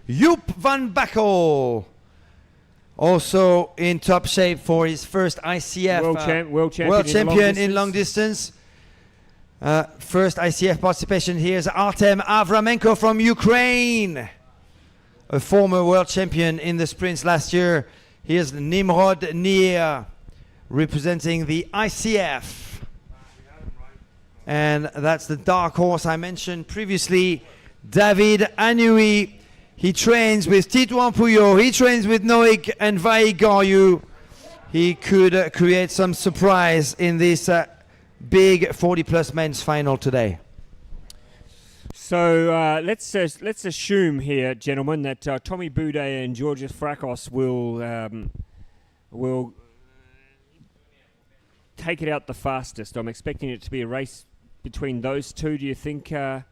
Joep van Bakkel, also in top shape for his first ICF World world champion in long distance. distance. First ICF participation. Here's Artem Avramenko from Ukraine, a former world champion in the sprints last year. Here's Nimrod Nir representing the ICF. And that's the dark horse I mentioned previously, David Anoui. He trains with Titouan Pouillot. He trains with Noik and Vai Garyu. He could create some surprise in this big 40-plus men's final today. So let's assume here, gentlemen, that Tommy Boudet and Georgios Flakos will take it out the fastest. I'm expecting it to be a race between those two. Do you think to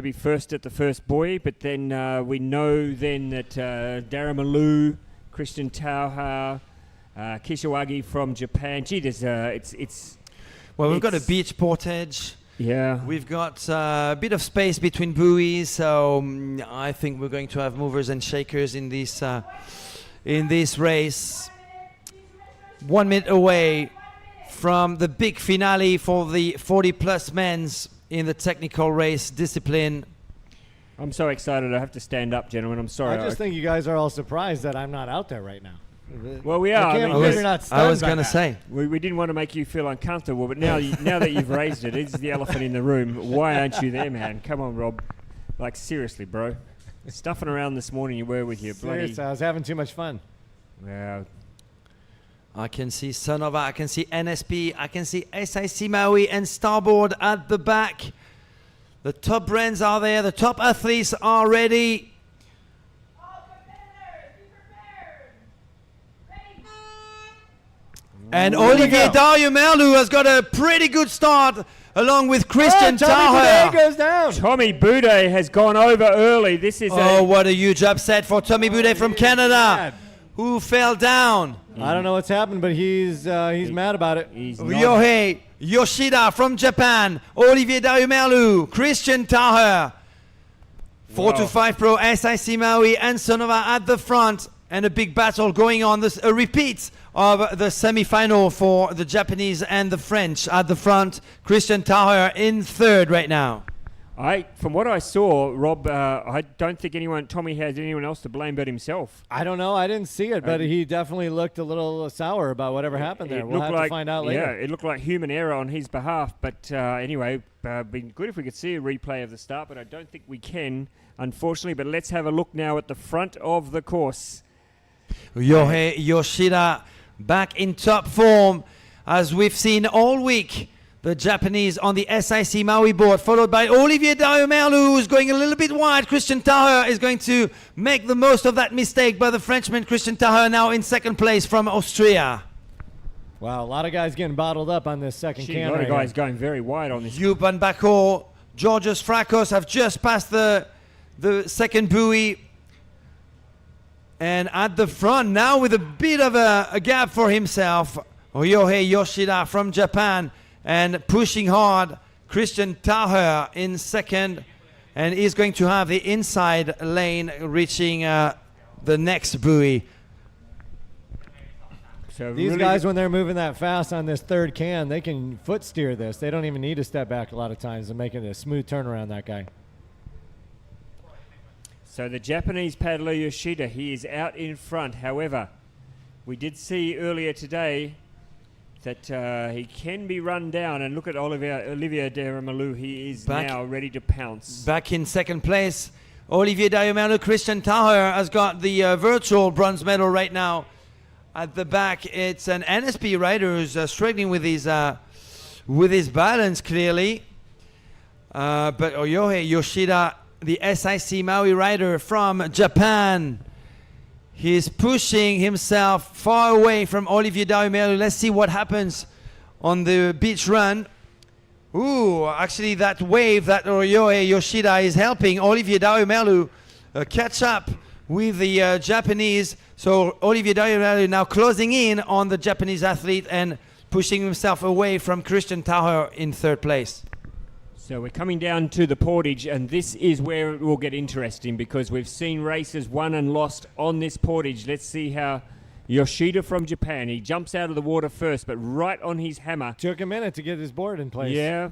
be first at the first buoy? But then we know then that Darumelou, Christian Taucher, Kishiwagi from Japan. Gee, there's it's. Well, we've got a beach portage. Yeah. We've got a bit of space between buoys, so I think we're going to have movers and shakers in this race. 1 minute away from the big finale for the 40-plus men's in the technical race discipline. I'm so excited. I have to stand up, gentlemen. I'm sorry. I just think you guys are all surprised that I'm not out there right now. Well, we are. I can't I mean, believe you're not stunned I was by going to that. say. we didn't want to make you feel uncomfortable, but now now that you've raised it, it's the elephant in the room. Why aren't you there, man? Come on, Rob. Like, seriously, bro. Stuffing around this morning you were with your bloody... Seriously, I was having too much fun. Wow. I can see Sonova, I can see NSP, I can see SIC Maui and Starboard at the back. The top brands are there, the top athletes are ready. And Olivier Darumelou has got a pretty good start along with Christian Tommy Boudet Taucher. goes down. Tommy Boudet has gone over early. This is Oh, what a huge upset for Tommy Boudet from Canada, Mad. who fell down. I don't know what's happened, but he's mad about it. He's not- Yohei Yoshida from Japan, Olivier Darumelou, Christian Taucher, 425 Pro, SIC Maui and Sonova at the front, and a big battle going on. This a repeat of the semi-final for the Japanese and the French at the front. Christian Taucher in third right now. From what I saw, Rob, I don't think Tommy has anyone else to blame but himself. I don't know. I didn't see it, but he definitely looked a little sour about whatever happened there. We'll have to find out later. Yeah, it looked like human error on his behalf. But anyway, been good if we could see a replay of the start, but I don't think we can, unfortunately. But let's have a look now at the front of the course. Yohei Yoshida back in top form, as we've seen all week. The Japanese on the SIC Maui board, followed by Olivier Daumelu, who's going a little bit wide. Christian Taher is going to make the most of that mistake by the Frenchman. Christian Taher now in second place from Austria. Wow, a lot of guys getting bottled up on this second can. A lot of guys going very wide on this. Jupp van Bakel, Georgios Frakos have just passed the second buoy. And at the front now with a bit of a gap for himself, Yohei Yoshida from Japan. And pushing hard, Christian Taher in second, and he's going to have the inside lane reaching the next buoy. So these guys, when they're moving that fast on this third can, they can foot steer this. They don't even need to step back a lot of times and making a smooth turnaround, that guy. So the Japanese paddler Yoshida, he is out in front. However, we did see earlier today that he can be run down, and look at Olivier Daumelu. He is now ready to pounce. Back in second place, Olivier Daumelu. Christian Taher has got the virtual bronze medal right now. At the back, it's an NSP rider who's struggling with his balance clearly. But Yohei Yoshida, the SIC Maui rider from Japan, he's pushing himself far away from Olivier Daumelu. Let's see what happens on the beach run. Ooh, actually that wave that Yohei Yoshida is helping Olivier Daumelu catch up with the Japanese. So Olivier Daumelu now closing in on the Japanese athlete and pushing himself away from Christian Taher in third place. So we're coming down to the portage, and this is where it will get interesting because we've seen races won and lost on this portage. Let's see how Yoshida from Japan, he jumps out of the water first, but right on his hammer. Took a minute to get his board in place. Yeah.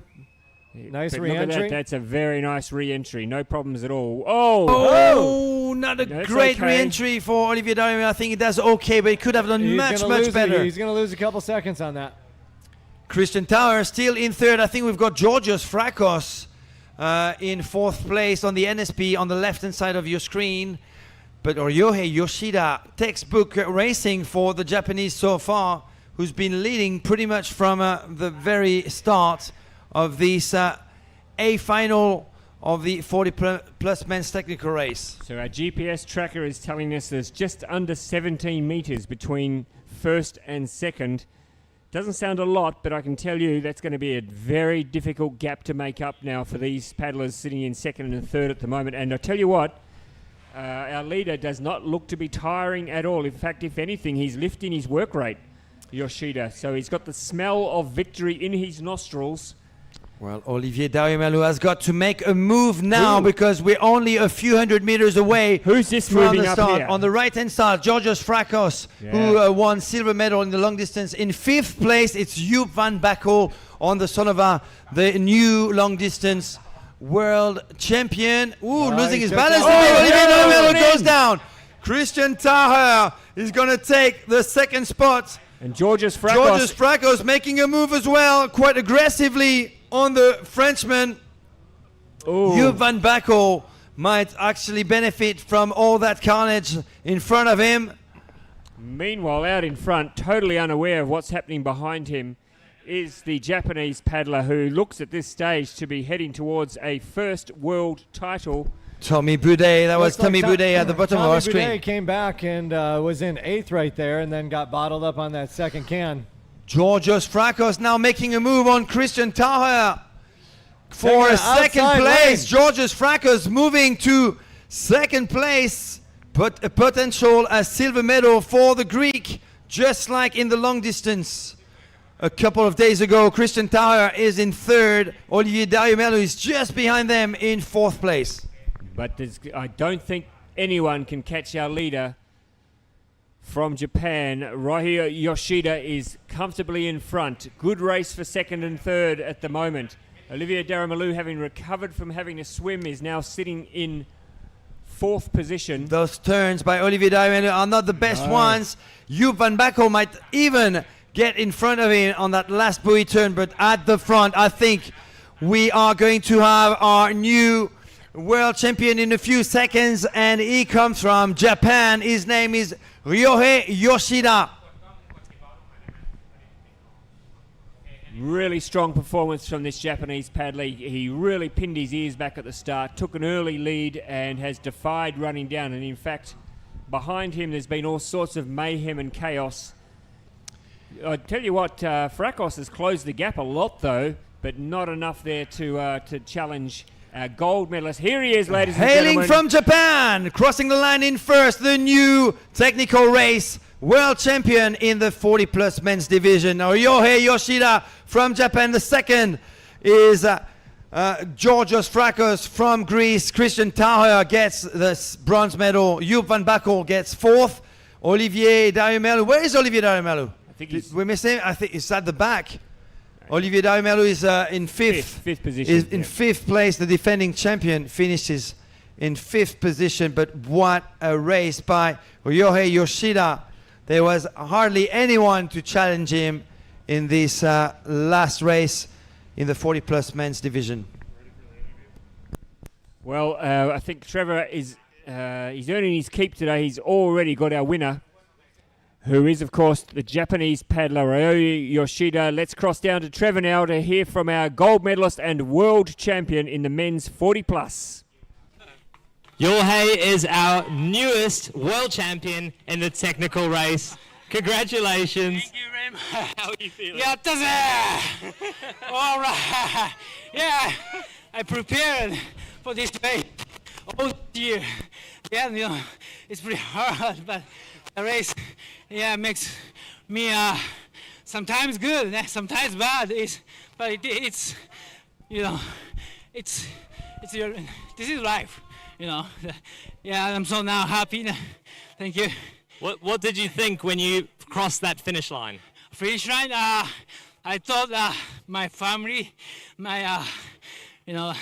Nice but re-entry. Look at that. That's a very nice re-entry. No problems at all. Oh! Oh! Not a great re-entry for Olivier Daumelu. I think he does okay, but he could have done much better. He's going to lose a couple seconds on that. Christian Taher still in third. I think we've got Georgios Frakos in fourth place on the NSP on the left-hand side of your screen. But Yohei Yoshida, textbook racing for the Japanese so far, who's been leading pretty much from the very start of this A final of the 40-plus men's technical race. So our GPS tracker is telling us there's just under 17 meters between first and second. Doesn't sound a lot, but I can tell you that's going to be a very difficult gap to make up now for these paddlers sitting in second and third at the moment. And I'll tell you what, our leader does not look to be tiring at all. In fact, if anything, he's lifting his work rate, Yoshida. So he's got the smell of victory in his nostrils. Well, Olivier Daumelu has got to make a move now because we're only a few hundred meters away. Who's this from moving the up start. here? On the right-hand side, Georgios Frakos, who won silver medal in the long distance. In fifth place, it's Jupp van Bakel on the Sonova, the new long distance world champion. Ooh, losing his balance. Olivier Daumelu goes down. Christian Taher is going to take the second spot. And Georgios Frakos making a move as well, quite aggressively on the Frenchman. Jupp van Bakel might actually benefit from all that carnage in front of him. Meanwhile, out in front, totally unaware of what's happening behind him, is the Japanese paddler who looks at this stage to be heading towards a first world title. Tommy Boudet, that was Tommy Boudet at the bottom of our screen. Tommy Boudet came back and was in eighth right there and then got bottled up on that second can. Georgios Frakos now making a move on Christian Taher for second place. Georgios Frakos moving to second place, but a potential silver medal for the Greek, just like in the long distance. A couple of days ago, Christian Taher is in third. Olivier Daumelu is just behind them in fourth place. But I don't think anyone can catch our leader from Japan. Yoshida is comfortably in front. Good race for second and third at the moment. Olivia Daramalu, having recovered from having to swim, is now sitting in 4th position. Those turns by Olivier Daimel are not the best ones. Joep van Bakkel might even get in front of him on that last buoy turn, but at the front, I think we are going to have our new world champion in a few seconds, and he comes from Japan. His name is Ryohei Yoshida. Really strong performance from this Japanese paddler. He really pinned his ears back at the start, took an early lead and has defied running down. And in fact, behind him there's been all sorts of mayhem and chaos. I tell you what, Frakos has closed the gap a lot though, but not enough there to challenge our gold medalist. Here he is, ladies and gentlemen. Hailing from Japan, crossing the line in first, the new technical race world champion in the 40+ men's division. Now, Ryohei Yoshida from Japan. The second is Georgios Frakos from Greece. Christian Taher gets the bronze medal. Joep van Bakkel gets 4th. Olivier Darimelu. Where is Olivier Darimelu? I think he's we miss him. I think he's at the back. Olivier Darimelu is in 5th. Fifth position. Is in 5th place. The defending champion finishes in 5th position. But what a race by Ryohei Yoshida. There was hardly anyone to challenge him in this last race in the 40+ men's division. Well, I think Trevor is he's earning his keep today. He's already got our winner, who is, of course, the Japanese paddler Ryohei Yoshida. Let's cross down to Trevor now to hear from our gold medalist and world champion in the men's 40+. Ryohei is our newest world champion in the technical race. Congratulations. Thank you very much. How are you feeling? All right. Yeah, I prepared for this race all year. Yeah, you know, it's pretty hard, but the race, yeah, makes me sometimes good, sometimes bad. It's you know, it's this is life. You know, yeah, I'm so now happy. Thank you. What did you think when you crossed that finish line? Finish line, I thought my family, my, you know,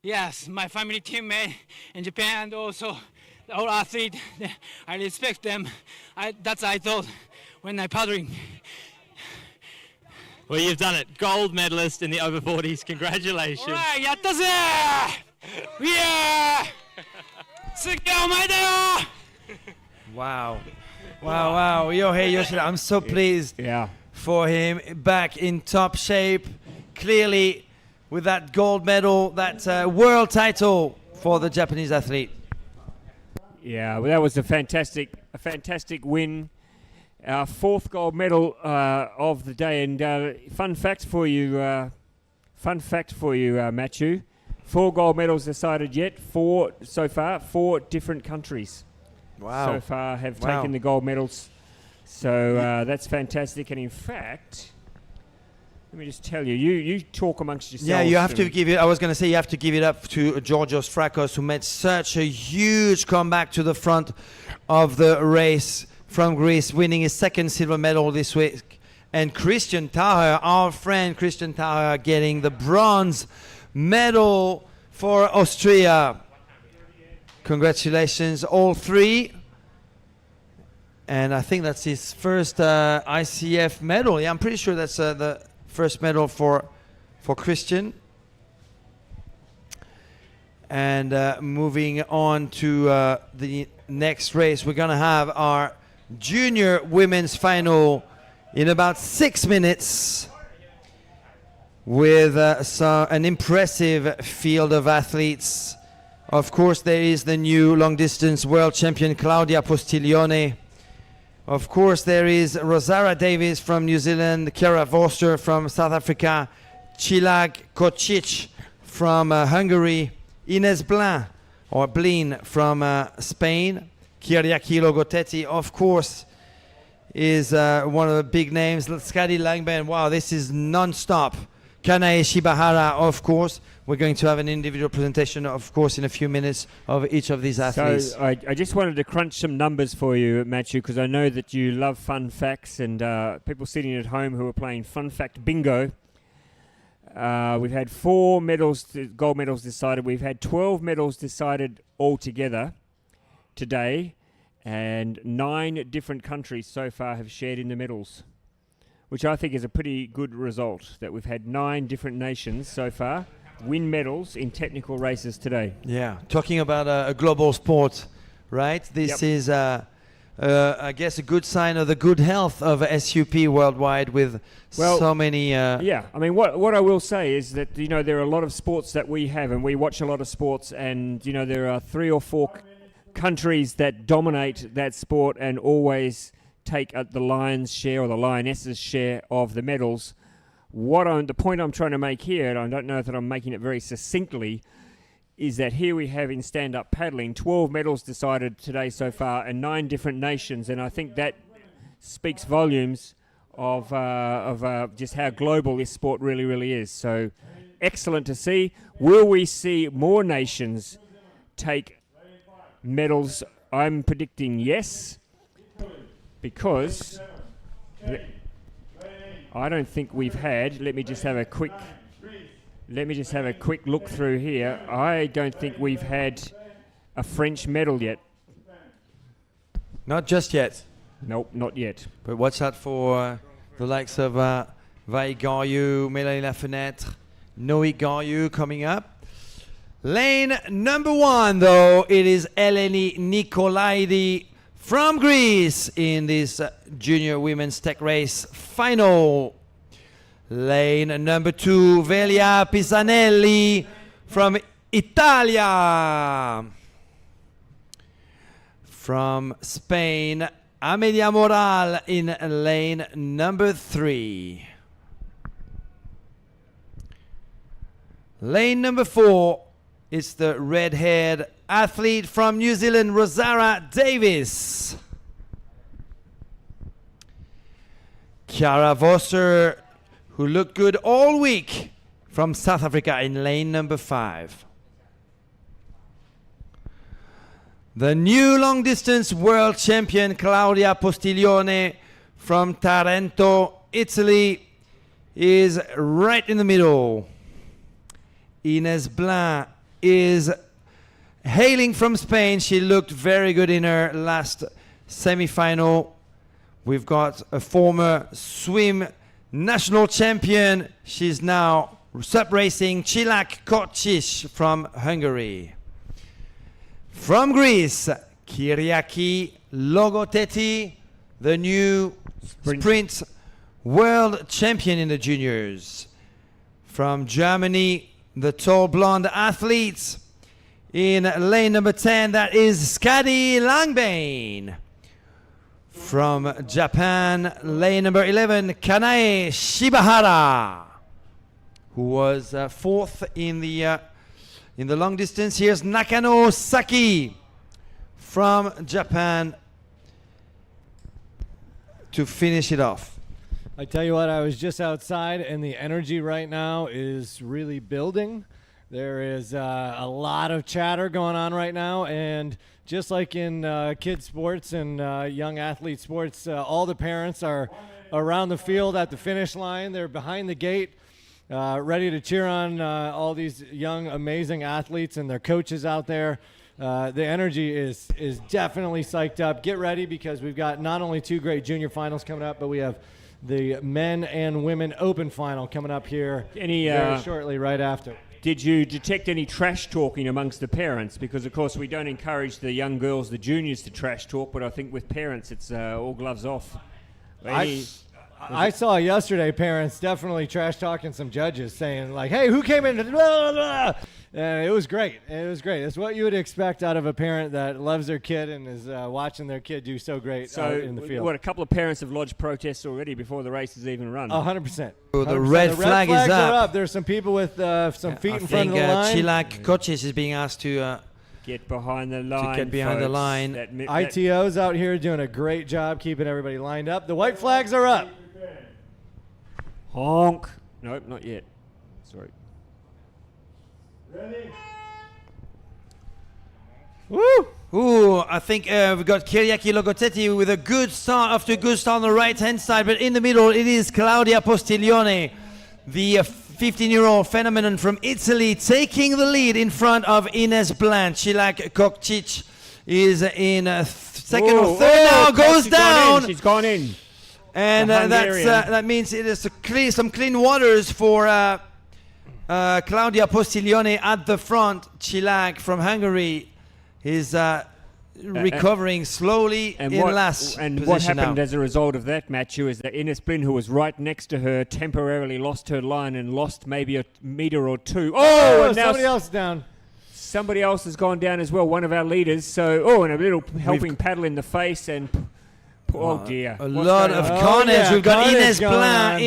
yes, my family teammate in Japan and also all athletes, I respect them. That's I thought when I paddling. Well, you've done it. Gold medalist in the over 40s. Congratulations. All right, yeah. Yeah! Wow. Wow. Ryohei Yoshida, I'm so pleased for him. Back in top shape. Clearly, with that gold medal, that world title for the Japanese athlete. Yeah, well, that was a fantastic win. Our 4th gold medal of the day. And fun fact for you, Matthew. 4 gold medals decided yet. 4 so far. 4 different countries. Wow. So far have taken the gold medals. So that's fantastic. And in fact, let me just tell you, you talk amongst yourselves. Yeah, you have to give it. I was going to say you have to give it up to Georgios Frakos, who made such a huge comeback to the front of the race from Greece, winning his 2nd silver medal this week. And Christian Taher, our friend Christian Taher, getting the bronze medal for Austria. Congratulations, all 3. And I think that's his first ICF medal. Yeah, I'm pretty sure that's the first medal for Christian. And moving on to the next race, we're going to have our junior women's final in about 6 minutes, with an impressive field of athletes. Of course, there is the new long-distance world champion Claudia Postiglione. Of course, there is Rosara Davis from New Zealand, Chiara Vorster from South Africa, Chilag Kocic from Hungary, Ines Blin from Spain, Kyriakilo Gotetti, of course, is one of the big names. Skadi Langben, wow, this is non-stop. Kanae Shibahara, of course. We're going to have an individual presentation, of course, in a few minutes of each of these athletes. So I just wanted to crunch some numbers for you, Matthew, because I know that you love fun facts, and people sitting at home who are playing fun fact bingo. We've had 4 gold medals decided. We've had 12 medals decided altogether today, and 9 different countries so far have shared in the medals, which I think is a pretty good result, that we've had 9 different nations so far win medals in technical races today. Yeah, talking about a global sport, right? This is, I guess, a good sign of the good health of SUP worldwide with so many... Yeah, I mean, what I will say is that, you know, there are a lot of sports that we have, and we watch a lot of sports, and, you know, there are 3 or 4 countries that dominate that sport and always take the lion's share or the lioness's share of the medals. The point I'm trying to make here, and I don't know that I'm making it very succinctly, is that here we have in stand-up paddling 12 medals decided today so far and 9 different nations, and I think that speaks volumes of just how global this sport really, really is. So excellent to see. Will we see more nations take medals? I'm predicting yes, because I don't think we've had. Let me just have a quick look through here. I don't think we've had a French medal yet. Not just yet. Nope, not yet. But watch out for the likes of Vai Gariou, Mélanie Lafenêtre, Noé Gariou coming up. Lane number 1, though, it is Eleni Nikolaidi from Greece in this junior women's tech race final. Lane number 2, Velia Pisanelli from Italia. From Spain, Amelia Moral in lane number 3. Lane number 4 is the red-haired athlete from New Zealand, Rosara Davis. Chiara Vosser, who looked good all week, from South Africa in lane number 5. The new long-distance world champion Claudia Postiglione from Taranto, Italy, is right in the middle. Ines Blanc is hailing from Spain. She looked very good in her last semi-final. We've got a former swim national champion. She's now SUP racing, Csillák Kocsis from Hungary. From Greece, Kyriaki Logoteti, the new sprint world champion in the juniors. From Germany, the tall blonde athlete in lane number 10, that is Skadi Langbane. From Japan, lane number 11, Kanae Shibahara, who was 4th in the long distance. Here's Nakano Saki from Japan to finish it off. I tell you what, I was just outside, and the energy right now is really building. There is a lot of chatter going on right now, and just like in kids sports and young athlete sports, all the parents are around the field at the finish line. They're behind the gate, ready to cheer on all these young, amazing athletes and their coaches out there. The energy is definitely psyched up. Get ready, because we've got not only 2 great junior finals coming up, but we have the men and women open final coming up here very shortly right after. Did you detect any trash talking amongst the parents? Because, of course, we don't encourage the young girls, the juniors, to trash talk, but I think with parents it's all gloves off. I saw yesterday parents definitely trash talking some judges, saying like, hey, who came in? Blah, blah, blah. And it was great. It was great. It's what you would expect out of a parent that loves their kid and is watching their kid do so great out in the field. What, a couple of parents have lodged protests already before the race has even run? 100%. So the red flag is up. There's some people with some feet in front of the line. Csillák Kocsis is being asked to get behind the line. To get behind the line. ITO's out here doing a great job keeping everybody lined up. The white flags are up. Honk. Nope, not yet. Sorry. Ready? Woo! Ooh, I think we've got Kyriaki Logoteti with a good start, after a good start on the right-hand side, but in the middle it is Claudia Postiglione, the 15-year-old phenomenon from Italy, taking the lead in front of Ines Blanc. Cilak Kokcic is in second or third now, goes down. She's gone in. And that means it is some clean waters for Claudia Postiglione at the front. Cilak from Hungary is recovering slowly in last And position what happened now. as a result of that, Matthew, is that Ines Blin, who was right next to her, temporarily lost her line and lost maybe a metre or two. Oh, and now somebody else down. somebody else has gone down as well, one of our leaders. So, and a little helping paddle in the face and... Oh dear. A lot of carnage. yeah, We've got carnage Ines going Blanc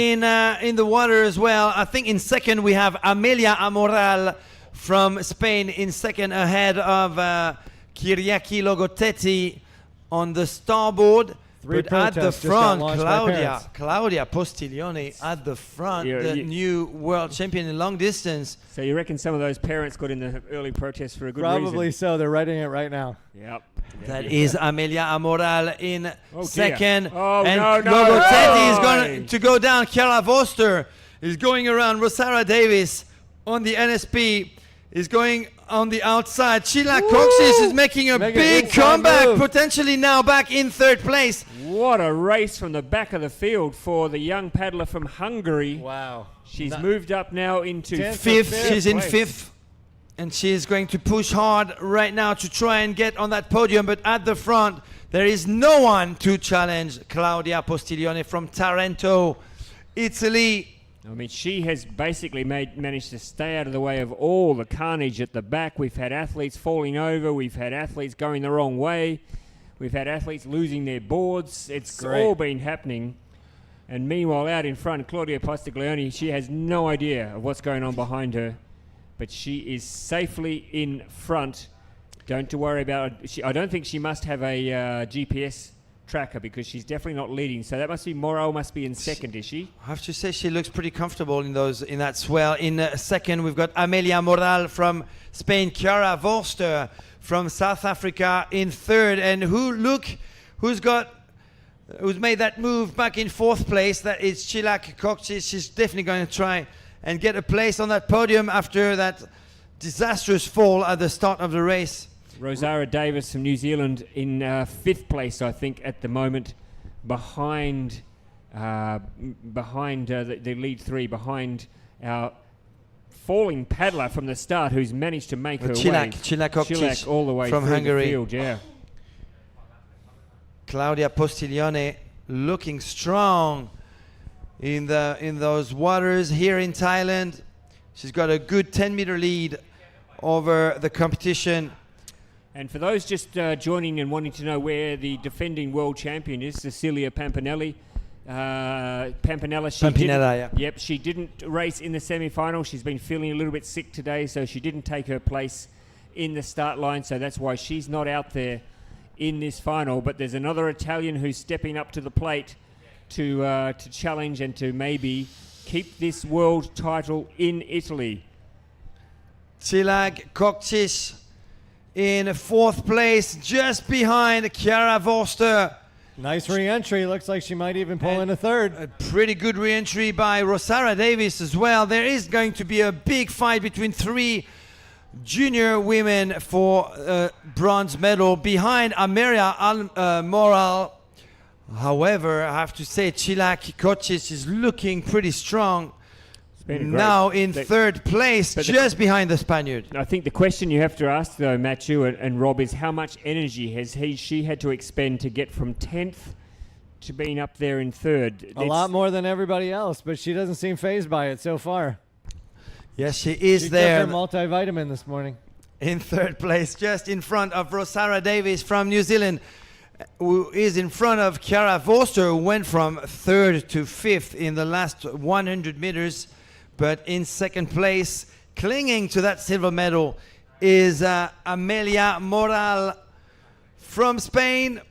in the water as well. I think in second we have Amelia Amoral from Spain in second, ahead of Kyriaki Logotetti on the starboard. But at the protests just got front, launched by parents. Claudia Postiglione at the front, Yeah, the you- new world champion in long distance. So you reckon some of those parents got in the early protests for a good Probably reason? so. They're writing it right now. Yep. That is Amelia Amoral in dear. second. Oh, and no. Logotetti is Oh. going to go down. Chiara Voster is going around. Rosara Davis on the NSP is going on the outside. Cilak Kokcic is making a Making big an inside comeback, move. potentially now back in third place. What a race from the back of the field for the young paddler from Hungary. Wow. She's moved up now into Tenth. Fifth, she's in place. fifth. And she is going to push hard right now to try and get on that podium. But at the front, there is no one to challenge Claudia Postiglione from Taranto, Italy. I mean, she has basically managed to stay out of the way of all the carnage at the back. We've had athletes falling over. We've had athletes going the wrong way. We've had athletes losing their boards. It's all been happening. And meanwhile, out in front, Claudia Postiglione, she has no idea of what's going on behind her. But she is safely in front. Don't to worry about it. I don't think she must have a GPS tracker because she's definitely not leading. So that must be Morel must be in second, is she? I have to say she looks pretty comfortable in that swell. In second, we've got Amelia Moral from Spain, Chiara Vorster from South Africa in third, and who's made that move back in fourth place. That is Cilak Kokcic. She's definitely going to try and get a place on that podium after that disastrous fall at the start of the race. Rosara Davis from New Zealand in fifth place, I think, at the moment, behind the lead three, behind our falling paddler from the start, who's managed to make her way. Cilak Kokcic all the way from through Hungary. the field, yeah. Claudia Postiglione looking strong in those waters here in Thailand. She's got a good 10-meter lead over the competition. And for those just joining and wanting to know where the defending world champion is, Cecilia Pampinella. Yep, she didn't race in the semi-final. She's been feeling a little bit sick today, so she didn't take her place in the start line. So that's why she's not out there in this final. But there's another Italian who's stepping up to the plate to challenge and to maybe keep this world title in Italy. Cilak Kokcic in fourth place, just behind Chiara Vorster. Nice re-entry. Looks like she might even pull in a third. A pretty good re-entry by Rosara Davis as well. There is going to be a big fight between three junior women for bronze medal behind Amelia Moral. However, I have to say Cilak Kokcic is looking pretty strong. Now in third place, just behind the Spaniard. I think the question you have to ask, though, Matthew and Rob, is how much energy has she had to expend to get from 10th to being up there in third? A lot more than everybody else, but she doesn't seem fazed by it so far. Yes, she is She there. took her multivitamin this morning. In third place, just in front of Rosara Davis from New Zealand, who is in front of Chiara Vorster, who went from third to fifth in the last 100 meters. But in second place, clinging to that silver medal, is Amelia Moral from Spain.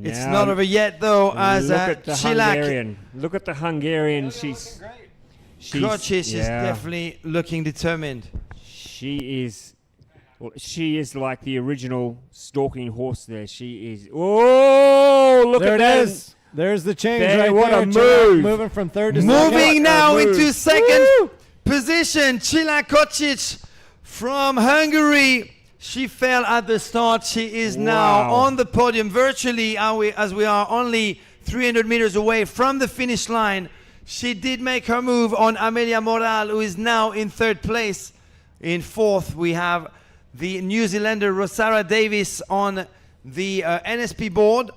It's not over yet, though, as look at the Cilak Hungarian. Look at the Hungarian. She's Kokcic is definitely looking determined. She is like the original stalking horse there. She is. Oh, look There at it that. is. There's the change There, right what there. a Chilak move. moving from third to second. Moving now move. into second Woo! position. Cila Kocic from Hungary. She fell at the start. She is now Wow. on the podium virtually as we are only 300 meters away from the finish line. She did make her move on Amelia Moral, who is now in third place. In fourth, we have the New Zealander Rosara Davis on the NSP board.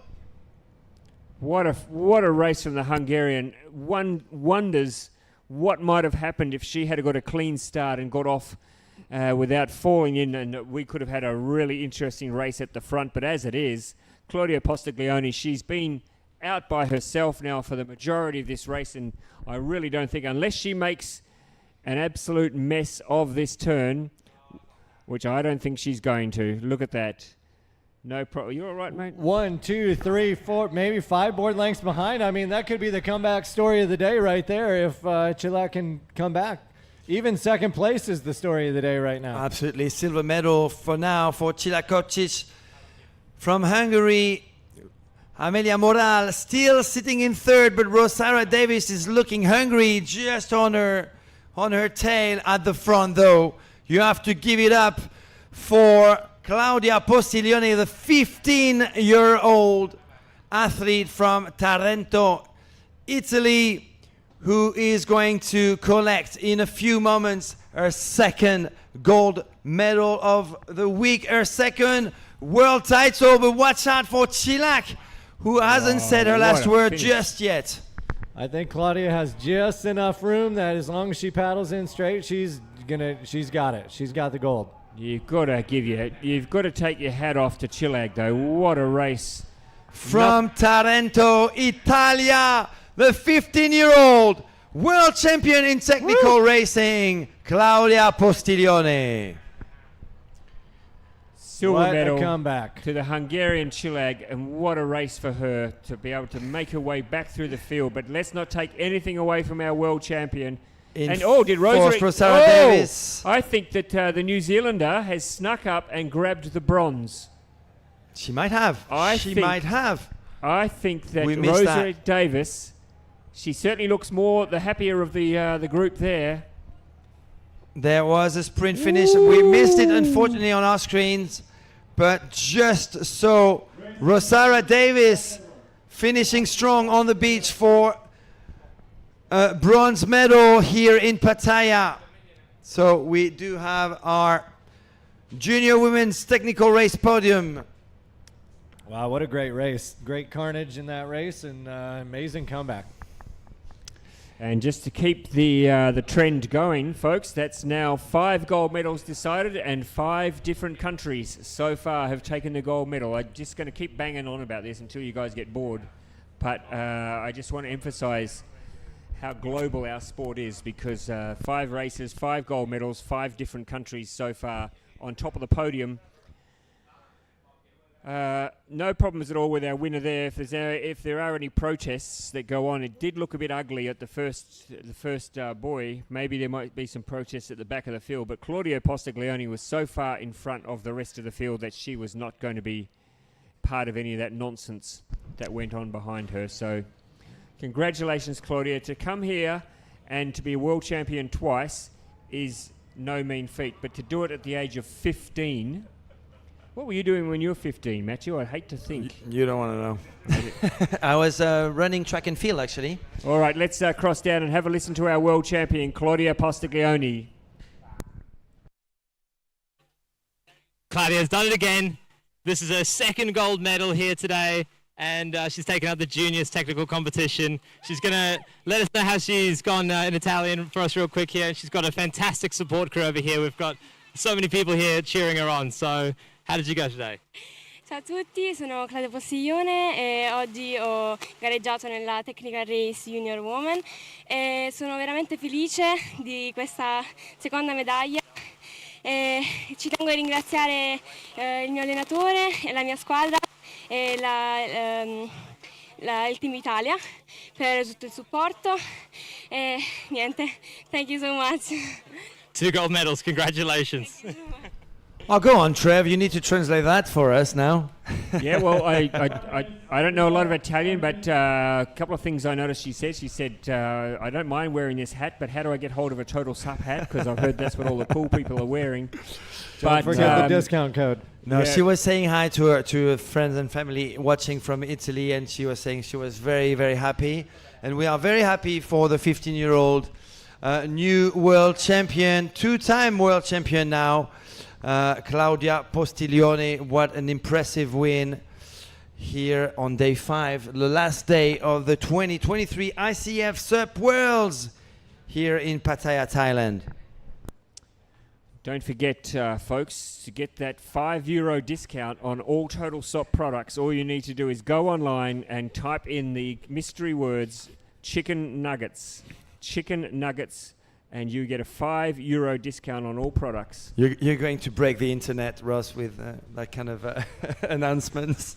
What a race from the Hungarian. One wonders what might have happened if she had got a clean start and got off without falling in, and we could have had a really interesting race at the front. But as it is, Claudia Postiglione, she's been out by herself now for the majority of this race, and I really don't think, unless she makes an absolute mess of this turn, which I don't think she's going to. Look at that. No problem. You all right, mate? 1, 2, 3, 4, maybe 5 board lengths behind. I mean, that could be the comeback story of the day right there if Cila can come back. Even second place is the story of the day right now. Absolutely. Silver medal for now for Cila Kocic from Hungary. Amelia Moral still sitting in third, but Rosara Davis is looking hungry, just on her tail at the front, though. You have to give it up for Claudia Postiglione, the 15-year-old athlete from Taranto, Italy, who is going to collect in a few moments her second gold medal of the week, her second world title. But watch out for Cila, who hasn't said her last what a word finish. just yet. I think Claudia has just enough room that as long as she paddles in straight, she's got it. She's got the gold. You've got to take your hat off to Cila, though. What a race. From Taranto, Italia, the 15-year-old world champion in technical racing, Claudia Postiglione. Silver What a medal comeback. to the Hungarian Cila, and what a race for her to be able to make her way back through the field. But let's not take anything away from our world champion. Did Rosary? Rosara Davis. I think that the New Zealander has snuck up and grabbed the bronze. She might have. I think that We missed Rosary Davis, she certainly looks more the happier of the group there. There was a sprint finish. We missed it, unfortunately, on our screens. But just so, Rosara Davis finishing strong on the beach for a bronze medal here in Pattaya. So we do have our junior women's technical race podium. Wow, what a great race. Great carnage in that race and amazing comeback. And just to keep the trend going, folks, that's now 5 gold medals decided, and 5 different countries so far have taken the gold medal. I'm just going to keep banging on about this until you guys get bored. But I just want to emphasize how global our sport is, because 5 races, 5 gold medals, 5 different countries so far on top of the podium. No problems at all with our winner there. If there are any protests that go on, it did look a bit ugly at the first buoy. Maybe there might be some protests at the back of the field, but Claudia Postiglione was so far in front of the rest of the field that she was not going to be part of any of that nonsense that went on behind her. So congratulations, Claudia. To come here and to be a world champion twice is no mean feat, but to do it at the age of 15... What were you doing when you were 15, Matthew? I'd hate to think. You don't want to know. I was running track and field, actually. All right, let's cross down and have a listen to our world champion, Claudia Postiglione. Claudia's done it again. This is her second gold medal here today, and she's taken up the juniors technical competition. She's going to let us know how she's gone in Italian for us real quick here. She's got a fantastic support crew over here. We've got so many people here cheering her on. So how did you go today? Ciao a tutti, sono Claudia Postiglione e oggi ho gareggiato nella Technical Race Junior Woman e sono veramente felice di questa seconda medaglia. Ci tengo a ringraziare il mio allenatore e la mia squadra e il Team Italia per tutto il supporto e niente, thank you so much. 2 gold medals, congratulations. Oh, go on, Trev. You need to translate that for us now. Yeah, well, I don't know a lot of Italian, but a couple of things I noticed she said. She said, I don't mind wearing this hat, but how do I get hold of a Total SUP hat? Because I've heard that's what all the cool people are wearing. Don't forget the discount code. No, Yeah. she was saying hi to her friends and family watching from Italy, and she was saying she was very, very happy. And we are very happy for the 15-year-old new world champion, two-time world champion now, Claudia Postiglione. What an impressive win here on day 5, the last day of the 2023 ICF SUP Worlds here in Pattaya, Thailand. Don't forget, folks, to get that €5 discount on all Total SUP products, all you need to do is go online and type in the mystery words chicken nuggets, and you get a €5 discount on all products. You're going to break the internet, Ross, with that kind of announcements.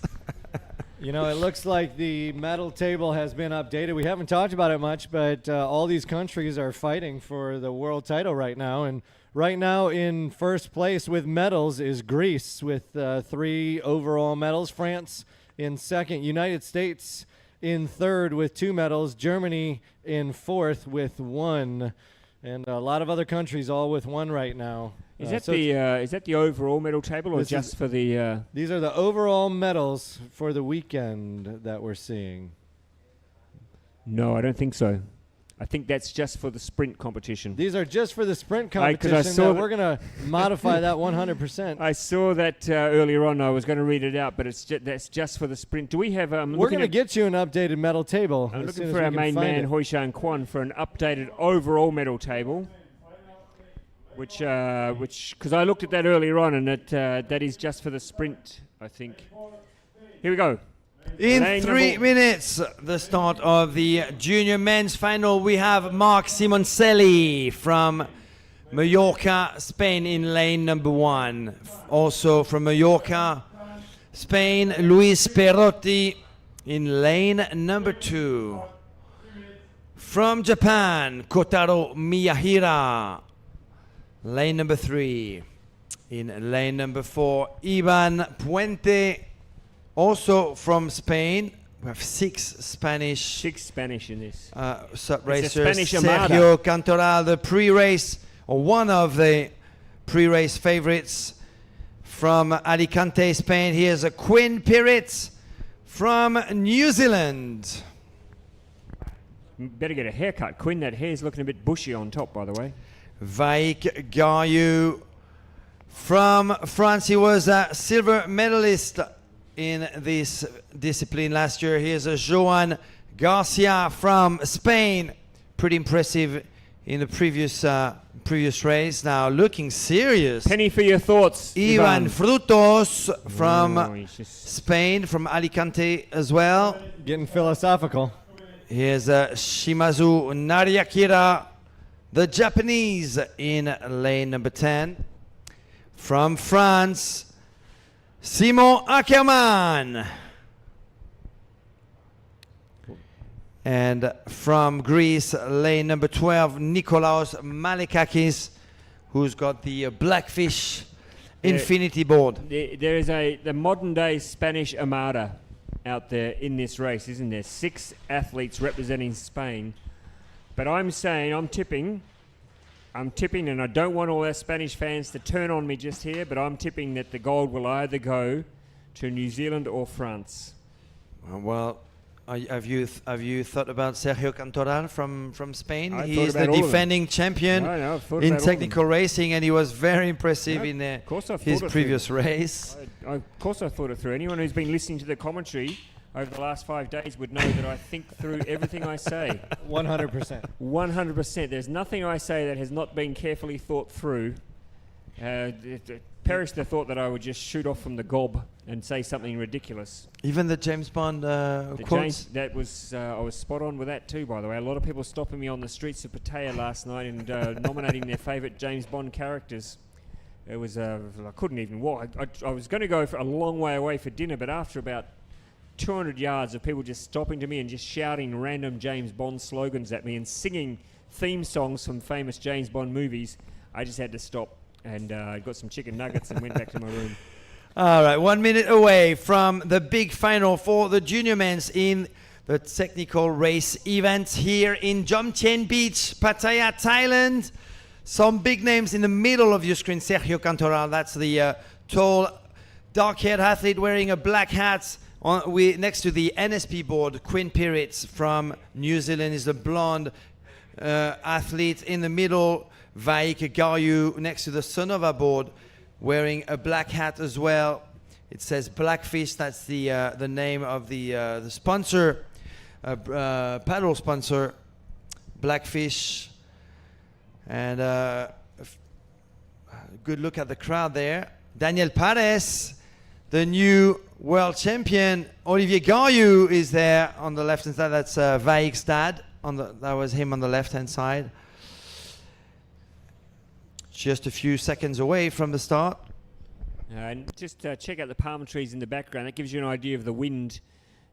You know, it looks like the medal table has been updated. We haven't talked about it much, but all these countries are fighting for the world title right now. And right now in first place with medals is Greece with 3 overall medals. France in second. United States in third with 2 medals. Germany in fourth with 1. And a lot of other countries all with 1 right now. Is that the overall medal table, or just for the? These are the overall medals for the weekend that we're seeing. No, I don't think so. I think that's just for the sprint competition. These are just for the sprint 'cause I competition. saw We're going to modify that 100%. I saw that earlier on. I was going to read it out, but that's just for the sprint. Do we have? We're going to get you an updated medal table. I'm as looking soon for as our we can main find man, it. Hoi Shan Kwan, for an updated overall medal table. Which, because I looked at that earlier on, and that is just for the sprint, I think. Here we go. In Lane 3 minutes, the start of the junior men's final, we have Mark Simoncelli from Mallorca, Spain, in lane number 1. Also from Mallorca, Spain, Luis Perotti in lane number 2. From Japan, Kotaro Miyahira, lane number 3. In lane number 4, Ivan Puente, also from Spain. We have 6 Spanish in this. SUP It's a racers. Spanish armada. Sergio Cantoral, the pre-race, or one of the pre-race favorites from Alicante, Spain. Here's a Quinn Pirit from New Zealand. Better get a haircut, Quinn. That hair's looking a bit bushy on top, by the way. Vaik Gayu from France. He was a silver medalist in this discipline last year. Here's a Joan Garcia from Spain. Pretty impressive in the previous race. Now looking serious. Penny for your thoughts, Ivan Frutos from he's just Spain, from Alicante as well. Getting philosophical. Here's Shimazu Nariakira, the Japanese, in lane number 10. From France, Simon Ackermann. And from Greece, lane number 12, Nikolaos Malekakis, who's got the Blackfish Infinity board. There is the modern day Spanish Armada out there in this race, isn't there? 6 athletes representing Spain. But I'm tipping, and I don't want all our Spanish fans to turn on me just here, but I'm tipping that the gold will either go to New Zealand or France. Well, have you thought about Sergio Cantoral from Spain? I He is thought the about all of them. defending champion I've thought in about all of technical racing, and he was very impressive in of course I've his thought it previous through. race. Of course I thought it through. Anyone who's been listening to the commentary over the last 5 days would know that I think through everything I say. 100%. 100%. There's nothing I say that has not been carefully thought through. Perish the thought that I would just shoot off from the gob and say something ridiculous. Even the James Bond quotes. I was spot on with that too, by the way. A lot of people stopping me on the streets of Pattaya last night and nominating their favourite James Bond characters. It was I couldn't even walk. I was going to go for a long way away for dinner, but after about 200 yards of people just stopping to me and just shouting random James Bond slogans at me and singing theme songs from famous James Bond movies, I just had to stop. and got some chicken nuggets and went back to my room. All right, 1 minute away from the big final for the junior men's in the technical race event here in Jomtien Beach, Pattaya, Thailand. Some big names in the middle of your screen. Sergio Cantoral, that's the tall, dark-haired athlete wearing a black hat. Next to the NSP board, Quinn Piritz from New Zealand is the blonde athlete in the middle. Vaik Garyu next to the Sonova board, wearing a black hat as well. It says Blackfish. That's the name of the sponsor, paddle sponsor, Blackfish. And good look at the crowd there. Daniel Pares, the new world champion. Olivier Garyu is there on the left hand side. That's Vaik's dad. That was him on the left hand side. Just a few seconds away from the start. And just check out the palm trees in the background. That gives you an idea of the wind.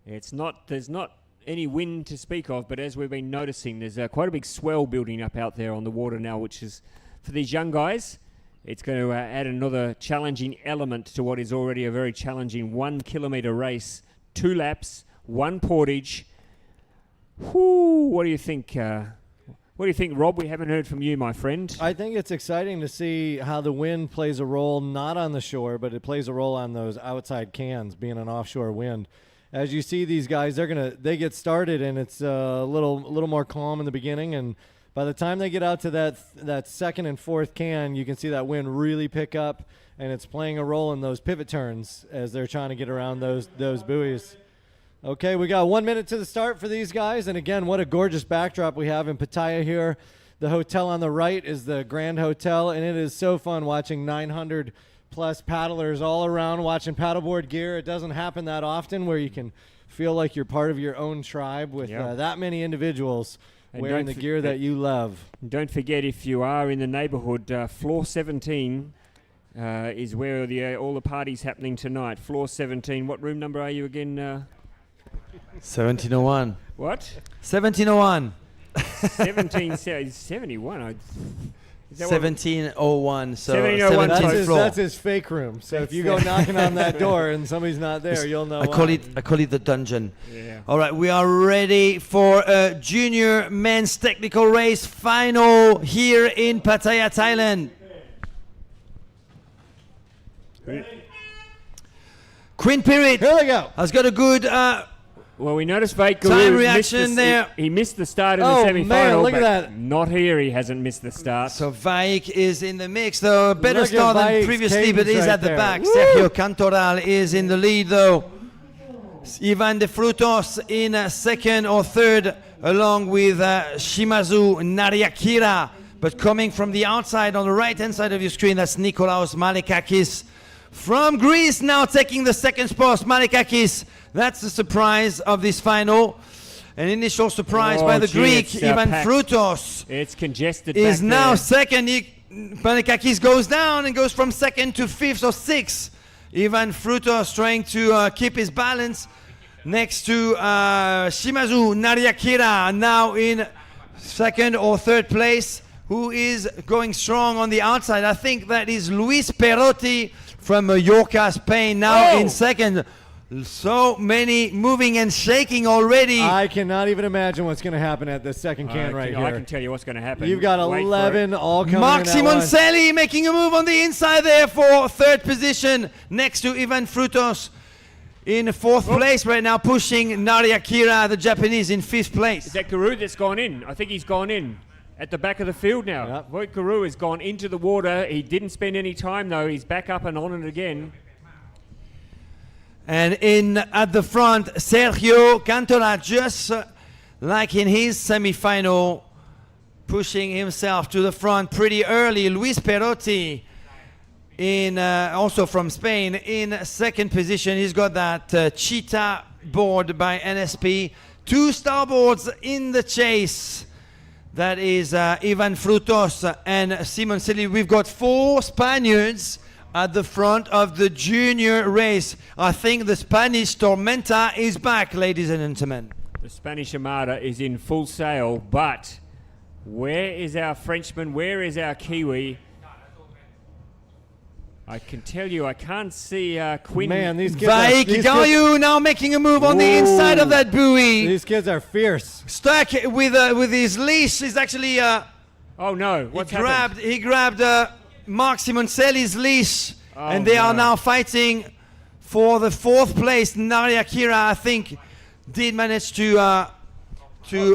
There's not any wind to speak of, but as we've been noticing, there's quite a big swell building up out there on the water now, which is, for these young guys, it's going to add another challenging element to what is already a very challenging 1 kilometre race. 2 laps, 1 portage. Whoo, what do you think? What do you think, Rob? We haven't heard from you, my friend. I think it's exciting to see how the wind plays a role, not on the shore, but it plays a role on those outside cans, being an offshore wind. As you see these guys, they get started, and it's a little more calm in the beginning, and by the time they get out to that second and fourth can, you can see that wind really pick up, and it's playing a role in those pivot turns as they're trying to get around those buoys. Okay, we got 1 minute to the start for these guys. And again, what a gorgeous backdrop we have in Pattaya here. The hotel on the right is the Grand Hotel, and it is so fun watching 900 plus paddlers all around watching paddleboard gear. It doesn't happen that often where you can feel like you're part of your own tribe with that many individuals wearing the gear that you love. Don't forget, if you are in the neighbourhood, floor 17 is where all the parties happening tonight. Floor 17. What room number are you again? 1701. What? 1701. 1771. 1701. So 1701. That's his fake room. So if you go knocking on that door and somebody's not there, you'll know. I call it the dungeon. Yeah. All right, we are ready for a junior men's technical race final here in Pattaya, Thailand. Quinn Pirit. Here we go. Has got a good well, we noticed Vaik time reaction there. He missed the start in the semi-final. Man, look at that. Not here. He hasn't missed the start. So Vaik is in the mix, though. A better Look start at than Vaik's previously, but he's cadence at the right back. there. Sergio Cantoral is in the lead, though. Ivan De Frutos in second or third, along with Shimazu Nariakira. But coming from the outside on the right-hand side of your screen, that's Nikolaos Malekakis from Greece, now taking the second spot. Malekakis, that's the surprise of this final. An initial surprise by the Greek, Ivan Frutos. It's congested. Is back now there. second. Malekakis goes down and goes from second to fifth or sixth. Ivan Frutos trying to keep his balance next to Shimazu Nariakira, now in second or third place, who is going strong on the outside. I think that is Luis Perotti from Mallorca, Spain, now in second. So many moving and shaking already. I cannot even imagine what's going to happen at the second can right here. I can tell you what's going to happen. You've got Wait 11 all coming Mark in at once. Simoncelli making a move on the inside there for third position next to Ivan Frutos in fourth place right now, pushing Nariakira, the Japanese, in fifth place. Is that Guru that's gone in? I think he's gone in at the back of the field now. Yep. Voit Guru has gone into the water. He didn't spend any time, though. He's back up and on it again. And in at the front, Sergio Cantoral, just like in his semi-final, pushing himself to the front pretty early. Luis Perotti, also from Spain, in second position. He's got that Cheetah board by NSP. 2 starboards in the chase. That is Ivan Frutos and Simoncelli. We've got 4 Spaniards at the front of the junior race. I think the Spanish Tormenta is back, ladies and gentlemen. The Spanish Armada is in full sail, but where is our Frenchman? Where is our Kiwi? I can tell you, I can't see Quinn. Man, these kids Vaik Gayu now making a move on the inside of that buoy. These kids are fierce. Stuck with his leash. He's actually Oh no! What's happened? he grabbed Mark Simoncelli's leash, Oh, and they are no. now fighting for the 4th place. Naria Kira, I think, did manage to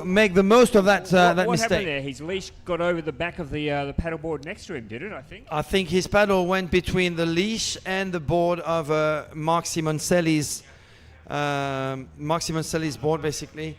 make the most of that What happened mistake. there? His leash got over the back of the paddleboard next to him, did it? I think. I think his paddle went between the leash and the board of Mark Simoncelli's board, basically.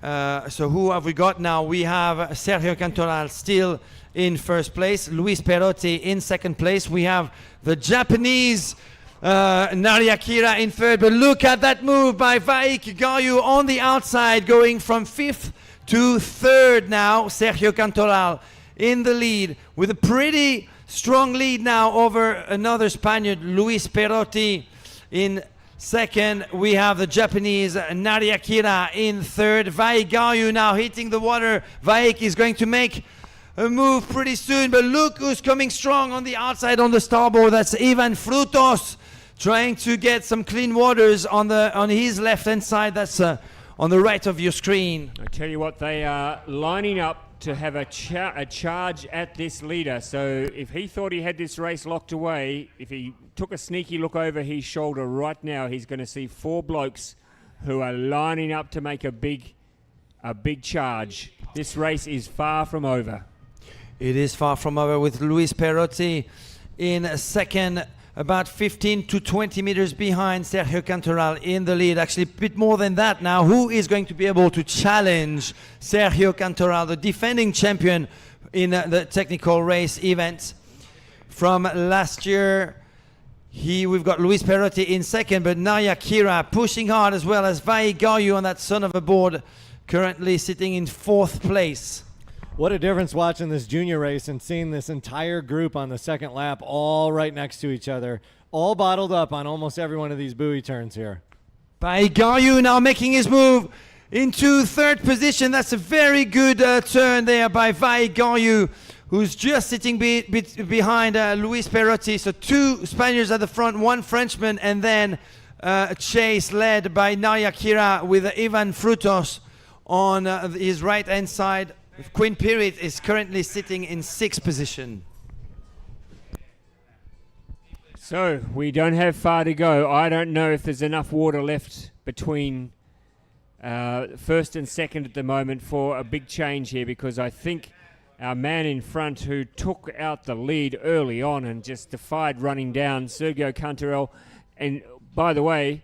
So who have we got now? We have Sergio Cantoral still in 1st place, Luis Perotti in 2nd place. We have the Japanese Naria Kira in 3rd, but look at that move by Vaik Gayu on the outside, going from 5th to 3rd now. Sergio Cantoral in the lead with a pretty strong lead now over another Spaniard, Luis Perotti in 2nd. We have the Japanese Naria Kira in 3rd. Vaik Gayu now hitting the water. Vaik is going to make a move pretty soon, but look who's coming strong on the outside on the starboard. That's Ivan Frutos trying to get some clean waters on his left hand side. That's on the right of your screen. I tell you what, they are lining up to have a charge at this leader. So if he thought he had this race locked away, if he took a sneaky look over his shoulder right now, he's going to see 4 blokes who are lining up to make a big charge. This race is far from over. It is far from over with Luis Perotti in 2nd, about 15 to 20 meters behind Sergio Cantoral in the lead. Actually, a bit more than that now. Who is going to be able to challenge Sergio Cantoral, the defending champion in the technical race event from last year? We've got Luis Perotti in 2nd, but Naria Kira pushing hard, as well as Vaik Gayu on that son of a board, currently sitting in 4th place. What a difference watching this junior race and seeing this entire group on the 2nd lap all right next to each other, all bottled up on almost every one of these buoy turns here. Vaik Gayu now making his move into 3rd position. That's a very good turn there by Vaik Gayu, who's just sitting behind Luis Perotti. So 2 Spaniards at the front, 1 Frenchman, and then a chase led by Naria Kira with Ivan Frutos on his right-hand side. Quinn Pirit is currently sitting in 6th position. So we don't have far to go. I don't know if there's enough water left between 1st and 2nd at the moment for a big change here, because I think our man in front, who took out the lead early on and just defied running down, Sergio Cantoral, and by the way,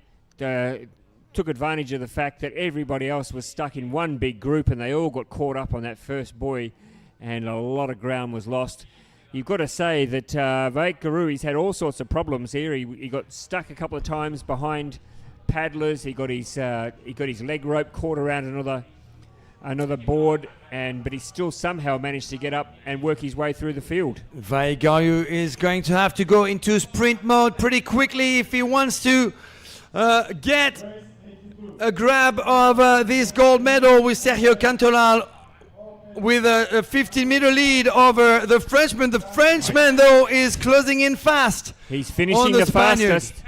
took advantage of the fact that everybody else was stuck in one big group and they all got caught up on that first buoy and a lot of ground was lost. You've got to say that Vaik Gayu, he's had all sorts of problems here. He got stuck a couple of times behind paddlers. He got his leg rope caught around another board, but he still somehow managed to get up and work his way through the field. Vaik Gayu is going to have to go into sprint mode pretty quickly if he wants to get a grab of this gold medal, with Sergio Cantoral with a 15-meter lead over the Frenchman. The Frenchman, though, is closing in fast. He's finishing the fastest.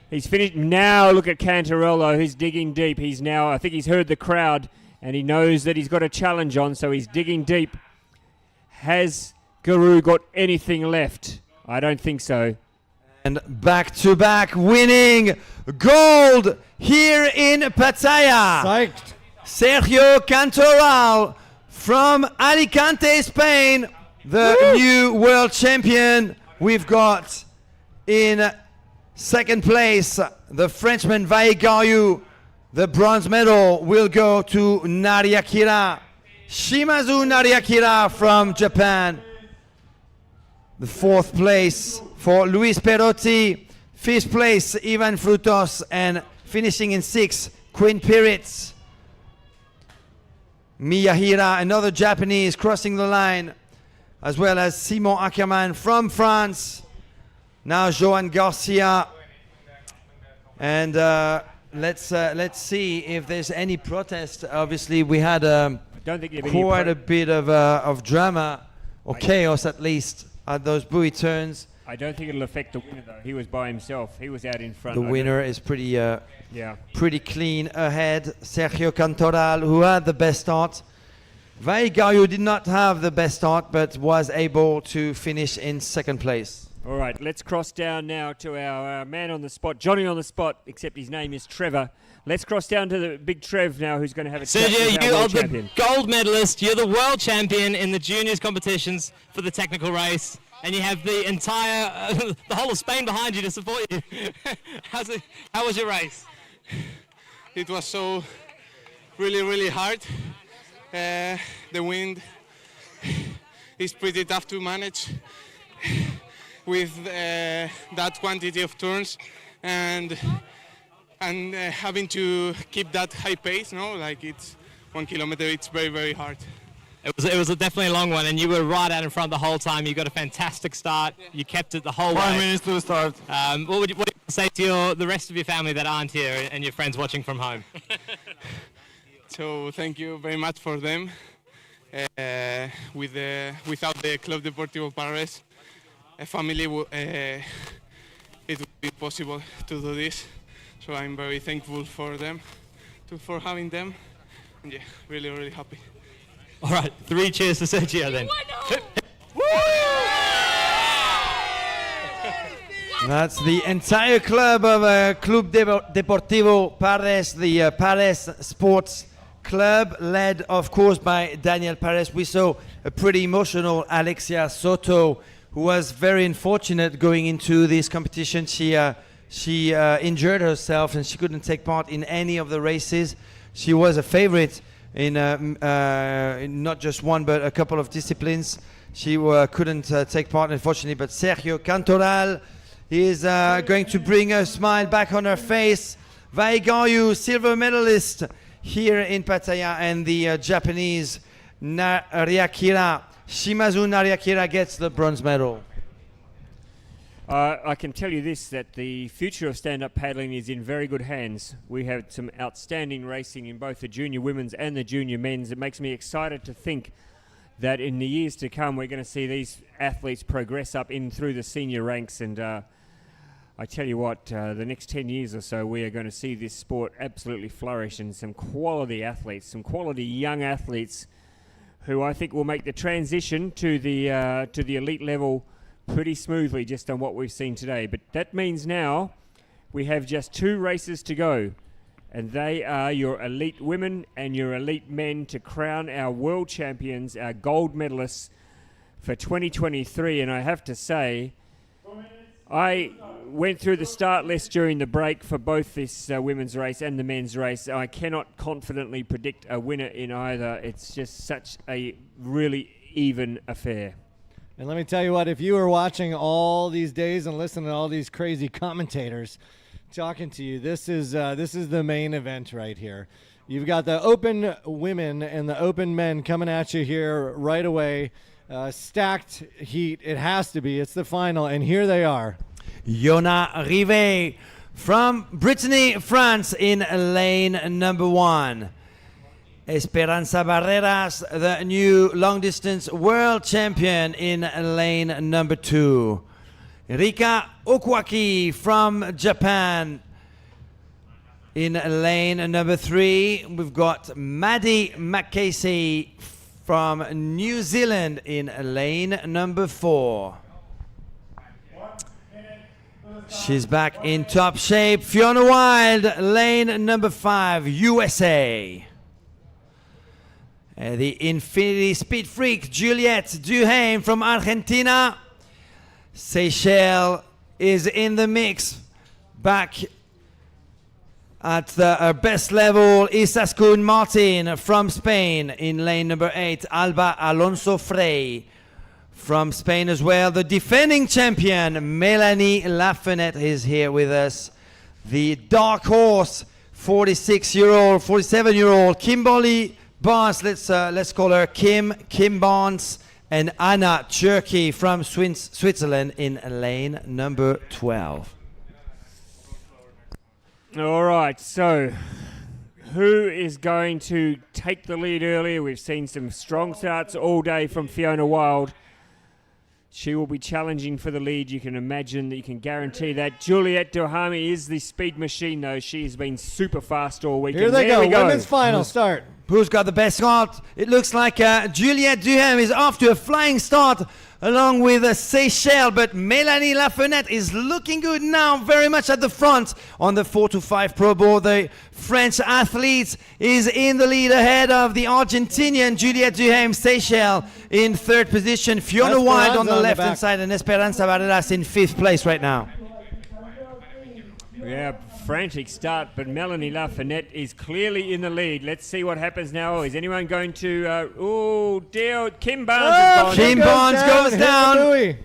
He's finished now. Look at Cantoral, though. He's digging deep. I think he's heard the crowd, and he knows that he's got a challenge on, so he's digging deep. Has Gayu got anything left? I don't think so. And back-to-back winning gold here in Pattaya. Psyched. Sergio Cantoral from Alicante, Spain, the new world champion. We've got in 2nd place the Frenchman Vaik Gayu. The bronze medal will go to Naria Kira, Shimazu Naria Kira from Japan. The 4th place for Luis Perotti, 5th place Ivan Frutos, and finishing in 6th, Quinn Pirit. Miyahira, another Japanese, crossing the line, as well as Simon Ackermann from France. Now Joan Garcia. And let's see if there's any protest. Obviously, we had quite a bit of drama, or chaos at least, at those buoy turns. I don't think it'll affect the winner, though. He was by himself. He was out in front. The winner is pretty clean ahead. Sergio Cantoral, who had the best start. Vaigayu did not have the best start, but was able to finish in second place. All right, let's cross down now to our man on the spot, Johnny on the spot, except his name is Trevor. Let's cross down to the big Trev now, who's going to have a chat with Sergio, our you are world the champion. gold medalist. You're the world champion in the juniors competitions for the technical race, and you have the entire, the whole of Spain behind you to support you. How was your race? It was so really hard. The wind is pretty tough to manage with that quantity of turns and having to keep that high pace. No, like it's 1 kilometer. It's very hard. It was definitely a long one, and you were right out in front the whole time. You got a fantastic start. You kept it the whole way. 5 minutes to start. What would you say to the rest of your family that aren't here and your friends watching from home? So thank you very much for them. Without the Club Deportivo Pares family, it would be possible to do this. So I'm very thankful for them, for having them. And yeah, really happy. All right, 3 cheers to Sergio then. That's the entire club of Club Deportivo Pares, the Pares Sports Club, led of course by Daniel Pares. We saw a pretty emotional Alexia Soto, who was very unfortunate going into this competition. She injured herself and she couldn't take part in any of the races. She was a favorite in not just one but a couple of disciplines. She couldn't take part, unfortunately, but Sergio Cantoral is going to bring a smile back on her face. Vaigayu, silver medalist here in Pattaya, and the Japanese Shimazu Nariakira gets the bronze medal. I can tell you this, that the future of stand-up paddling is in very good hands. We have some outstanding racing in both the junior women's and the junior men's. It makes me excited to think that in the years to come we're going to see these athletes progress up in through the senior ranks, and I tell you what, the next 10 years or so we are going to see this sport absolutely flourish, and some quality athletes, some quality young athletes who I think will make the transition to the elite level pretty smoothly just on what we've seen today. But that means now we have just 2 races to go, and they are your elite women and your elite men to crown our world champions, our gold medalists for 2023. And I have to say, I went through the start list during the break for both this women's race and the men's race. I cannot confidently predict a winner in either. It's just such a really even affair. And let me tell you what, if you were watching all these days and listening to all these crazy commentators talking to you, this is the main event right here. You've got the open women and the open men coming at you here right away. Stacked heat, it has to be. It's the final, and here they are. Yona Rivet from Brittany, France, in lane number 1. Esperanza Barreras, the new long-distance world champion, in lane number 2. Rika Okwaki from Japan in lane number 3. We've got Maddie McCasey from New Zealand in lane number 4. She's back in top shape. Fiona Wild, lane number 5, USA. The Infinity Speed Freak, Juliette Duhaime from Argentina. Seychelles is in the mix. Back at the best level, Isaskun Martin from Spain in lane number 8. Alba Alonso Frey from Spain as well. The defending champion, Melanie Lafenette, is here with us. The dark horse, 47-year-old Kimberly Barnes, let's call her Kim Barnes, and Anna Cherky from Switzerland in lane number 12. All right, so who is going to take the lead earlier? We've seen some strong starts all day from Fiona Wild. She will be challenging for the lead. You can imagine that, you can guarantee that. Juliette Duhami is the speed machine, though. She has been super fast all weekend. Here they There go. we go. Women's final start. Who's got the best start? It looks like Juliette Duham is off to a flying start along with Seychelles, but Mélanie Lafenette is looking good now, very much at the front on the 4x5 Pro board. The French athlete is in the lead ahead of the Argentinian Juliette Duham. Seychelles in third position, Fiona Wild on the left-hand side, and Esperanza Barreras in fifth place right now. Yeah, frantic start, but Melanie Lafenette is clearly in the lead. Let's see what happens now. Is anyone going to... oh, dear. Kim Barnes has gone. Kim Barnes goes down.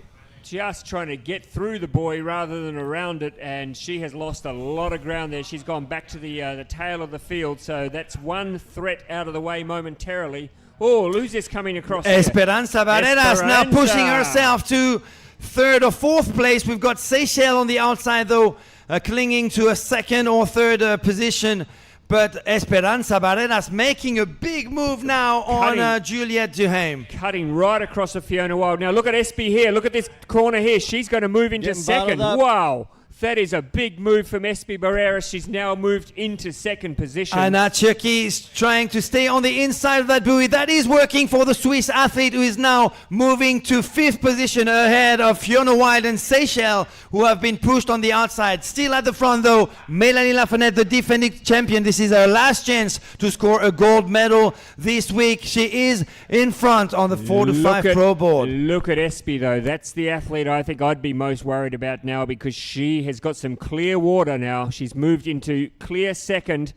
Just trying to get through the buoy rather than around it, and she has lost a lot of ground there. She's gone back to the tail of the field, so that's one threat out of the way momentarily. Oh, who's this coming across here? Esperanza Barreras now pushing herself to third or fourth place. We've got Seychelles on the outside, though, clinging to a second or third position. But Esperanza Barreras making a big move now on Juliette Duham. Cutting right across the Fiona Wild. Now look at Espy here. Look at this corner here. She's going to move into second. Wow. That is a big move from Espy Barreras. She's now moved into second position. Anna Tchirky is trying to stay on the inside of that buoy. That is working for the Swiss athlete, who is now moving to fifth position ahead of Fiona Wild and Seychelles, who have been pushed on the outside. Still at the front, though, Mélanie Lafenette, the defending champion. This is her last chance to score a gold medal this week. She is in front on the 4x5 Pro board. Look at Espy, though. That's the athlete I think I'd be most worried about now, because she has got some clear water now. She's moved into clear second,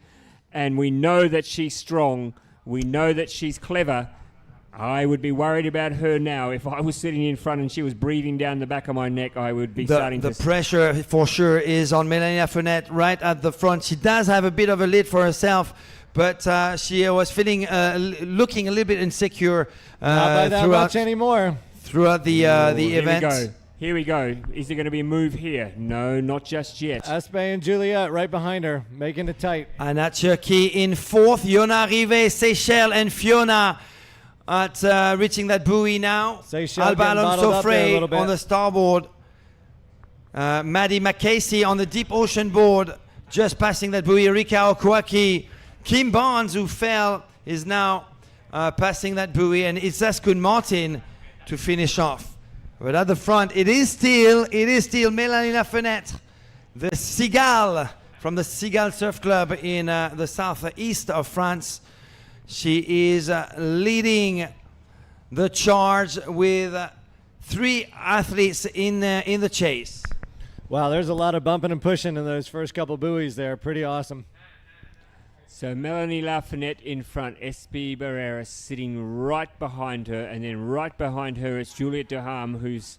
and we know that she's strong. We know that she's clever. I would be worried about her now. If I was sitting in front and she was breathing down the back of my neck, I would be starting to... The pressure for sure is on Mélanie Lafenette right at the front. She does have a bit of a lead for herself, but she was feeling, looking a little bit insecure not by that much anymore. Throughout the event. Here we go. Is there going to be a move here? No, not just yet. Espy and Juliette right behind her, making it tight. Anna Tchirky in fourth. Yona Rivet, Seychelles, and Fiona at reaching that buoy now. Seychelles Alba Alonso Frey on on the starboard. Maddie McCasey on the deep ocean board, just passing that buoy. Rika Okwaki. Kim Barnes, who fell, is now passing that buoy, and Isaskun Martin to finish off. But at the front, it is still Mélanie Lafenette, the Cigale from the Cigale Surf Club in the southeast of France. She is leading the charge with three athletes in the chase. Wow, there's a lot of bumping and pushing in those first couple buoys there. Pretty awesome. So Mélanie Lafenette in front, Espy Barreras sitting right behind her, and then right behind her is Juliette Duham, who's...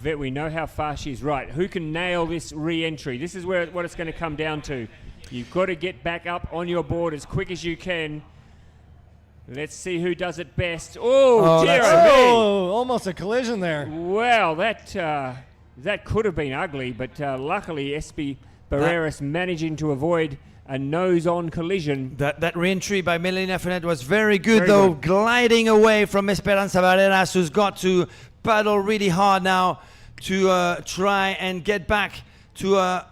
we know how far she's right. Who can nail this re-entry? This is what it's going to come down to. You've got to get back up on your board as quick as you can. Let's see who does it best. Oh, dear oh, almost a collision there. Well, that could have been ugly, but luckily Espy Barreras managing to avoid a nose-on collision. That re-entry by Mélanie Lafenette was very good, though, gliding away from Esperanza Barreras, who's got to paddle really hard now to try and get back to a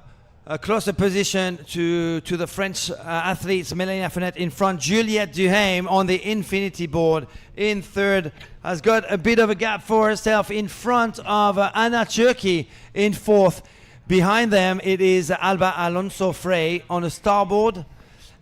closer position to the French athletes. Mélanie Lafenette in front. Juliette Duham on the infinity board in third, has got a bit of a gap for herself in front of Anna Tchirky in fourth. Behind them, it is Alba Alonso Frey on the starboard,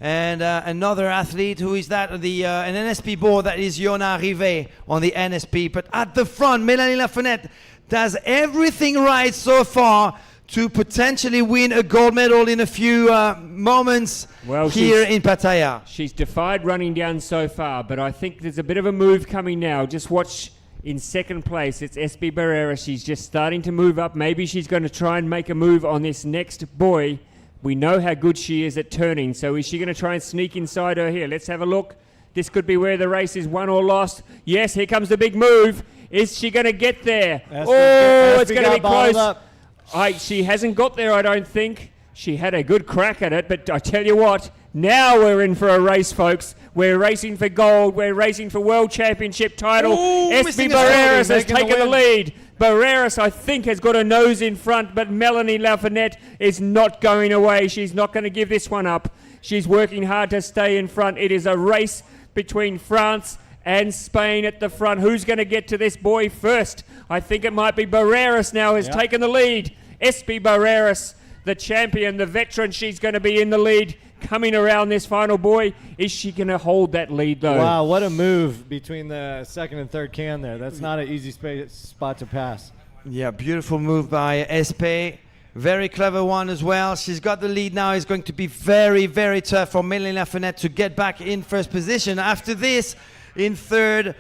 and another athlete who is that an NSP board, that is Yona Rivet on the NSP. But at the front, Mélanie Lafenette does everything right so far to potentially win a gold medal in a few moments here in Pattaya. She's defied running down so far, but I think there's a bit of a move coming now. Just watch. In second place, it's Espy Barreras. She's just starting to move up. Maybe she's going to try and make a move on this next buoy. We know how good she is at turning, so is she going to try and sneak inside her here? Let's have a look. This could be where the race is won or lost. Yes, here comes the big move. Is she going to get there? It's going to be close. She hasn't got there, I don't think. She had a good crack at it, but I tell you what, Now we're in for a race, folks. We're racing for gold. We're racing for World Championship title. Espi Barreras has taken the lead. Barreras, I think, has got a nose in front, but Melanie Lafayette is not going away. She's not going to give this one up. She's working hard to stay in front. It is a race between France and Spain at the front. Who's going to get to this boy first? I think it might be Barreras now has taken the lead. Espi Barreras, the champion, the veteran, she's going to be in the lead. Coming around this final boy. Is she going to hold that lead, though? Wow, what a move between the second and third can there. That's not an easy spot to pass. Yeah, beautiful move by Espe. Very clever one as well. She's got the lead now. It's going to be very, very tough for Melanie Lafayette to get back in first position. After this, in third,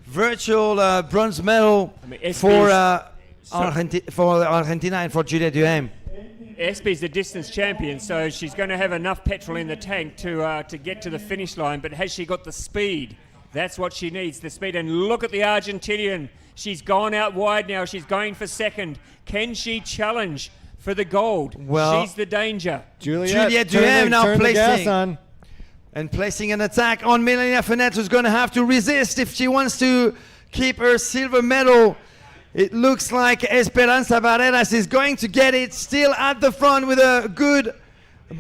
virtual bronze medal for Argentina and for Julia Duhaime. Espi's the distance champion, so she's going to have enough petrol in the tank to get to the finish line. But has she got the speed? That's what she needs, the speed. And look at the Argentinian. She's gone out wide now. She's going for second. Can she challenge for the gold? Well, she's the danger. Juliette Duhaime now placing and placing an attack on Melanie Lafayette, who's going to have to resist if she wants to keep her silver medal. It looks like Esperanza Barreras is going to get it, still at the front with a good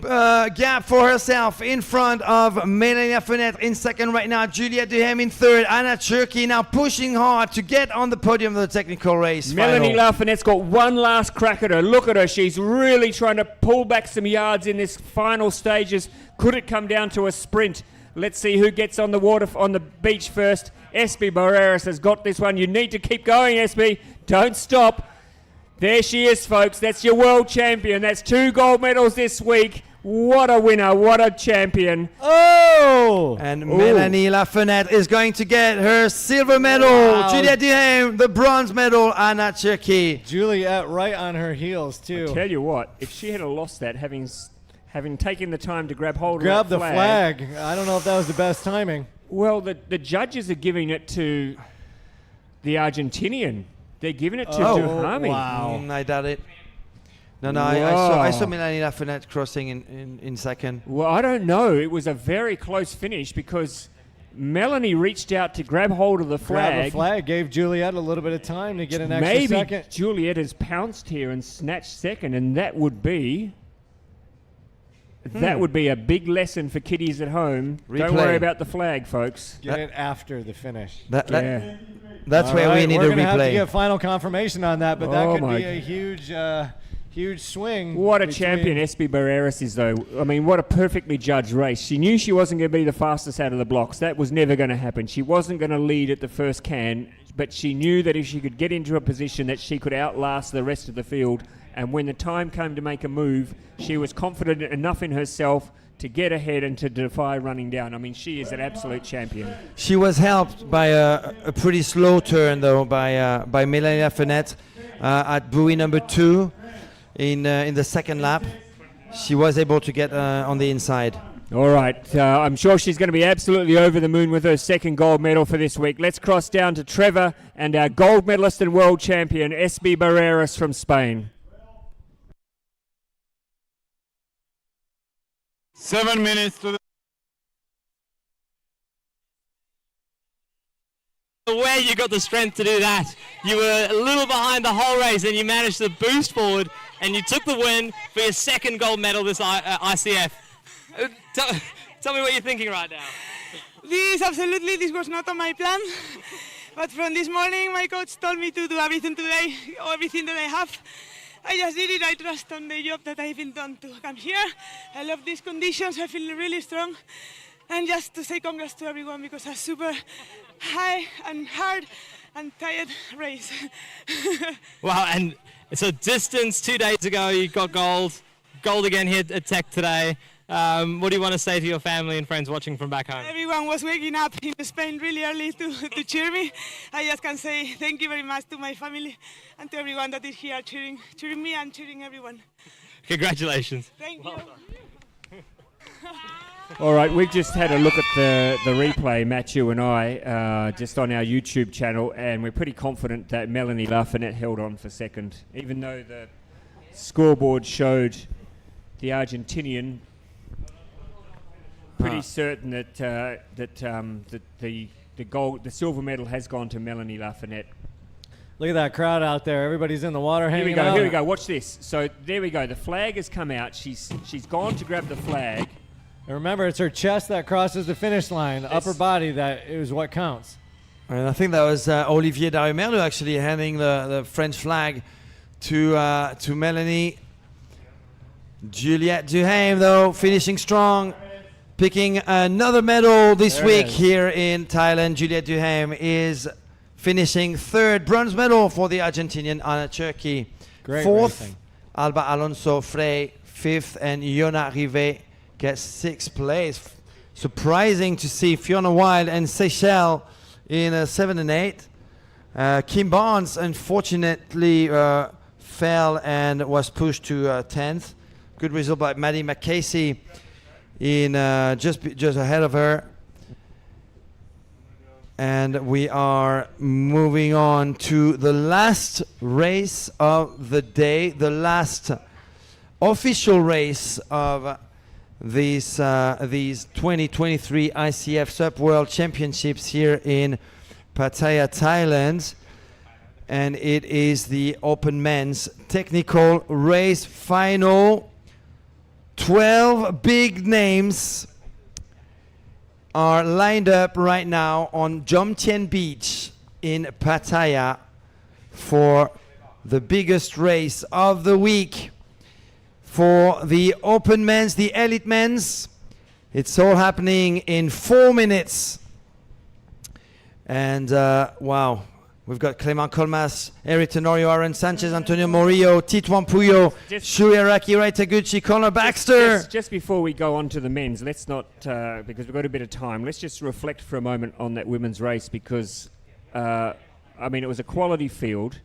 gap for herself in front of Melanie Lafayette in second right now. Juliette Duhaime in third. Anna Cherki now pushing hard to get on the podium of the technical race. Melanie Lafayette's got one last crack at her. Look at her. She's really trying to pull back some yards in this final stages. Could it come down to a sprint? Let's see who gets on the water on the beach first. Espi Barreras has got this one. You need to keep going, Espi. Don't stop. There she is, folks. That's your world champion. That's 2 gold medals this week. What a winner. What a champion. Oh! And Melanie Lafayette is going to get her silver medal. Wow. Juliette Duhaime, the bronze medal. Anna Cherki. Juliette right on her heels, too. I tell you what, if she had lost that, having taken the time to grab hold of the flag. I don't know if that was the best timing. Well, the judges are giving it to the Argentinian. They're giving it to Duhaime. Wow. I doubt it. No, I saw Melanie Lafayette crossing in second. Well, I don't know. It was a very close finish because Melanie reached out to grab hold of the flag. Grab the flag, gave Juliette a little bit of time to get an extra second. Maybe Juliette has pounced here and snatched second, and that would be... That would be a big lesson for kiddies at home. Replay. Don't worry about the flag, folks. Get it after the finish. That's where we need a replay. We're going to have to get final confirmation on that, but that could be a huge swing. What a champion Espi Barreras is, though. I mean, what a perfectly judged race. She knew she wasn't going to be the fastest out of the blocks. That was never going to happen. She wasn't going to lead at the first can, but she knew that if she could get into a position that she could outlast the rest of the field. And when the time came to make a move, she was confident enough in herself to get ahead and to defy running down. I mean, she is an absolute champion. She was helped by a pretty slow turn, though, by Melanie Lafayette at buoy number 2 in the second lap. She was able to get on the inside. All right. I'm sure she's going to be absolutely over the moon with her second gold medal for this week. Let's cross down to Trevor and our gold medalist and world champion, Espi Barreras from Spain. 7 minutes to Where you got the strength to do that. You were a little behind the whole race and you managed to boost forward and you took the win for your second gold medal this ICF. Tell me what you're thinking right now. This was not on my plan, but from this morning my coach told me to do everything today, everything that I have. I just did it. I trust on the job that I've been done to come here. I love these conditions. I feel really strong. And just to say congrats to everyone because a super high and hard and tired race. Wow, and so distance 2 days ago, you got gold. Gold again here at Tech today. What do you want to say to your family and friends watching from back home? Everyone was waking up in Spain really early to cheer me. I just can say thank you very much to my family and to everyone that is here cheering me and cheering everyone. Congratulations. Thank you. All right, we've just had a look at the replay, Matthew and I, just on our YouTube channel, and we're pretty confident that Melanie Lafayette held on for second, even though the scoreboard showed the Argentinian pretty certain that the silver medal has gone to Melanie Lafayette. Look at that crowd out there. Everybody's in the water hanging out. Here we go. Watch this. So there we go. The flag has come out. She's gone to grab the flag. And remember, it's her chest that crosses the finish line. The upper body that is what counts. And I think that was Olivier Darumerlu actually handing the French flag to Melanie. Juliette Duhaime, though, finishing strong, picking another medal this week here in Thailand. Juliette Duhaime is finishing third, bronze medal for the Argentinian Anna Cherki. Great fourth, racing. Alba Alonso Frey, fifth, and Yona Rivet gets sixth place. Surprising to see Fiona Wilde and Seychelles in 7 and 8. Kim Barnes, unfortunately, fell and was pushed to 10th. Good result by Maddie McCasey in just ahead of her. And we are moving on to the last race of the day, the last official race of these 2023 ICF SUP World Championships here in Pattaya, Thailand. And it is the Open Men's Technical Race Final. 12 big names are lined up right now on Jomtien Beach in Pattaya for the biggest race of the week. For the Open Men's, the Elite Men's, it's all happening in 4 minutes. And wow, we've got Clement Colmas, Eric Tenorio, Aaron Sanchez, Antonio Morillo, Titouan Puyo, Shui Araki, Rai Taguchi, Connor Baxter. Just before we go on to the men's, let's not, because we've got a bit of time, let's just reflect for a moment on that women's race because, I mean, it was a quality field.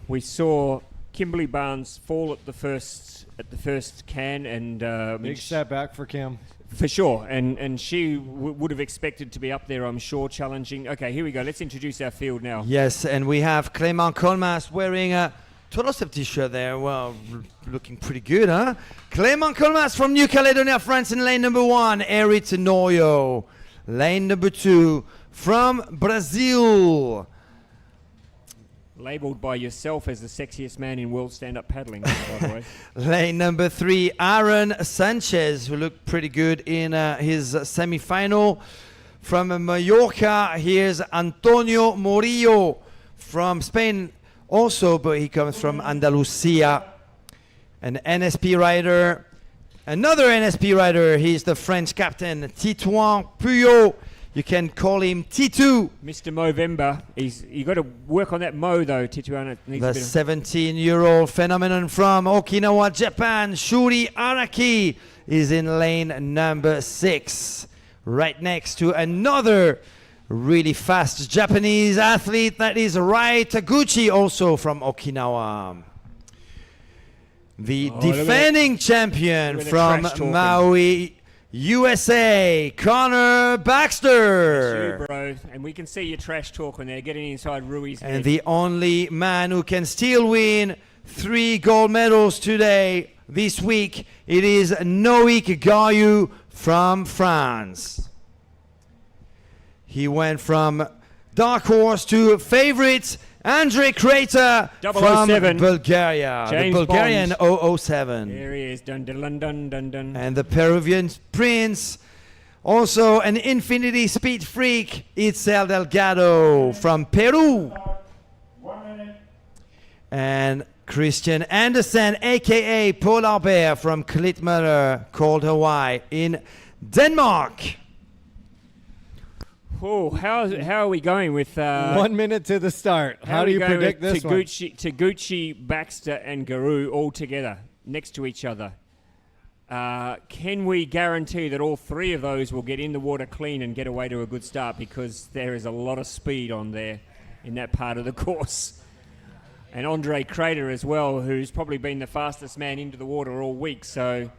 We saw Kimberly Barnes fall at the first can, and big setback for Kim. For sure, and she would have expected to be up there, I'm sure, challenging. Okay, here we go. Let's introduce our field now. Yes, and we have Clement Colmas wearing a Torosov t-shirt there. Well, looking pretty good, huh? Clement Colmas from New Caledonia, France in lane number 1. Eric Tenorio, lane number 2 from Brazil. Labelled by yourself as the sexiest man in world stand-up paddling, by the way. Lane number 3, Aaron Sanchez, who looked pretty good in his semi-final. From Mallorca, here's Antonio Morillo from Spain also, but he comes from Andalusia. An NSP rider, another NSP rider, he's the French captain, Titouan Puyo. You can call him Titu. Mr. Movember. You got to work on that Mo though, Tituan. The 17-year-old phenomenon from Okinawa, Japan, Shuri Araki, is in lane number 6, right next to another really fast Japanese athlete, that is Rai Taguchi, also from Okinawa. The defending champion from Maui, USA, Connor Baxter. That's you, bro. And we can see your trash talk when they're getting inside Rui's head. And the only man who can still win 3 gold medals today, this week, it is Noik Gayu from France. He went from dark horse to favorite Andrei Kreiter from 007. Bulgaria. James the Bulgarian Bond. 007. There he is. Dun, dun, dun, dun, dun. And the Peruvian prince, also an infinity speed freak, Itzel Delgado from Peru. And Christian Andersen, a.k.a. Paul Albert from Klitmøller, called Hawaii in Denmark. Oh, how are we going with 1 minute to the start? How do you predict this one? Taguchi, Baxter, and Garou all together next to each other. Can we guarantee that all 3 of those will get in the water clean and get away to a good start? Because there is a lot of speed on there in that part of the course. And Andre Kreiter as well, who's probably been the fastest man into the water all week. So,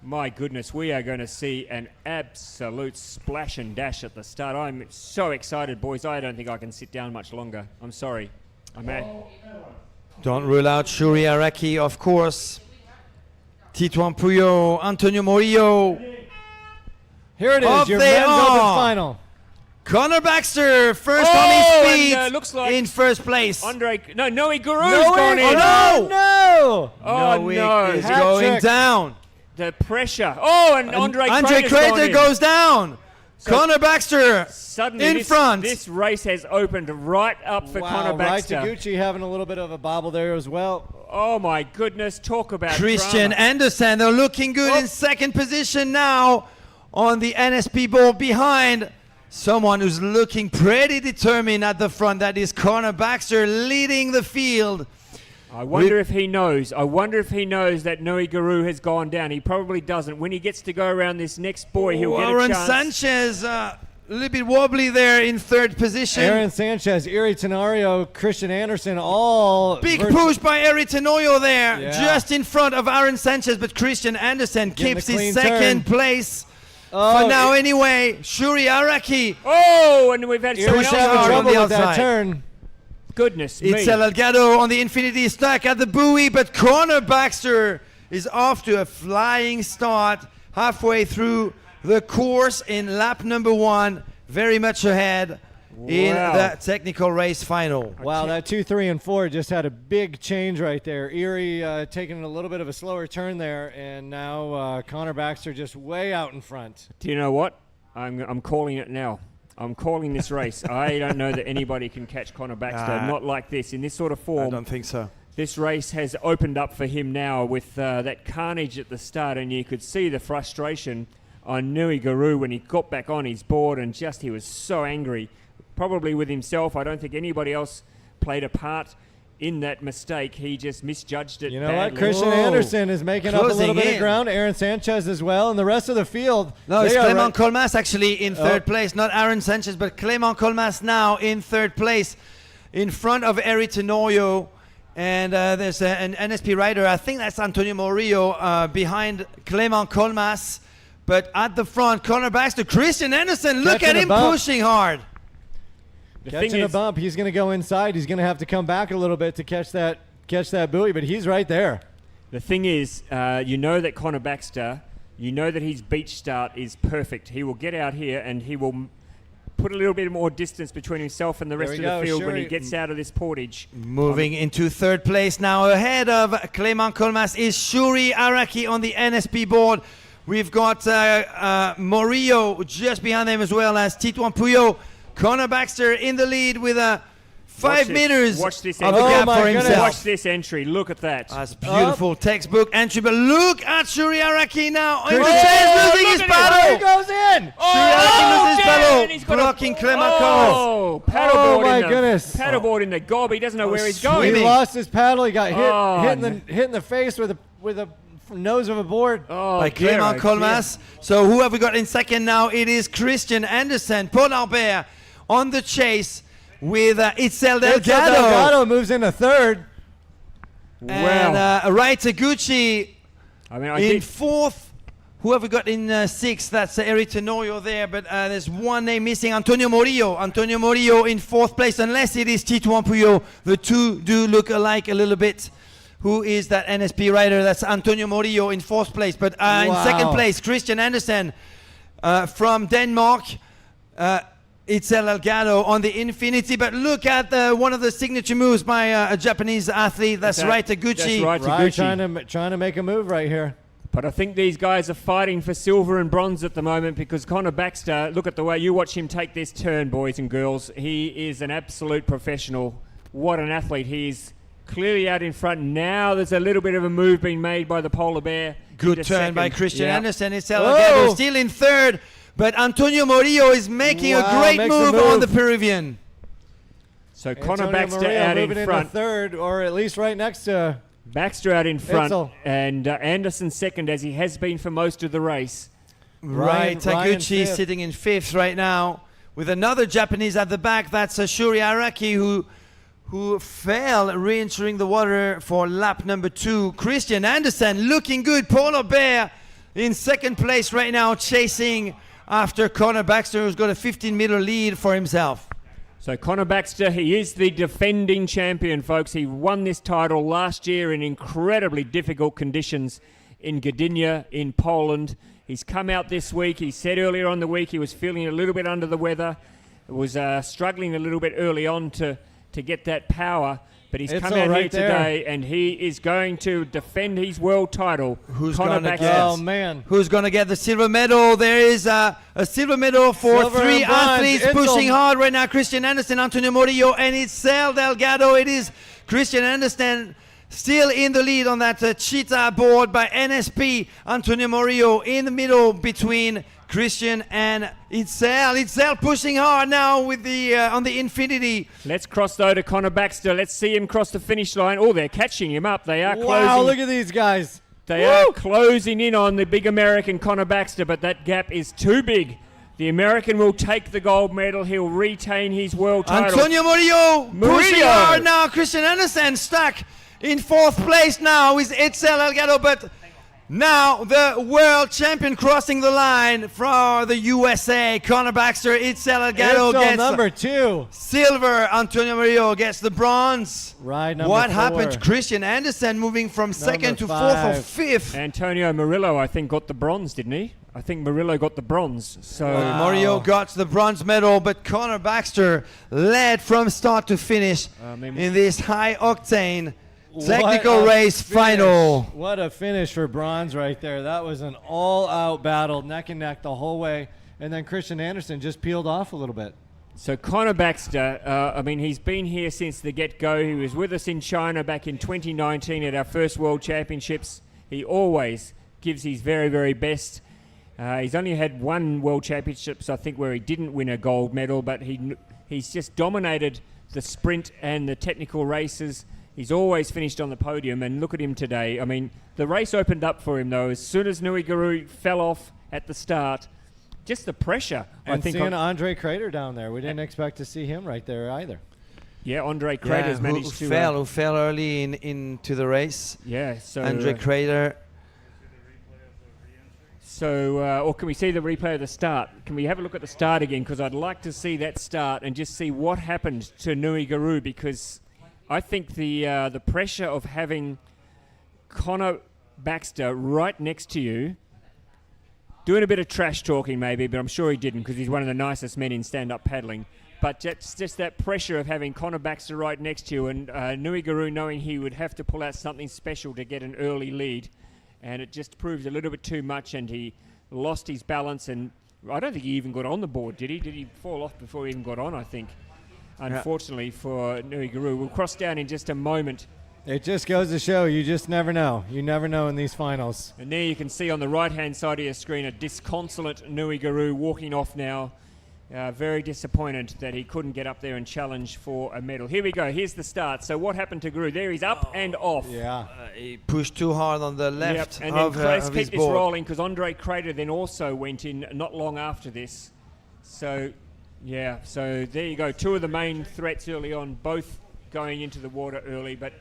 my goodness, we are going to see an absolute splash and dash at the start. I'm so excited, boys. I don't think I can sit down much longer. I'm sorry. I'm at. Don't rule out Shuri Araki, of course. Titouan Puyo, Antonio Morillo. Here it is, Off your they men's open are. final. Connor Baxter, first Oh, on his feet, and, looks like in first place. Noe Guru's Noe, gone in. Oh, no! Oh, Noe no. is Hat going trick. down. The pressure. Oh, and Andre Crater's gone Crater in. goes down. Connor Baxter Suddenly in front. This race has opened right up for Connor Right Baxter. Taguchi having a little bit of a bobble there as well. Oh my goodness, talk about Christian drama. Andersen, they're looking good in second position now on the NSP board behind someone who's looking pretty determined at the front. That is Connor Baxter leading the field. I wonder if he knows. I wonder if he knows that Noe Guru has gone down. He probably doesn't. When he gets to go around this next buoy, he'll get a Aaron chance. Sanchez, a little bit wobbly there in third position. Aaron Sanchez, Iri Tenorio, Christian Andersen, all Big push by Eri Tenoyo there, Yeah. just in front of Aaron Sanchez, but Christian Andersen Getting keeps the his clean second turn. place. Oh, For now, anyway, Shuri Araki. Oh, and we've had someone Iri's else having on go. trouble the with that outside. turn. Goodness me. It's El Delgado on the Infinity stuck at the buoy, but Connor Baxter is off to a flying start halfway through the course in lap number 1, very much ahead in Wow. the technical race final. Wow, that 2, 3, and 4 just had a big change right there. Erie taking a little bit of a slower turn there, and now Connor Baxter just way out in front. Do you know what? I'm calling it now. I'm calling this race. I don't know that anybody can catch Connor Baxter, not like this, in this sort of form. I don't think so. This race has opened up for him now with that carnage at the start, and you could see the frustration on Noe Guru when he got back on his board, and just he was so angry, probably with himself. I don't think anybody else played a part in that mistake. He just misjudged it. You know badly. what? Christian Whoa. Andersen is making up a Closing little bit in. of ground. Aaron Sanchez as well, and the rest of the field. No, it's they are Clément Colmas actually in third Oh. place, not Aaron Sanchez, but Clément Colmas now in third place in front of Eri Tenoyo. And there's an NSP rider, I think that's Antonio Morillo, behind Clément Colmas. But at the front, Connor Baxter, Christian Andersen, look Catching at a him bump. pushing hard. The Catching thing a is, bump. He's going to go inside. He's going to have to come back a little bit to catch that buoy, but he's right there. the thing is, you know that Connor Baxter, you know that his beach start is perfect. He will get out here and he will put a little bit more distance between himself and the rest we of go, the field when he Shuri. gets out of this portage. Moving into third place now, ahead of Clément Colmas is Shuri Araki on the NSP board. We've got Morillo just behind them, as well as Titouan Puyo. Connor Baxter in the lead with a 5 meters Watch this of a entry. gap my for goodness. himself. Watch this entry. Look at that. That's beautiful textbook entry, but look at Shuri Araki now. In the Christian- chance, losing his look at paddle. He goes in. Shuri Araki loses his damn, paddle, he's got a- blocking Clément Colmas. Oh, paddleboard Oh, my in the, goodness. Paddleboard in the gob. He doesn't know where he's He going. swimming. lost his paddle. He got Oh, hit in the face with a nose of a board. Oh, By dear, Clément oh, Colmas. So who have we got in second now? It is Christian Andersen. Paul Albert on the chase with Itzel Delgado. Delgado moves into third. And Rai Taguchi I mean, I in did, fourth. Who have we got in sixth? That's Eri Tenoyo there, but there's one name missing, Antonio Morillo. Antonio Morillo in fourth place, unless it is Titouan Puyo. The two do look alike a little bit. Who is that NSP rider? That's Antonio Morillo in fourth place. But in Wow. second place, Christian Andersen from Denmark. It's El Delgado on the Infinity. But look at one of the signature moves by a Japanese athlete. That's That- Rai Taguchi. that's Rai Right, Taguchi. trying to make a move right here. But I think these guys are fighting for silver and bronze at the moment because Connor Baxter, look at the way you watch him take this turn, boys and girls. He is an absolute professional. What an athlete. He's clearly out in front. Now there's a little bit of a move being made by the polar bear. Good into turn by second. Christian Yeah. Andersen. It's El Delgado Oh! still in third. But Antonio Morillo is making a Wow, great makes a move move. on the Peruvian. So Connor Antonio Baxter Murillo out moving in front. into third, or at least right next to. Baxter out in front. Itzel. And Anderson second, as he has been for most of the race. Right, Ryan Taguchi fifth. sitting in fifth right now with another Japanese at the back. That's Shuri Araki who fell re-entering the water for lap number 2. Christian Andersen looking good. Polar Bear in second place right now, chasing after Connor Baxter, who's got a 15-meter lead for himself. So Connor Baxter, he is the defending champion, folks. He won this title last year in incredibly difficult conditions in Gdynia in Poland. He's come out this week. He said earlier on the week he was feeling a little bit under the weather. Was struggling a little bit early on to get that power. But he's come out here today, and he is going to defend his world title. Who's going to get? Oh, man. Who's going to get the silver medal? There is a silver medal for Silver three and bronze. athletes pushing hard right now. Christian Anderson, Antonio Murillo, and Itzel Delgado. It is Christian Anderson still in the lead on that cheetah board by NSP. Antonio Murillo in the middle between Christian and Itzel. Itzel pushing hard now with the on the infinity. Let's cross though to Connor Baxter. Let's see him cross the finish line. Oh, they're catching him up. They are closing. Wow, look at these guys. They are closing in on the big American Connor Baxter, but that gap is too big. The American will take the gold medal. He'll retain his world title. Antonio Murillo pushing hard now. Christian Anderson stuck in fourth place now with Itzel Delgado, but now the world champion crossing the line for the USA. Connor Baxter, Itzel Delgado gets number 2. Silver. Antonio Murillo gets the bronze. Right, number What 4. happened to Christian Anderson moving from second to 4th or 5th? Antonio Murillo, I think, got the bronze, didn't he? I think Murillo got the bronze. So Murillo got the bronze medal, but Connor Baxter led from start to finish in this high octane technical race final. What a finish for bronze right there. That was an all-out battle, neck and neck the whole way. And then Christian Anderson just peeled off a little bit. So Connor Baxter, I mean, he's been here since the get-go. He was with us in China back in 2019 at our first World Championships. He always gives his very, very best. He's only had one World Championships, I think, where he didn't win a gold medal, but he's just dominated the sprint and the technical races. He's always finished on the podium, and look at him today. I mean, the race opened up for him, though. As soon as Nui Guru fell off at the start, just the pressure. And I think seeing Andre Crater down there. We didn't expect to see him right there either. Yeah, Andre Crater's managed to... who fell early into the race. Yeah, so... Andre Crater. So, or can we see the replay of the start? Can we have a look at the start again? Because I'd like to see that start and just see what happened to Nui Guru, because I think the pressure of having Connor Baxter right next to you, doing a bit of trash talking maybe, but I'm sure he didn't because he's one of the nicest men in stand-up paddling. But just that pressure of having Connor Baxter right next to you and Nui Guru knowing he would have to pull out something special to get an early lead. And it just proved a little bit too much, and he lost his balance. And I don't think he even got on the board, did he? Did he fall off before he even got on, I think? Unfortunately for Nui Guru. We'll cross down in just a moment. It just goes to show you just never know. You never know in these finals. And there you can see on the right-hand side of your screen a disconsolate Nui Guru walking off now. Very disappointed that he couldn't get up there and challenge for a medal. Here we go. Here's the start. So what happened to Guru? There he's up and off. Yeah. He pushed too hard on the left and of, then let's of keep his this board. rolling because Andre Crater then also went in not long after this. So, yeah. So there you go. Two of the main threats early on, both going into the water early. But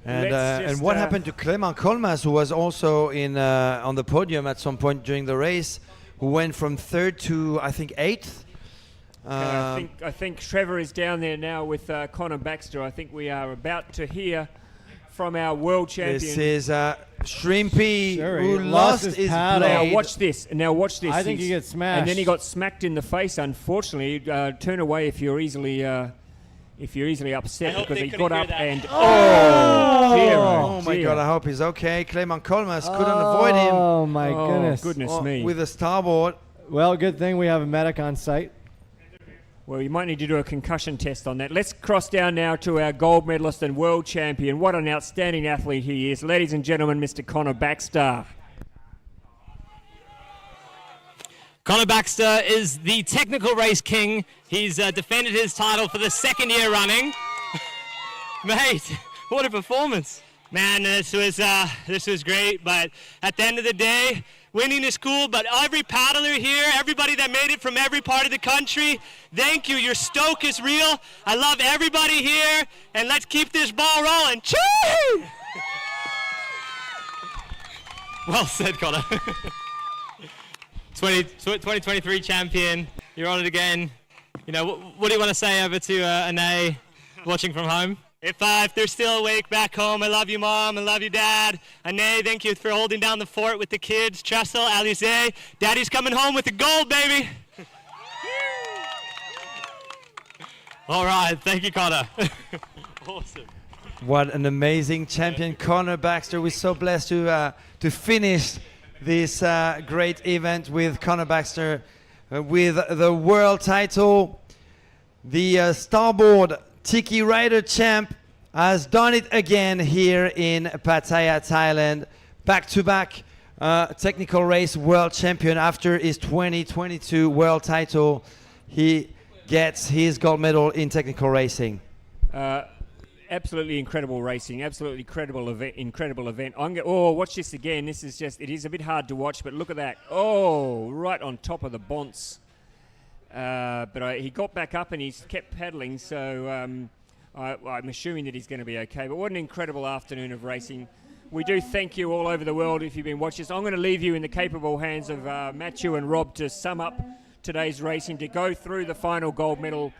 and what happened to Clément Colmas, who was also in on the podium at some point during the race, who went from 3rd to, I think, 8th. I think Trevor is down there now with Connor Baxter. I think we are about to hear from our world champion. This is Shrimpy, who lost lost his his paddle. blade. Now watch this. I think he gets smashed. And then he got smacked in the face, unfortunately. Turn away if you're easily upset, because he got up and... Dear, Oh my God, I hope he's okay. Clément Colmas couldn't avoid him. Oh my goodness. Goodness me. With a starboard. Well, good thing we have a medic on site. Well, you might need to do a concussion test on that. Let's cross down now to our gold medalist and world champion. What an outstanding athlete he is. Ladies and gentlemen, Mr. Connor Baxter. Connor Baxter is the technical race king. He's defended his title for the 2nd year running. Mate, what a performance. Man, this was great, but at the end of the day, winning is cool, but every paddler here, everybody that made it from every part of the country, thank you. Your stoke is real. I love everybody here, and let's keep this ball rolling. Choo! Well said, Connor. 2023 champion, you're on it again. You know, what do you want to say over to Anae watching from home? If they're still awake back home, I love you, Mom. I love you, Dad. Ane, thank you for holding down the fort with the kids. Trestle, Alize, Daddy's coming home with the gold, baby. All right, thank you, Connor. Awesome. What an amazing champion, Connor Baxter. We're so blessed to finish this great event with Connor Baxter with the world title. The starboard Tiki Rider champ has done it again here in Pattaya, Thailand. Back-to-back technical race world champion after his 2022 world title. He gets his gold medal in technical racing. Absolutely incredible racing, absolutely incredible event. Watch this again. This is just, it is a bit hard to watch, but look at that. Oh, right on top of the bonce. But he got back up and he's kept paddling, so I'm assuming that he's going to be okay. But what an incredible afternoon of racing. We do thank you all over the world if you've been watching us. I'm going to leave you in the capable hands of Matthew and Rob to sum up today's racing, to go through the final gold medal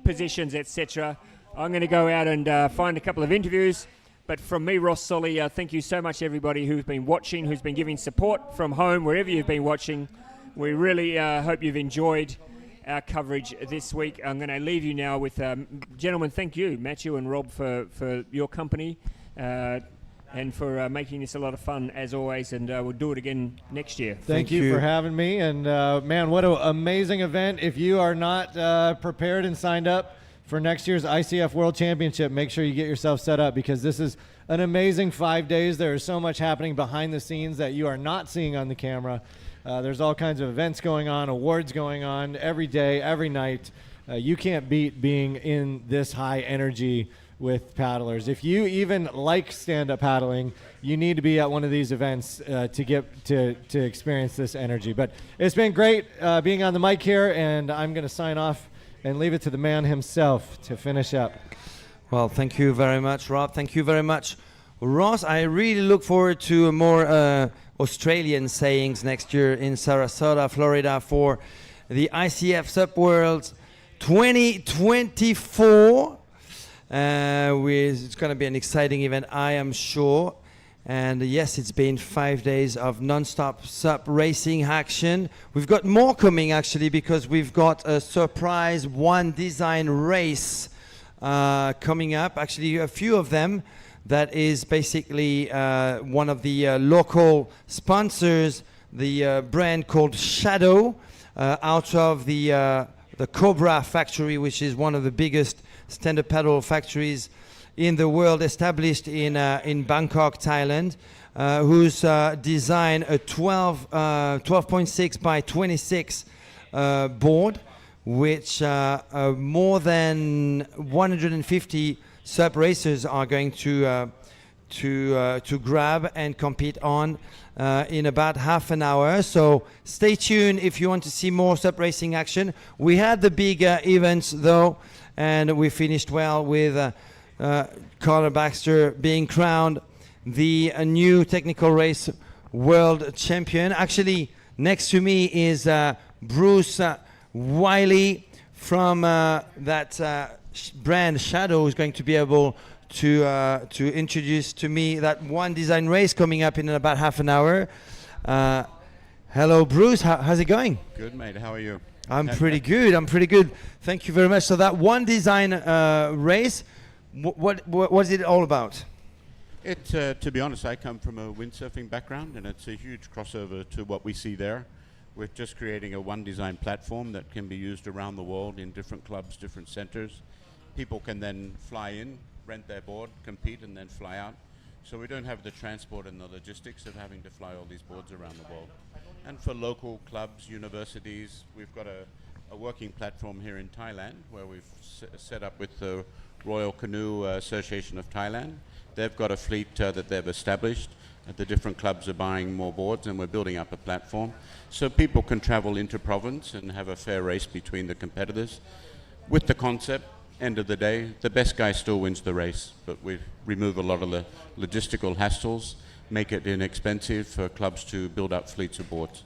positions, etc. I'm going to go out and find a couple of interviews. But from me, Ross Solly, thank you so much, everybody who's been watching, who's been giving support from home, wherever you've been watching. We really hope you've enjoyed our coverage this week. I'm going to leave you now with, gentlemen, thank you, Matthew and Rob, for your company and for making this a lot of fun, as always, and we'll do it again next year. Thank you for having me, and man, what an amazing event. If you are not prepared and signed up for next year's ICF World Championship, make sure you get yourself set up, because this is an amazing 5 days. There is so much happening behind the scenes that you are not seeing on the camera. There's all kinds of events going on, awards going on every day, every night. You can't beat being in this high energy with paddlers. If you even like stand-up paddling, you need to be at one of these events to get to experience this energy. But it's been great being on the mic here, and I'm going to sign off and leave it to the man himself to finish up. Well, thank you very much, Rob. Thank you very much, Ross. I really look forward to more Australian sayings next year in Sarasota, Florida, for the ICF SUP World 2024. It's going to be an exciting event, I am sure. And yes, it's been 5 days of non-stop SUP racing action. We've got more coming, actually, because we've got a surprise one design race coming up. Actually, a few of them. That is basically one of the local sponsors, the brand called Shadow, out of the Cobra factory, which is one of the biggest stand-up paddle factories in the world, established in Bangkok, Thailand, who's designed a 12.6 by 26 board, which more than 150 SUP racers are going to grab and compete on in about half an hour. So stay tuned if you want to see more SUP racing action. We had the big events though, and we finished well with Connor Baxter being crowned the new technical race world champion. Actually, next to me is Bruce Wiley from that brand Shadow, is going to be able to introduce to me that one design race coming up in about half an hour. Hello, Bruce. How's it going? Good, mate. How are you? I'm pretty good. Thank you very much. So that one design race, what is it all about? To be honest, I come from a windsurfing background, and it's a huge crossover to what we see there. We're just creating a one design platform that can be used around the world in different clubs, different centers. People can then fly in, rent their board, compete, and then fly out. So we don't have the transport and the logistics of having to fly all these boards around the world. And for local clubs, universities, we've got a working platform here in Thailand where we've set up with the Royal Canoe Association of Thailand. They've got a fleet that they've established. The different clubs are buying more boards, and we're building up a platform so people can travel inter-province and have a fair race between the competitors. With the concept, end of the day, the best guy still wins the race, but we remove a lot of the logistical hassles, make it inexpensive for clubs to build up fleets of boards.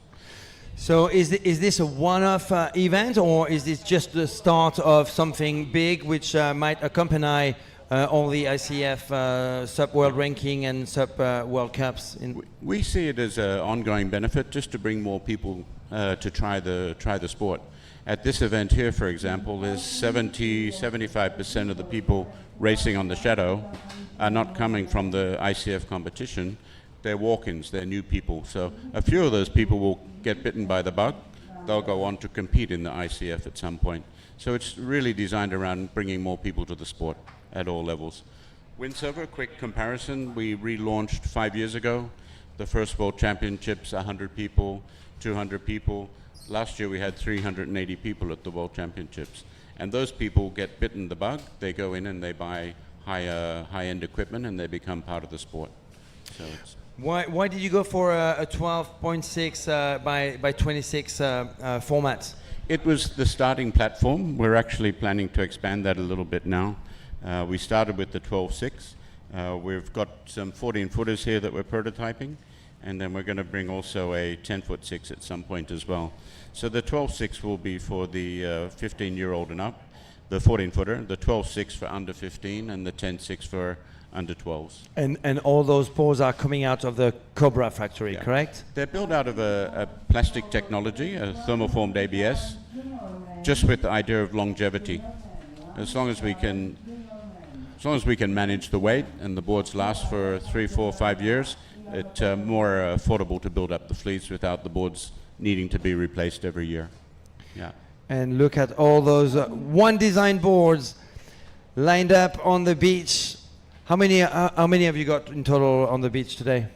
So is this a one-off event, or is this just the start of something big which might accompany all the ICF SUP World Ranking and SUP World Cups? We see it as an ongoing benefit just to bring more people to try the sport. At this event here, for example, there's 75% of the people racing on the Shadow are not coming from the ICF competition. They're walk-ins, they're new people. So a few of those people will get bitten by the bug. They'll go on to compete in the ICF at some point. So it's really designed around bringing more people to the sport at all levels. Windsurfer, quick comparison, we relaunched 5 years ago. The first World Championships, 100 people, 200 people. Last year we had 380 people at the World Championships. And those people get bitten the bug, they go in and they buy high-end equipment and they become part of the sport. So it's Why did you go for a 12.6 by 26 format? It was the starting platform. We're actually planning to expand that a little bit now. We started with the 12.6. We've got some 14-footers here that we're prototyping, and then we're going to bring also a 10-foot 6 at some point as well. So the 12.6 will be for the 15-year-old and up, the 14-footer, the 12.6 for under 15, and the 10.6 for under 12s. And all those boards are coming out of the Cobra factory, correct? They're built out of a plastic technology, a thermoformed ABS, just with the idea of longevity. As long as we can manage the weight and the boards last for 3, 4, 5 years, it's more affordable to build up the fleets without the boards needing to be replaced every year. Yeah. And look at all those one design boards lined up on the beach. How many have you got in total on the beach today?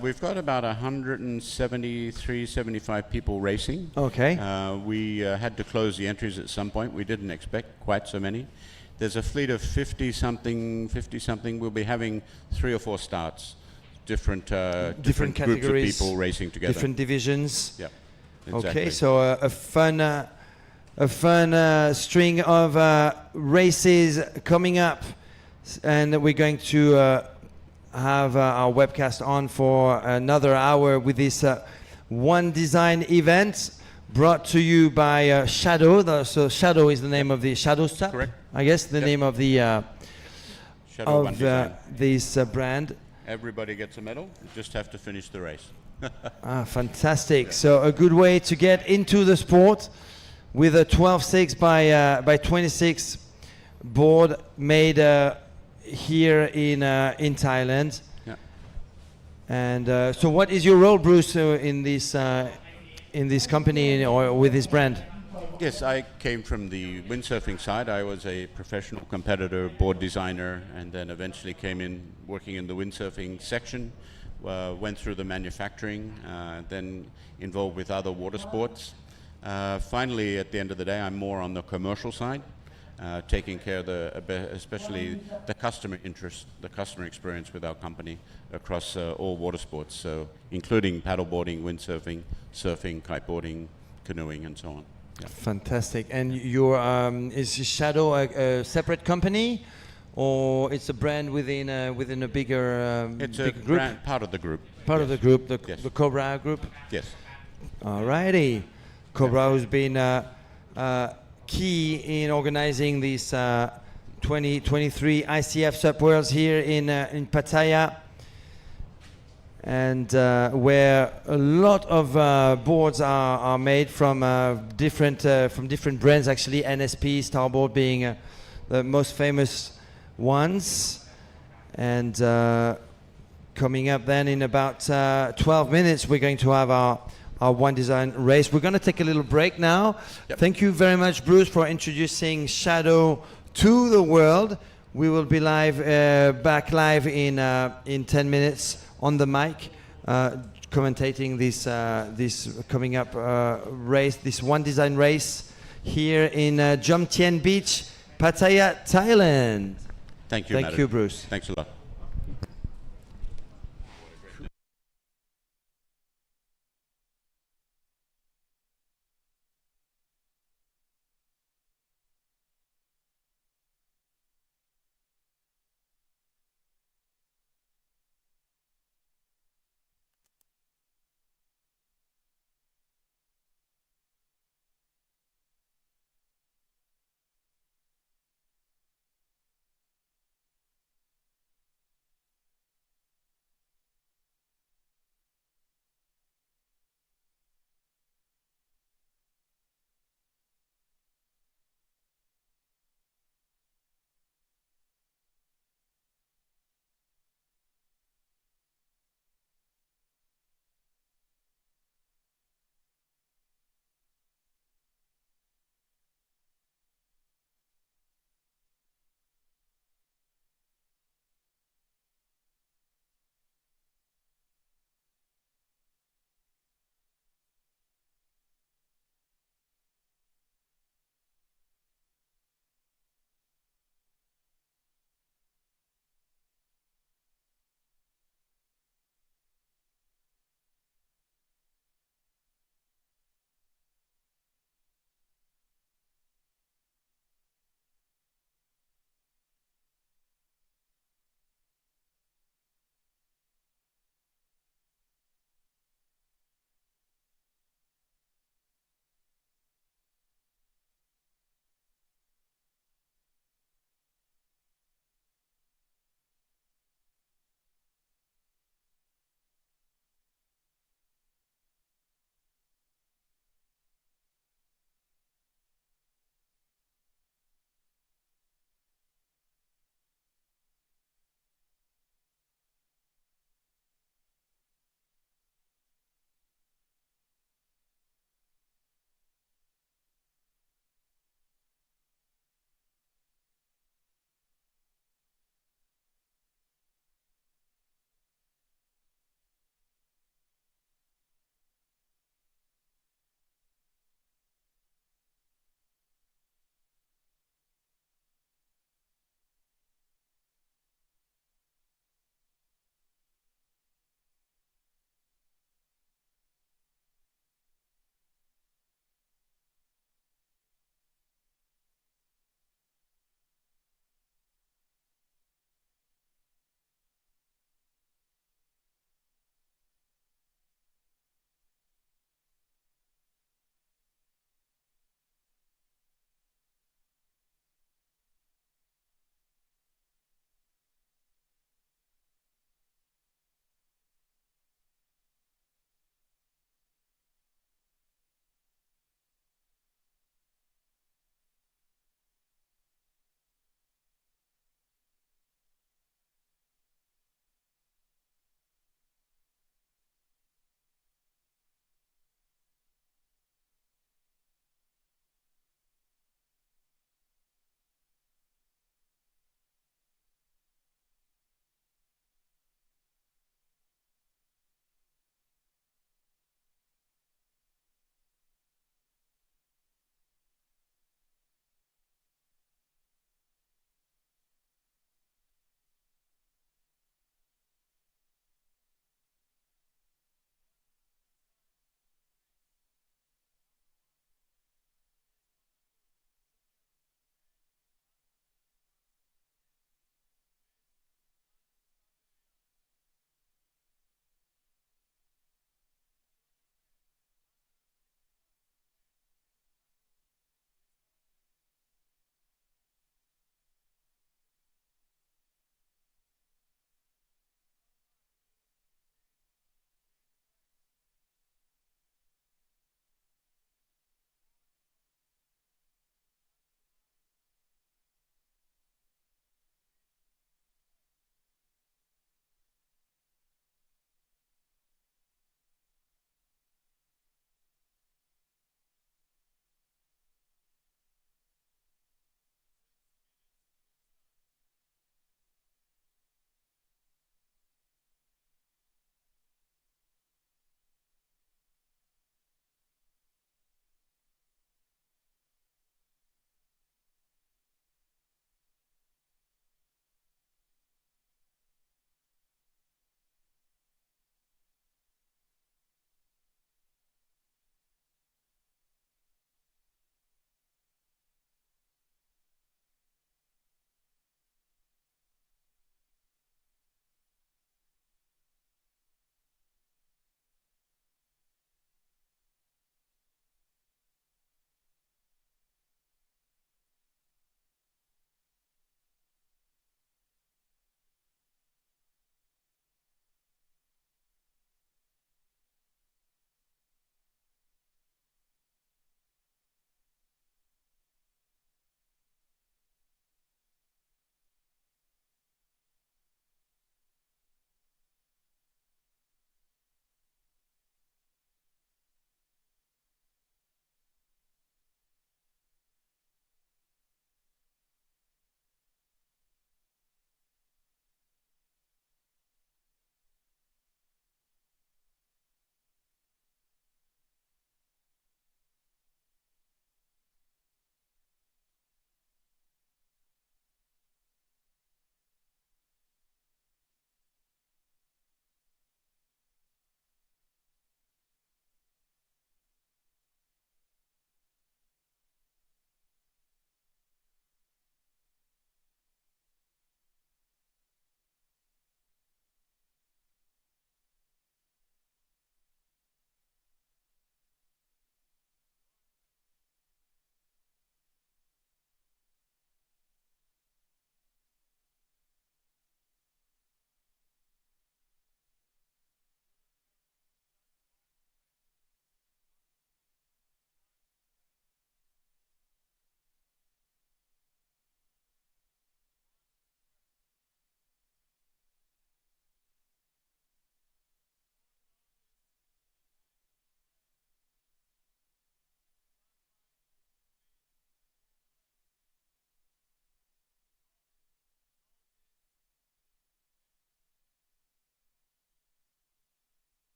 We've got about 173, 75 people racing. Okay. We had to close the entries at some point. We didn't expect quite so many. There's a fleet of 50-something. We'll be having 3 or 4 starts, different categories, groups of people racing together. different divisions. Yeah. Exactly. Okay, so a fun string of races coming up. And we're going to have our webcast on for another hour with this One Design event brought to you by Shadow. So Shadow is the name of the Shadow SUP. Correct. I guess the name of the Shadow One Design. This brand. Everybody gets a medal. You just have to finish the race. Fantastic. So a good way to get into the sport with a 12.6 by 26 board made here in Thailand. Yeah. And so what is your role, Bruce, in this company or with this brand? Yes, I came from the windsurfing side. I was a professional competitor, board designer, and then eventually came in working in the windsurfing section, went through the manufacturing, then involved with other water sports. Finally, at the end of the day, I'm more on the commercial side. Taking care of especially the customer interest, the customer experience with our company across all water sports, so including paddleboarding, windsurfing, surfing, kiteboarding, canoeing, and so on. Yeah. Fantastic. And your is Shadow a separate company, or it's a brand within a bigger it's bigger a group? brand, part of the group. Part of the group, the Yes. Cobra group. Yes. Alrighty. Cobra has been key in organizing these 2023 ICF SUP Worlds here in Pattaya, and where a lot of boards are made from different brands. Actually, NSP, Starboard being the most famous ones. And coming up then in about 12 minutes, we're going to have our One Design race. We're going to take a little break now. Yep. Thank you very much, Bruce, for introducing Shadow to the world. We will be back live in 10 minutes on the mic, commentating this coming up race, this One Design race here in Jomtien Beach, Pattaya, Thailand. Thank you, Thank you, Bruce. Thanks a lot.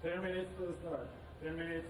10 minutes to the start. 10 minutes.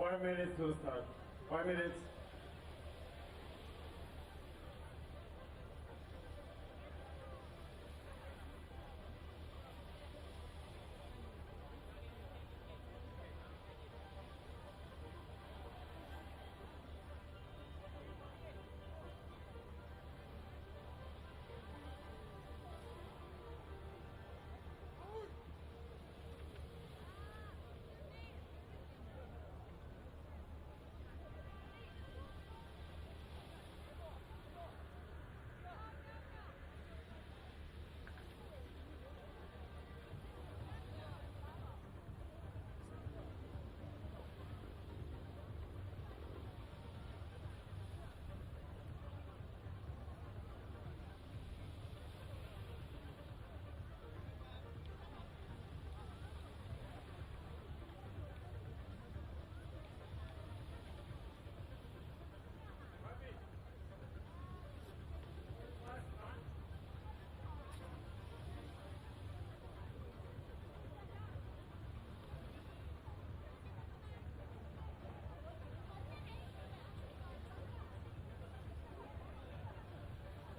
5 minutes to start. 5 minutes.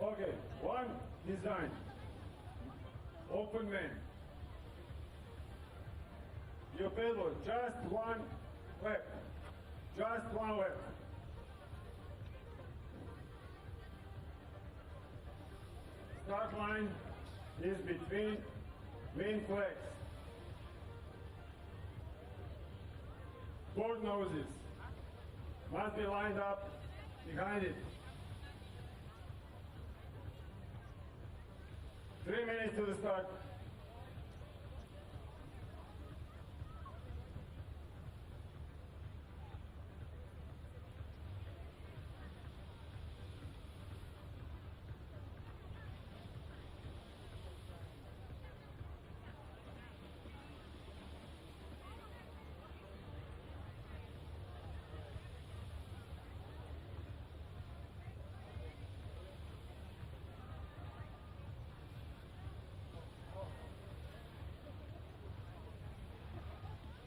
Okay, one design. Open man. You pedal just one lap. Just one lap. Start line is between main flags. Board noses must be lined up behind it. 3 minutes to the start.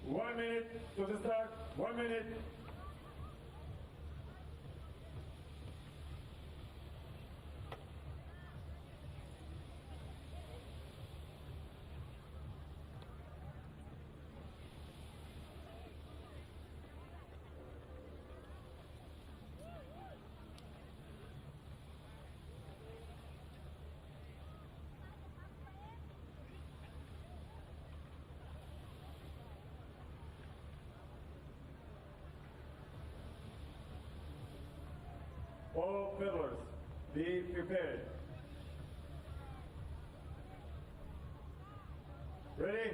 One minute to the start. 1 minute. All fiddlers, be prepared. Ready?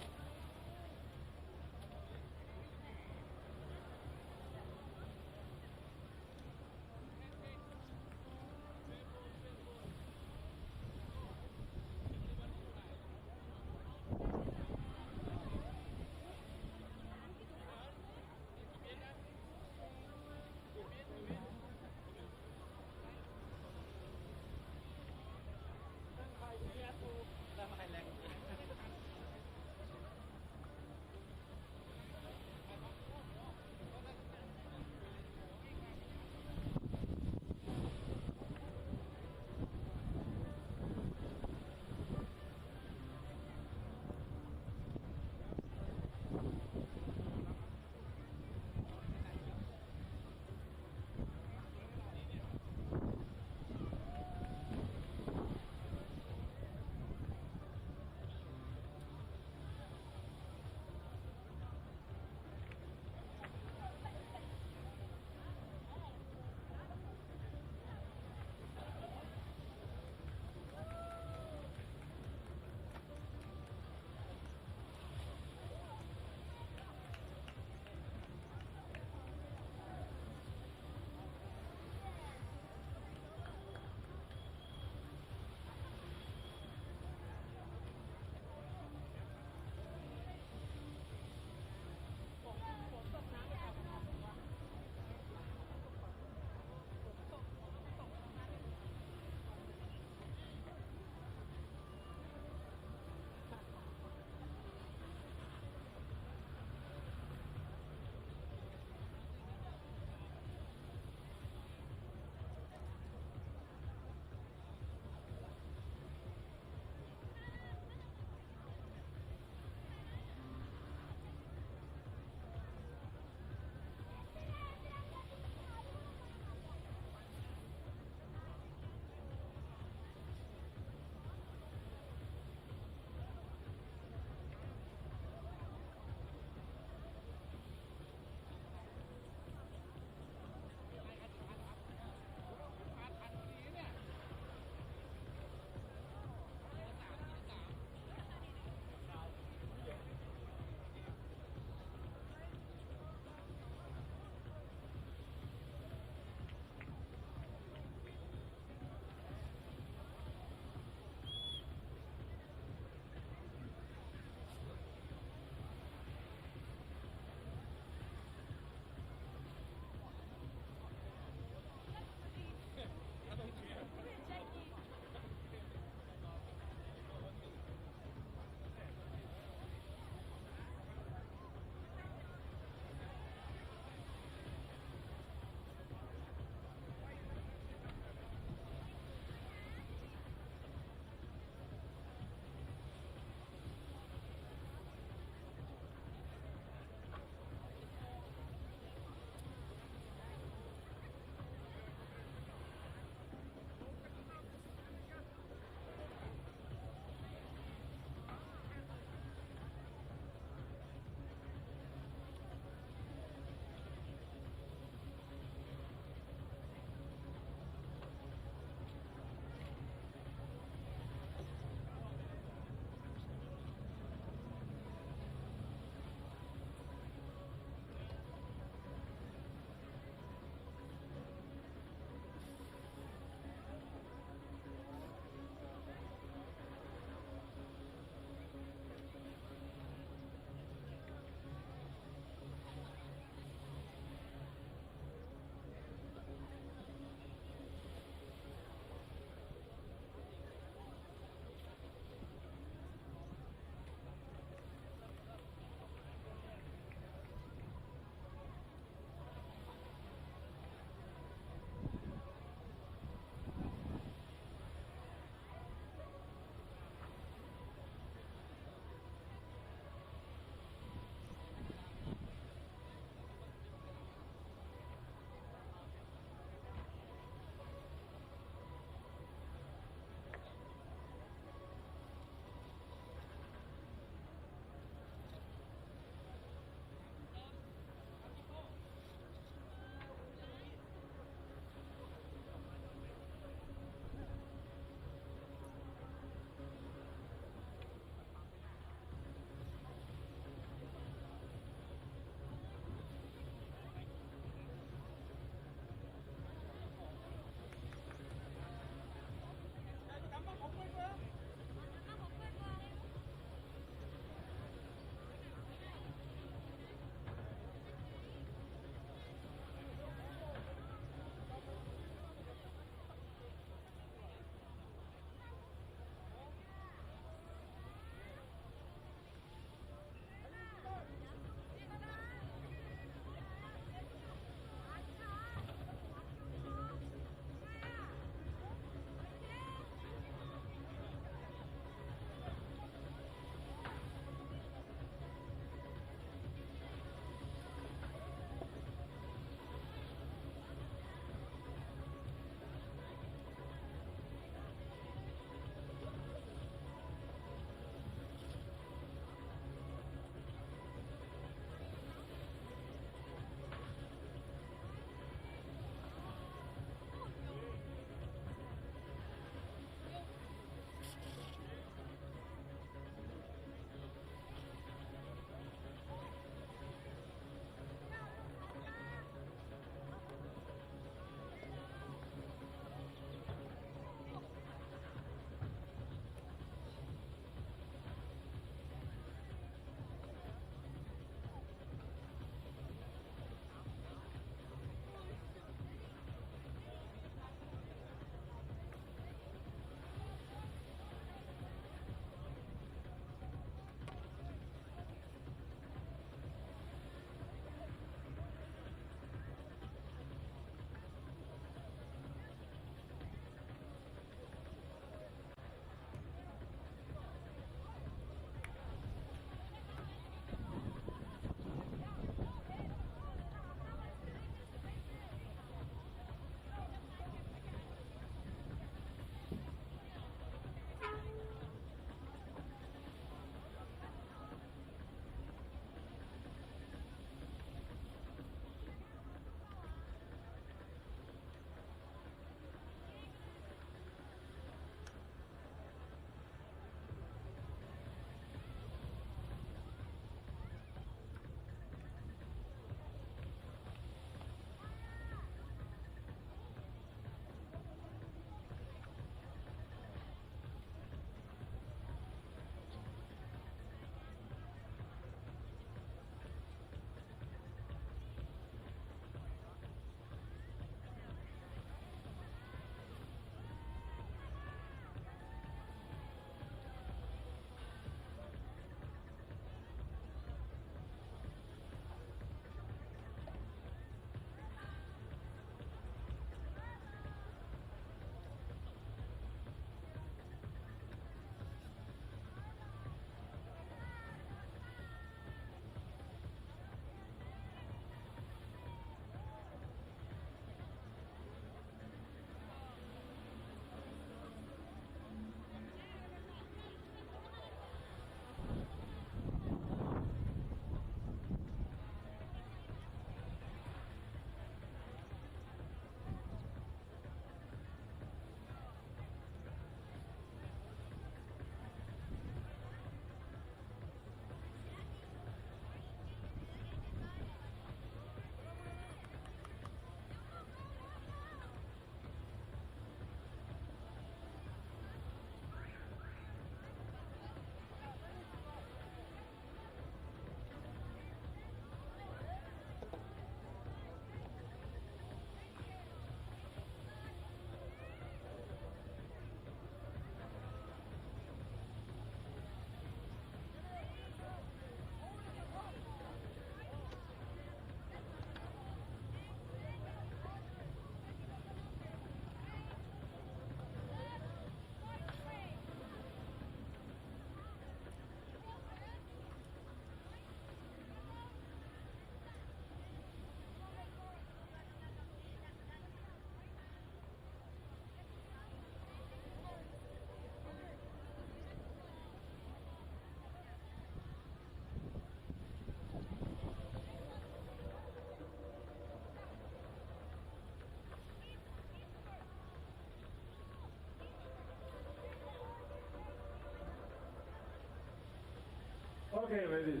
Okay, ladies,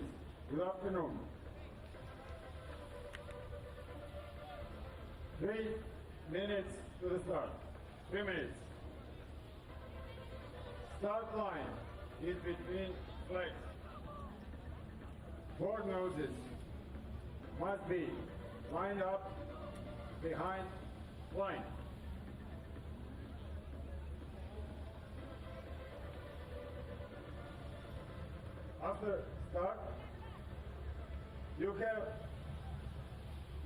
good afternoon. 3 minutes to the start. 3 minutes. Start line is between flags. Board noses must be lined up behind line. After start, you have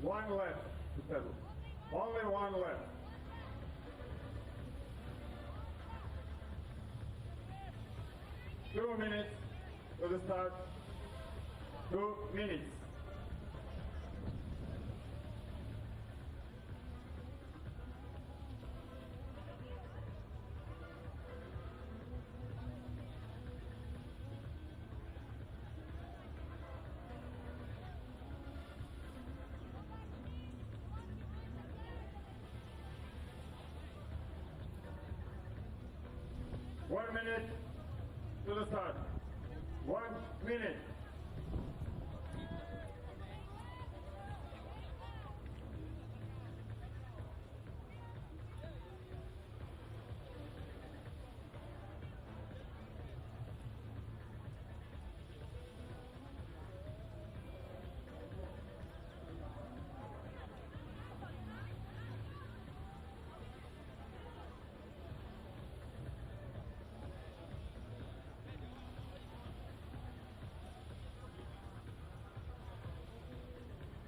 one left to pedal. Only one left. Two minutes to the start. 2 minutes. One minute to the start. 1 minute.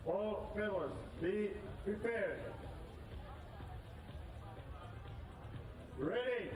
All pedals, be prepared. Ready.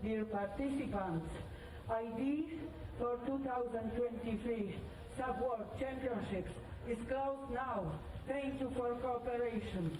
Dear participants, ID for 2023 SUP World Championships is closed now. Thank you for cooperation.